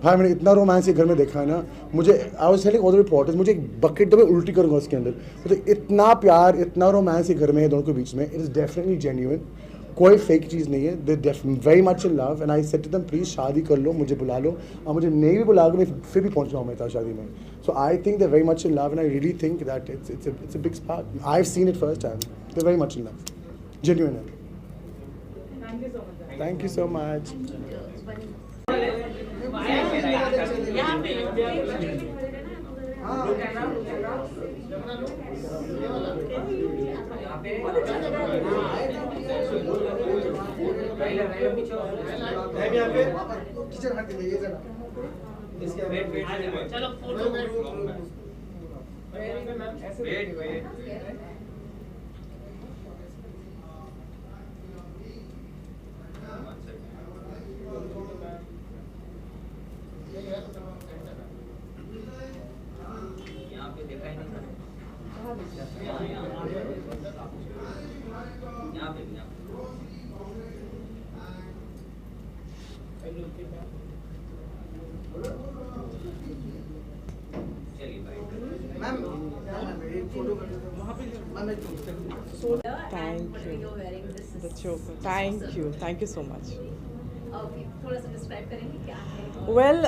[SPEAKER 18] भाई मैंने इतना romance घर में देखा है ना, मुझे I was telling all the reporters, मुझे एक बकेट में उल्टी करूँगा उसके अंदर, मतलब इतना प्यार, इतना रोमांस घर में है दोनों के बीच में। इट इज़ डेफिनेटली जेन्युइन, कोई फेक चीज़ नहीं है, they very much in love, and I said to them please शादी कर लो, मुझे बुला लो, और मुझे नहीं भी बुला लो मैं फिर भी पहुँच जाऊँ मैं शादी में। So I think they very much in love, and I really think that it's a big spark. I have seen it first time, they very much in love, genuine है। Thank you so much.
[SPEAKER 3] चलो photo wait यहाँ पे देखा ही नहीं, यहाँ पे चलिए ma'am photo वहाँ पे
[SPEAKER 12] थैंक यू सो मच।
[SPEAKER 16] थोड़ा सा डिस्क्राइब करेंगे क्या है?
[SPEAKER 12] वेल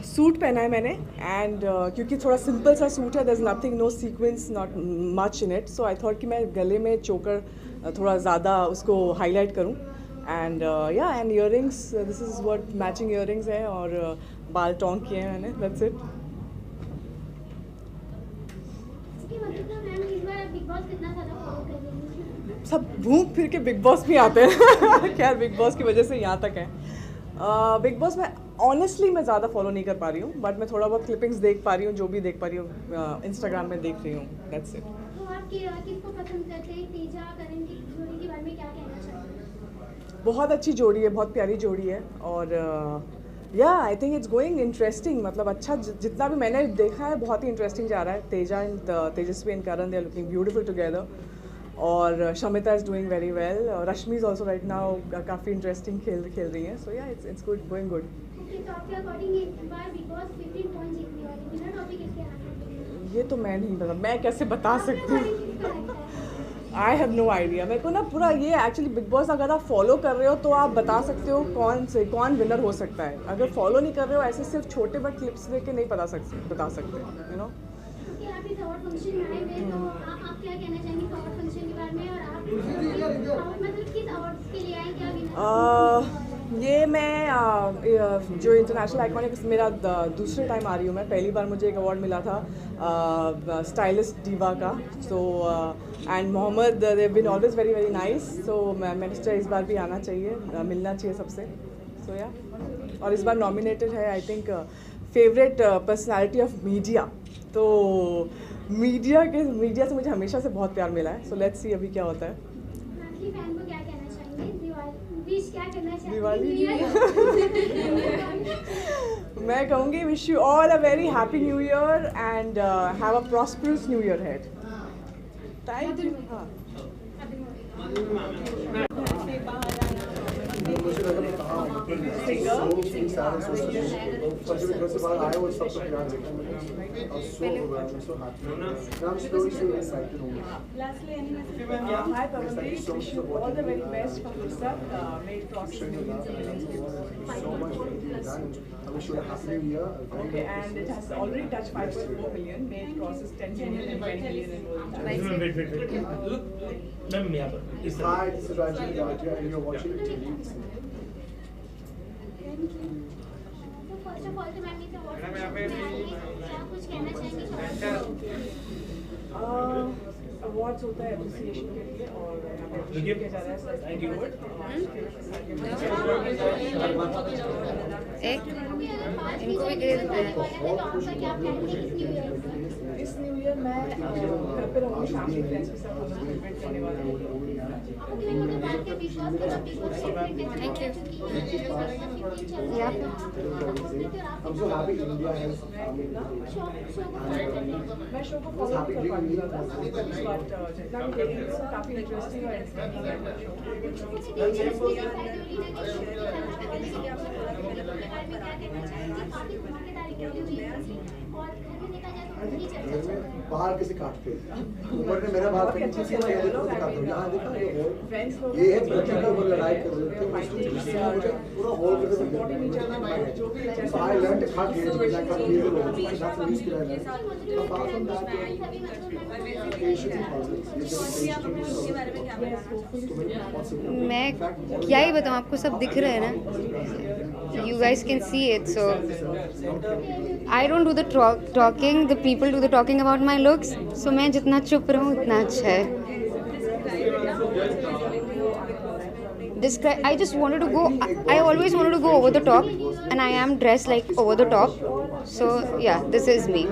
[SPEAKER 12] सूट पहना है मैंने, एंड क्योंकि थोड़ा सिंपल सा सूट है, there is nothing, no sequence, not much in it, so I thought कि मैं गले में चोकर थोड़ा ज़्यादा उसको हाईलाइट करूं, एंड या and earrings, this is what matching earrings है, और बाल टोंग किए हैं मैंने, दैट्स इट। सब घूम फिर के बिग बॉस भी आते हैं खैर बिग बॉस की वजह से यहाँ तक है। बिग बॉस में ऑनेस्टली मैं ज़्यादा फॉलो नहीं कर पा रही हूँ, बट मैं थोड़ा बहुत क्लिपिंग्स देख पा रही हूँ, जो भी देख पा रही हूँ इंस्टाग्राम में देख रही हूँ, दैट्स इट।
[SPEAKER 23] तो आप किसको पसंद करते हैं? तेजा करण की जोड़ी के बारे में क्या कहना चाहेंगे?
[SPEAKER 12] बहुत अच्छी जोड़ी है, बहुत प्यारी जोड़ी है, और या I think it's going interesting, मतलब अच्छा जितना भी मैंने देखा है बहुत ही इंटरेस्टिंग जा रहा है। Teja and Tejasswi and Karan, they are looking beautiful together, और Shamita is doing very well, Rashmi is also right now काफ़ी इंटरेस्टिंग खेल रही हैं, सो या इट्स गुड, गोइंग गुड।
[SPEAKER 23] तो आपके अकॉर्डिंग इस बार बिग बॉस 15 पॉइंट जीतने वाली विनर टॉपिक किसके हाथ में?
[SPEAKER 12] ये तो मैं नहीं बता, मैं कैसे बता सकती हूँ, आई हैव नो आइडिया। मेरे को ना पूरा ये एक्चुअली बिग बॉस अगर आप फॉलो कर रहे हो तो आप बता सकते हो कौन विनर हो सकता है, अगर फॉलो नहीं कर रहे हो ऐसे सिर्फ छोटे बट क्लिप्स देख के नहीं बता सकते, यू नो।
[SPEAKER 23] आप इस अवार्ड फंक्शन में आए हुए, तो आप क्या कहना चाहेंगे अवार्ड फंक्शन के बारे बार में और आप मतलब किस अवार्ड्स के लिए आए, क्या विनर?
[SPEAKER 12] ये मैं जो इंटरनेशनल आइकॉन है मेरा दूसरे टाइम आ रही हूँ मैं। पहली बार मुझे एक अवार्ड मिला था स्टाइलिस्ट डीवा का। So and Mohammed they been always very very nice. So मैंने सोचा इस बार भी आना चाहिए, मिलना चाहिए सबसे। सो या और इस बार नॉमिनेटेड है I think favourite personality of media. तो मीडिया से मुझे हमेशा से बहुत प्यार मिला है। सो लेट्स सी अभी क्या होता है।
[SPEAKER 23] आखिरी फैन को क्या कहना चाहेंगे? दिवाली विश क्या करना चाहेंगे?
[SPEAKER 12] दिवाली मैं कहूँगी wish you all a very happy new year and have a prosperous new year head. Thank you. हाँ Hi Pavandeep, wish you all the very best for Fursat. May it cross millions and millions of views.
[SPEAKER 18] So much for what you've done. I wish you a happy new year.
[SPEAKER 12] Okay, and it has already touched 5.4 million. May it crosses 10 million and 20 million and more.
[SPEAKER 7] Wait. Ma'am, यहाँ पर इस
[SPEAKER 18] Hi, this is Rajiv Bhatia and you're watching TV.
[SPEAKER 23] तो first of all तो ma'am इस award क्या कुछ कहना चाहेंगे?
[SPEAKER 12] अवार्ड्स होता है एप्रिसिएशन के लिए और यहाँ पे appreciate किया जा रहा है। Thank you.
[SPEAKER 23] इनको भी ग्रेड देते हैं। क्या प्लान है
[SPEAKER 12] इस न्यू ईयर मैं घर पे रहूँगी, फैमिली फ्रेंड्स के साथ सेलिब्रेट करने वाला हूँ।
[SPEAKER 23] Thank you.
[SPEAKER 18] I'm so happy India has
[SPEAKER 12] मैं शो को फॉलो नहीं कर पाती ज़्यादा, बट जितना भी देखी हूँ काफ़ी इंटरेस्टिंग और
[SPEAKER 18] बाहर किसी काटते ऊपर ने मेरा बात अच्छे से मैं देखो दिखाता हूँ। यहाँ देखा ये है बच्चे का वो लड़ाई कर रहे थे पूरा होल कर रहे। So I learned how to get like a real role. That's the least I learned. Apart from that,
[SPEAKER 2] मैं क्या ही बताऊँ आपको, सब दिख रहा है ना, you guys can see it. So I don't do the talking, the people do the talking about my looks. So मैं जितना चुप रहूँ उतना अच्छा है. I just wanted to go, I always wanted to go over the top, and I am dressed like over the top. So yeah, this is me.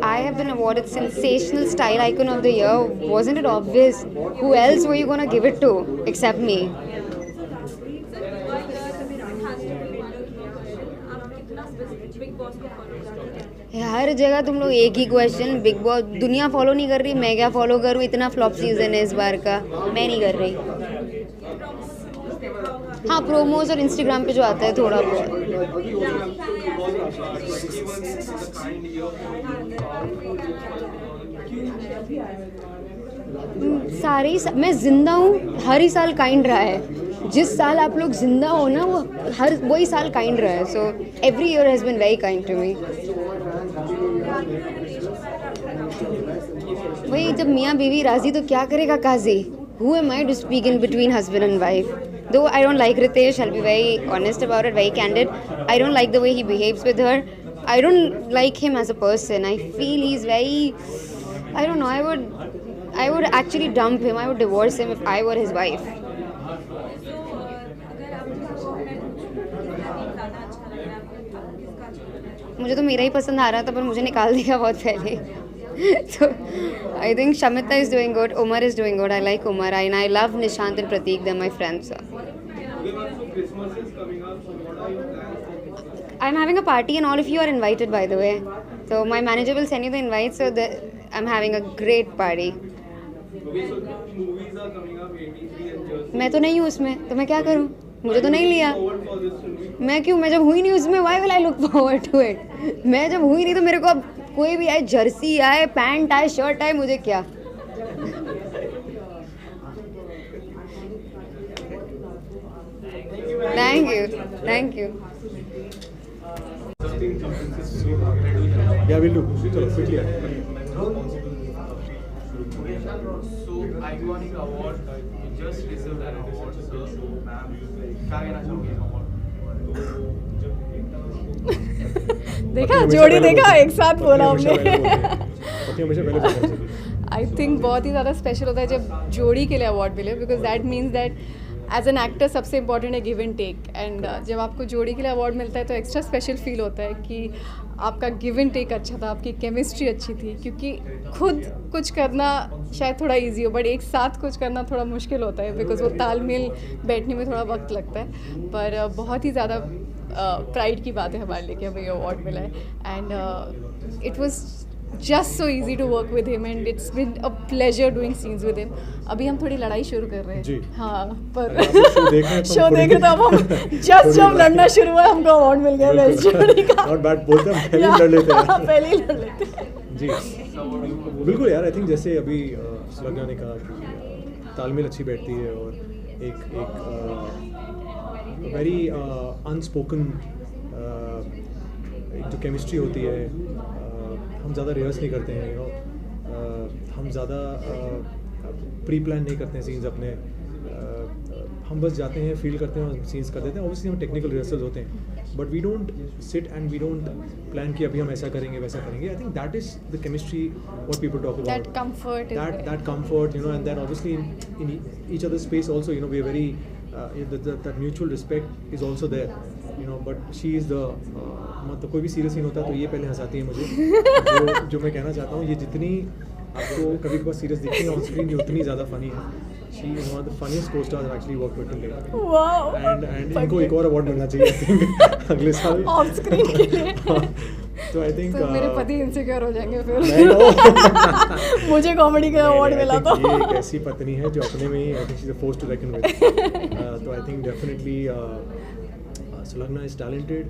[SPEAKER 2] I have been awarded Sensational Style Icon of the Year. Wasn't it obvious? Who else were you gonna give it to except me? हर जगह तुम लोग एक ही question, big boss दुनिया follow नहीं कर रही, मैं क्या फॉलो करूँ? इतना फ्लॉप सीजन है इस बार का, मैं नहीं कर रही. हाँ, प्रोमोज और इंस्टाग्राम पे जो आता है थोड़ा बहुत. सारे ही मैं जिंदा हूँ, हर ही साल काइंड रहा है. जिस साल आप लोग जिंदा हो ना, वो हर वही साल काइंड रहा है. So every year has been very kind to me. वही जब मियाँ बीवी राजी तो क्या करेगा काजी. Who am I to speak in between husband and wife? Though I don't like Ritesh, I'll be very honest about it, very candid. I don't like the way he behaves with her. I don't like him as a person. I feel he's very, I don't know, I would actually dump him. I would divorce him if I were his wife. मुझे तो मेरा ही पसंद आ रहा था, पर मुझे निकाल दिया बहुत पहले. So I think Shamita is doing good, Umar is doing good. I like Umar, and I love Nishant and Prateek. They're my friends. So. I'm having a party and all of you are invited, by the way. So my manager will send you the invite. So I'm having a great party. मैं तो नहीं हूँ उसमें, तो मैं क्या करूँ? मुझे तो नहीं लिया. मैं क्यों? मैं जब हुई नहीं उसमें, why will I look forward to it? मैं जब हुई नहीं तो मेरे को अब कोई भी आए, जर्सी आए, पैंट आए, शर्ट आए, मुझे क्या. Thank you.
[SPEAKER 17] Yeah, we'll do. Chalo, quickly.
[SPEAKER 3] So iconic award, you just received an award, sir. Ma'am, क्या कहना चाहोगे इस award?
[SPEAKER 8] देखा जोड़ी देखा एक साथ बोला हमने आई थिंक बहुत ही ज़्यादा स्पेशल होता है जब जोड़ी के लिए अवार्ड मिले because that means that as an actor सबसे इम्पॉर्टेंट है गिव एंड टेक एंड जब आपको जोड़ी के लिए अवार्ड मिलता है तो एक्स्ट्रा स्पेशल फील होता है कि आपका गिव एंड टेक अच्छा था, आपकी केमिस्ट्री अच्छी थी, क्योंकि खुद कुछ करना शायद थोड़ा इजी हो बट एक साथ कुछ करना थोड़ा मुश्किल होता है बिकॉज वो तालमेल बैठने में थोड़ा वक्त लगता है। पर बहुत ही ज़्यादा प्राइड की बात है हमारे लिए कि हमें ये अवार्ड मिला है and it was just so easy to work with him and it's been a pleasure doing scenes with him. अभी हम थोड़ी लड़ाई शुरू कर रहे हैं हाँ पर शो देख रहे तो अब हम जस्ट जब लड़ना शुरू हुआ हमको अवार्ड मिल गया बेस्ट जोड़ी का।
[SPEAKER 10] नॉट बैड, बोलते हैं पहले ही लड़ लेते हैं
[SPEAKER 8] पहले ही लड़ लेते हैं
[SPEAKER 10] जी बिल्कुल यार। आई थिंक जैसे अभी सुलग्ना ने कहा कि तालमेल अच्छी बैठती है और एक वेरी अनस्पोकन जो केमिस्ट्री होती है, हम ज़्यादा रिहर्स नहीं करते हैं, हम ज़्यादा प्री प्लान नहीं करते हैं सीन्स अपने, हम बस जाते हैं फील करते हैं और सीन्स कर देते हैं। ऑब्वियसली हम टेक्निकल रिहर्सल्स होते हैं but we don't sit and we don't plan कि अभी हम ऐसा करेंगे वैसा करेंगे। I think that is the chemistry what people talk about, that comfort, you know, and then obviously in each other's space also, you know, we are very that mutual respect is also there, you know, but she is the मतलब कोई भी serious scene होता है तो ये पहले हंसाती है मुझे जो मैं कहना चाहता हूँ, ये जितनी आपको कभी कभार सीरियस दिखती है ऑन स्क्रीन ये उतनी ज़्यादा फनी है। She is one of the funniest co-stars actually work with together and इनको एक और अवार्ड मिलना चाहिए आई थिंक अगले साल
[SPEAKER 8] ऑफ स्क्रीन के लिए।
[SPEAKER 10] तो आई थिंक
[SPEAKER 8] मेरे पति इनसिक्योर हो जाएंगे फिर मुझे कॉमेडी का अवार्ड मिला तो
[SPEAKER 10] ये एक ऐसी पत्नी है जो अपने में ही I think she is a force to reckon with. तो I think definitely Sulagna is talented,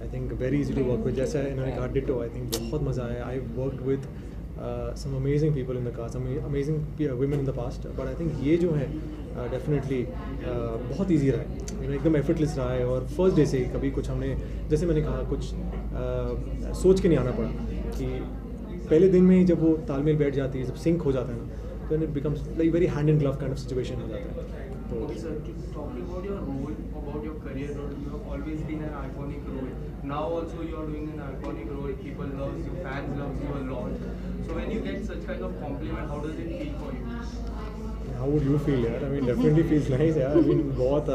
[SPEAKER 10] I think very easy to work with. जैसा इन्होंने कहा डिटो, आई थिंक बहुत मज़ा आया। I worked with some amazing people in the cast, some amazing women in the past, but I think ये जो है definitely बहुत easy रहा है, you know, एकदम effortless रहा है। और first day से कभी कुछ हमने, जैसे मैंने कहा, कुछ सोच के नहीं आना पड़ा कि पहले दिन में ही जब वो तालमेल बैठ जाती है, जब सिंक हो जाता है ना, तो it becomes like very hand in glove kind of situation हो जाता है। तो
[SPEAKER 3] talking about your role, about your career role, you have always been an iconic role. Now also you are doing an iconic role. People love you, fans love you a lot. So when you get such kind of compliment, how does it feel for you?
[SPEAKER 10] How would you feel यार? I mean definitely feels nice यार। I mean बहुत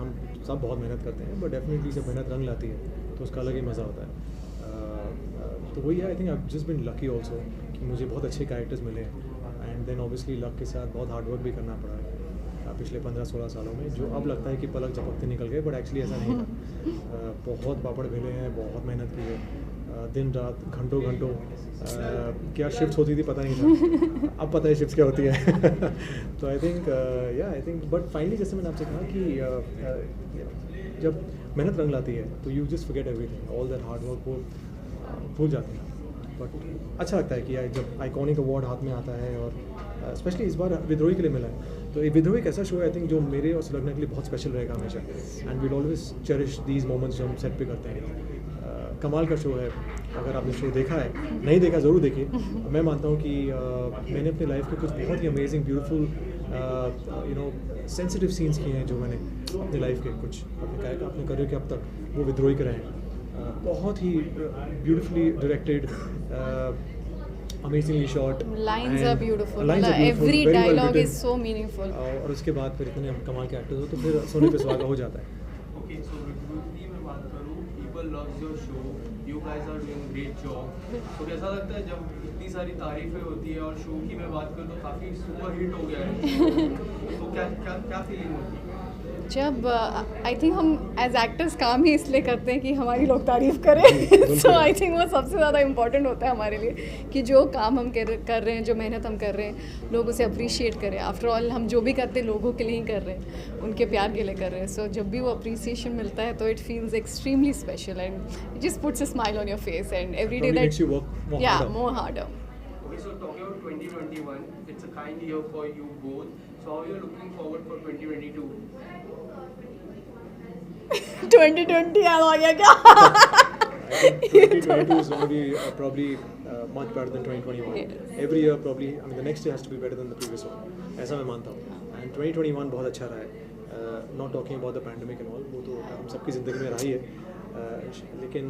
[SPEAKER 10] हम सब बहुत मेहनत करते हैं, but definitely जब मेहनत रंग लाती है तो उसका अलग ही मज़ा होता है। तो वही है, I think I've just been lucky also कि मुझे बहुत अच्छे कैरेक्टर्स मिले हैं and then obviously luck के साथ बहुत हार्ड वर्क भी करना पड़ा है पिछले 15-16 सालों में, जो अब लगता है कि पलक झपकते निकल गए, बट एक्चुअली ऐसा नहीं था। बहुत पापड़ बेले हैं, बहुत मेहनत की है, दिन रात घंटों क्या शिफ्ट्स होती थी पता नहीं था, अब पता है शिफ्ट्स क्या होती है। तो I think I think but finally जैसे मैंने आपसे कहा कि जब मेहनत रंग लाती है तो you just forget everything, all that hard work वो भूल जाते हैं। बट अच्छा लगता है कि जब आइकॉनिक अवार्ड हाथ में आता है, और स्पेशली इस बार विद्रोही के लिए मिला है, तो विद्रोही एक ऐसा शो है आई थिंक जो मेरे और सुलग्ना के लिए बहुत स्पेशल रहेगा हमेशा, and we'll always cherish these moments जो हम सेट पे करते हैं। कमाल का शो है, अगर आपने शो देखा है, नहीं देखा ज़रूर देखिए। मैं मानता हूँ कि मैंने अपने लाइफ के कुछ बहुत ही amazing beautiful you know sensitive scenes किए हैं जो मैंने अपने लाइफ के कुछ अपने करियर के अब तक वो विद्रोही के रहे हैं। बहुत ही beautifully directed, amazingly shot,
[SPEAKER 8] lines are beautiful,
[SPEAKER 10] every
[SPEAKER 8] dialogue is so meaningful,
[SPEAKER 10] और उसके बाद फिर इतने कमाल के एक्टर्स हो तो फिर सोने पे सुहागा हो जाता है।
[SPEAKER 3] Okay, so विद्रोही में बात करूँ, people loves your show, you guys are doing great job. So कैसा लगता है जब इतनी सारी तारीफें होती है और शो की मैं बात करूँ तो काफ़ी सुपर हिट हो गया है, तो क्या फीलिंग होती है?
[SPEAKER 8] जब आई थिंक हम एज एक्टर्स काम ही इसलिए करते हैं कि हमारी लोग तारीफ़ करें, सो आई थिंक वो सबसे ज़्यादा इम्पॉर्टेंट होता है हमारे लिए कि जो काम हम कर रहे हैं, जो मेहनत हम कर रहे हैं, लोग उसे अप्रिशिएट करें। आफ्टर ऑल हम जो भी करते हैं लोगों के लिए ही कर रहे हैं, उनके प्यार के लिए कर रहे हैं। सो जब भी वो अप्रिसिएशन मिलता है तो it feels extremely special and it just puts a smile on your face and every day that more harder.
[SPEAKER 3] Okay, so talking about 2021, it's a kind year for you both. So how are you looking forward for 2022?
[SPEAKER 8] 2020 याद आ गया क्या?
[SPEAKER 10] think 2022 is going to be probably much better than 2021.
[SPEAKER 8] Yes.
[SPEAKER 10] Every year probably, I mean the next year has to be better than the previous one. ऐसा मैं मानता हूँ. And 2021 बहुत अच्छा रहा है. Not talking about the pandemic and all, वो तो हम सबकी ज़िंदगी में रहा ही है. लेकिन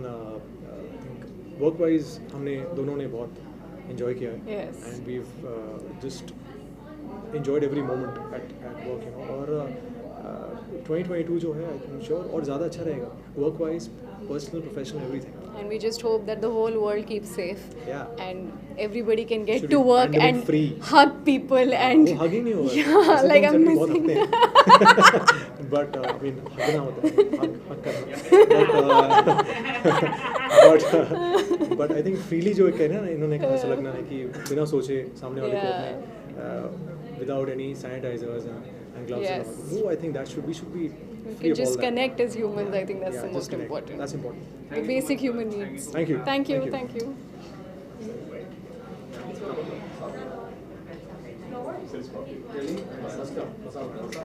[SPEAKER 10] वर्क वाइज हमने दोनों ने बहुत enjoy किया है.
[SPEAKER 8] Yes.
[SPEAKER 10] And we've just enjoyed every moment at work, you know. और 2022 जो है, I'm sure और ज़्यादा अच्छा रहेगा. Work wise, personal, professional, everything.
[SPEAKER 8] And we just hope that the whole world keeps safe.
[SPEAKER 10] Yeah.
[SPEAKER 8] And everybody can get
[SPEAKER 10] Should
[SPEAKER 8] to
[SPEAKER 10] be
[SPEAKER 8] work
[SPEAKER 10] pandemic
[SPEAKER 8] and
[SPEAKER 10] free.
[SPEAKER 8] hug people and
[SPEAKER 10] वो hugging नहीं होगा.
[SPEAKER 8] yeah,
[SPEAKER 10] ऐसे
[SPEAKER 8] like
[SPEAKER 10] तो
[SPEAKER 8] I'm
[SPEAKER 10] हम सब बहुत
[SPEAKER 8] missing
[SPEAKER 10] हगते हैं. But I mean हगना होता है. हग करना. But I think freely जो कहना है ना इन्होंने ऐसा लगना है कि बिना सोचे सामने वाले को अपने without any sanitizers and gloves and all. No, I think that we should be
[SPEAKER 8] we
[SPEAKER 10] free
[SPEAKER 8] can
[SPEAKER 10] of all
[SPEAKER 8] just
[SPEAKER 10] that.
[SPEAKER 8] connect as humans. I think that's
[SPEAKER 10] Yeah,
[SPEAKER 8] the
[SPEAKER 10] just
[SPEAKER 8] most
[SPEAKER 10] connect.
[SPEAKER 8] important.
[SPEAKER 10] That's important.
[SPEAKER 8] The basic human needs.
[SPEAKER 10] Thank you.
[SPEAKER 8] Thank you.
[SPEAKER 10] Thank you.
[SPEAKER 8] Thank you.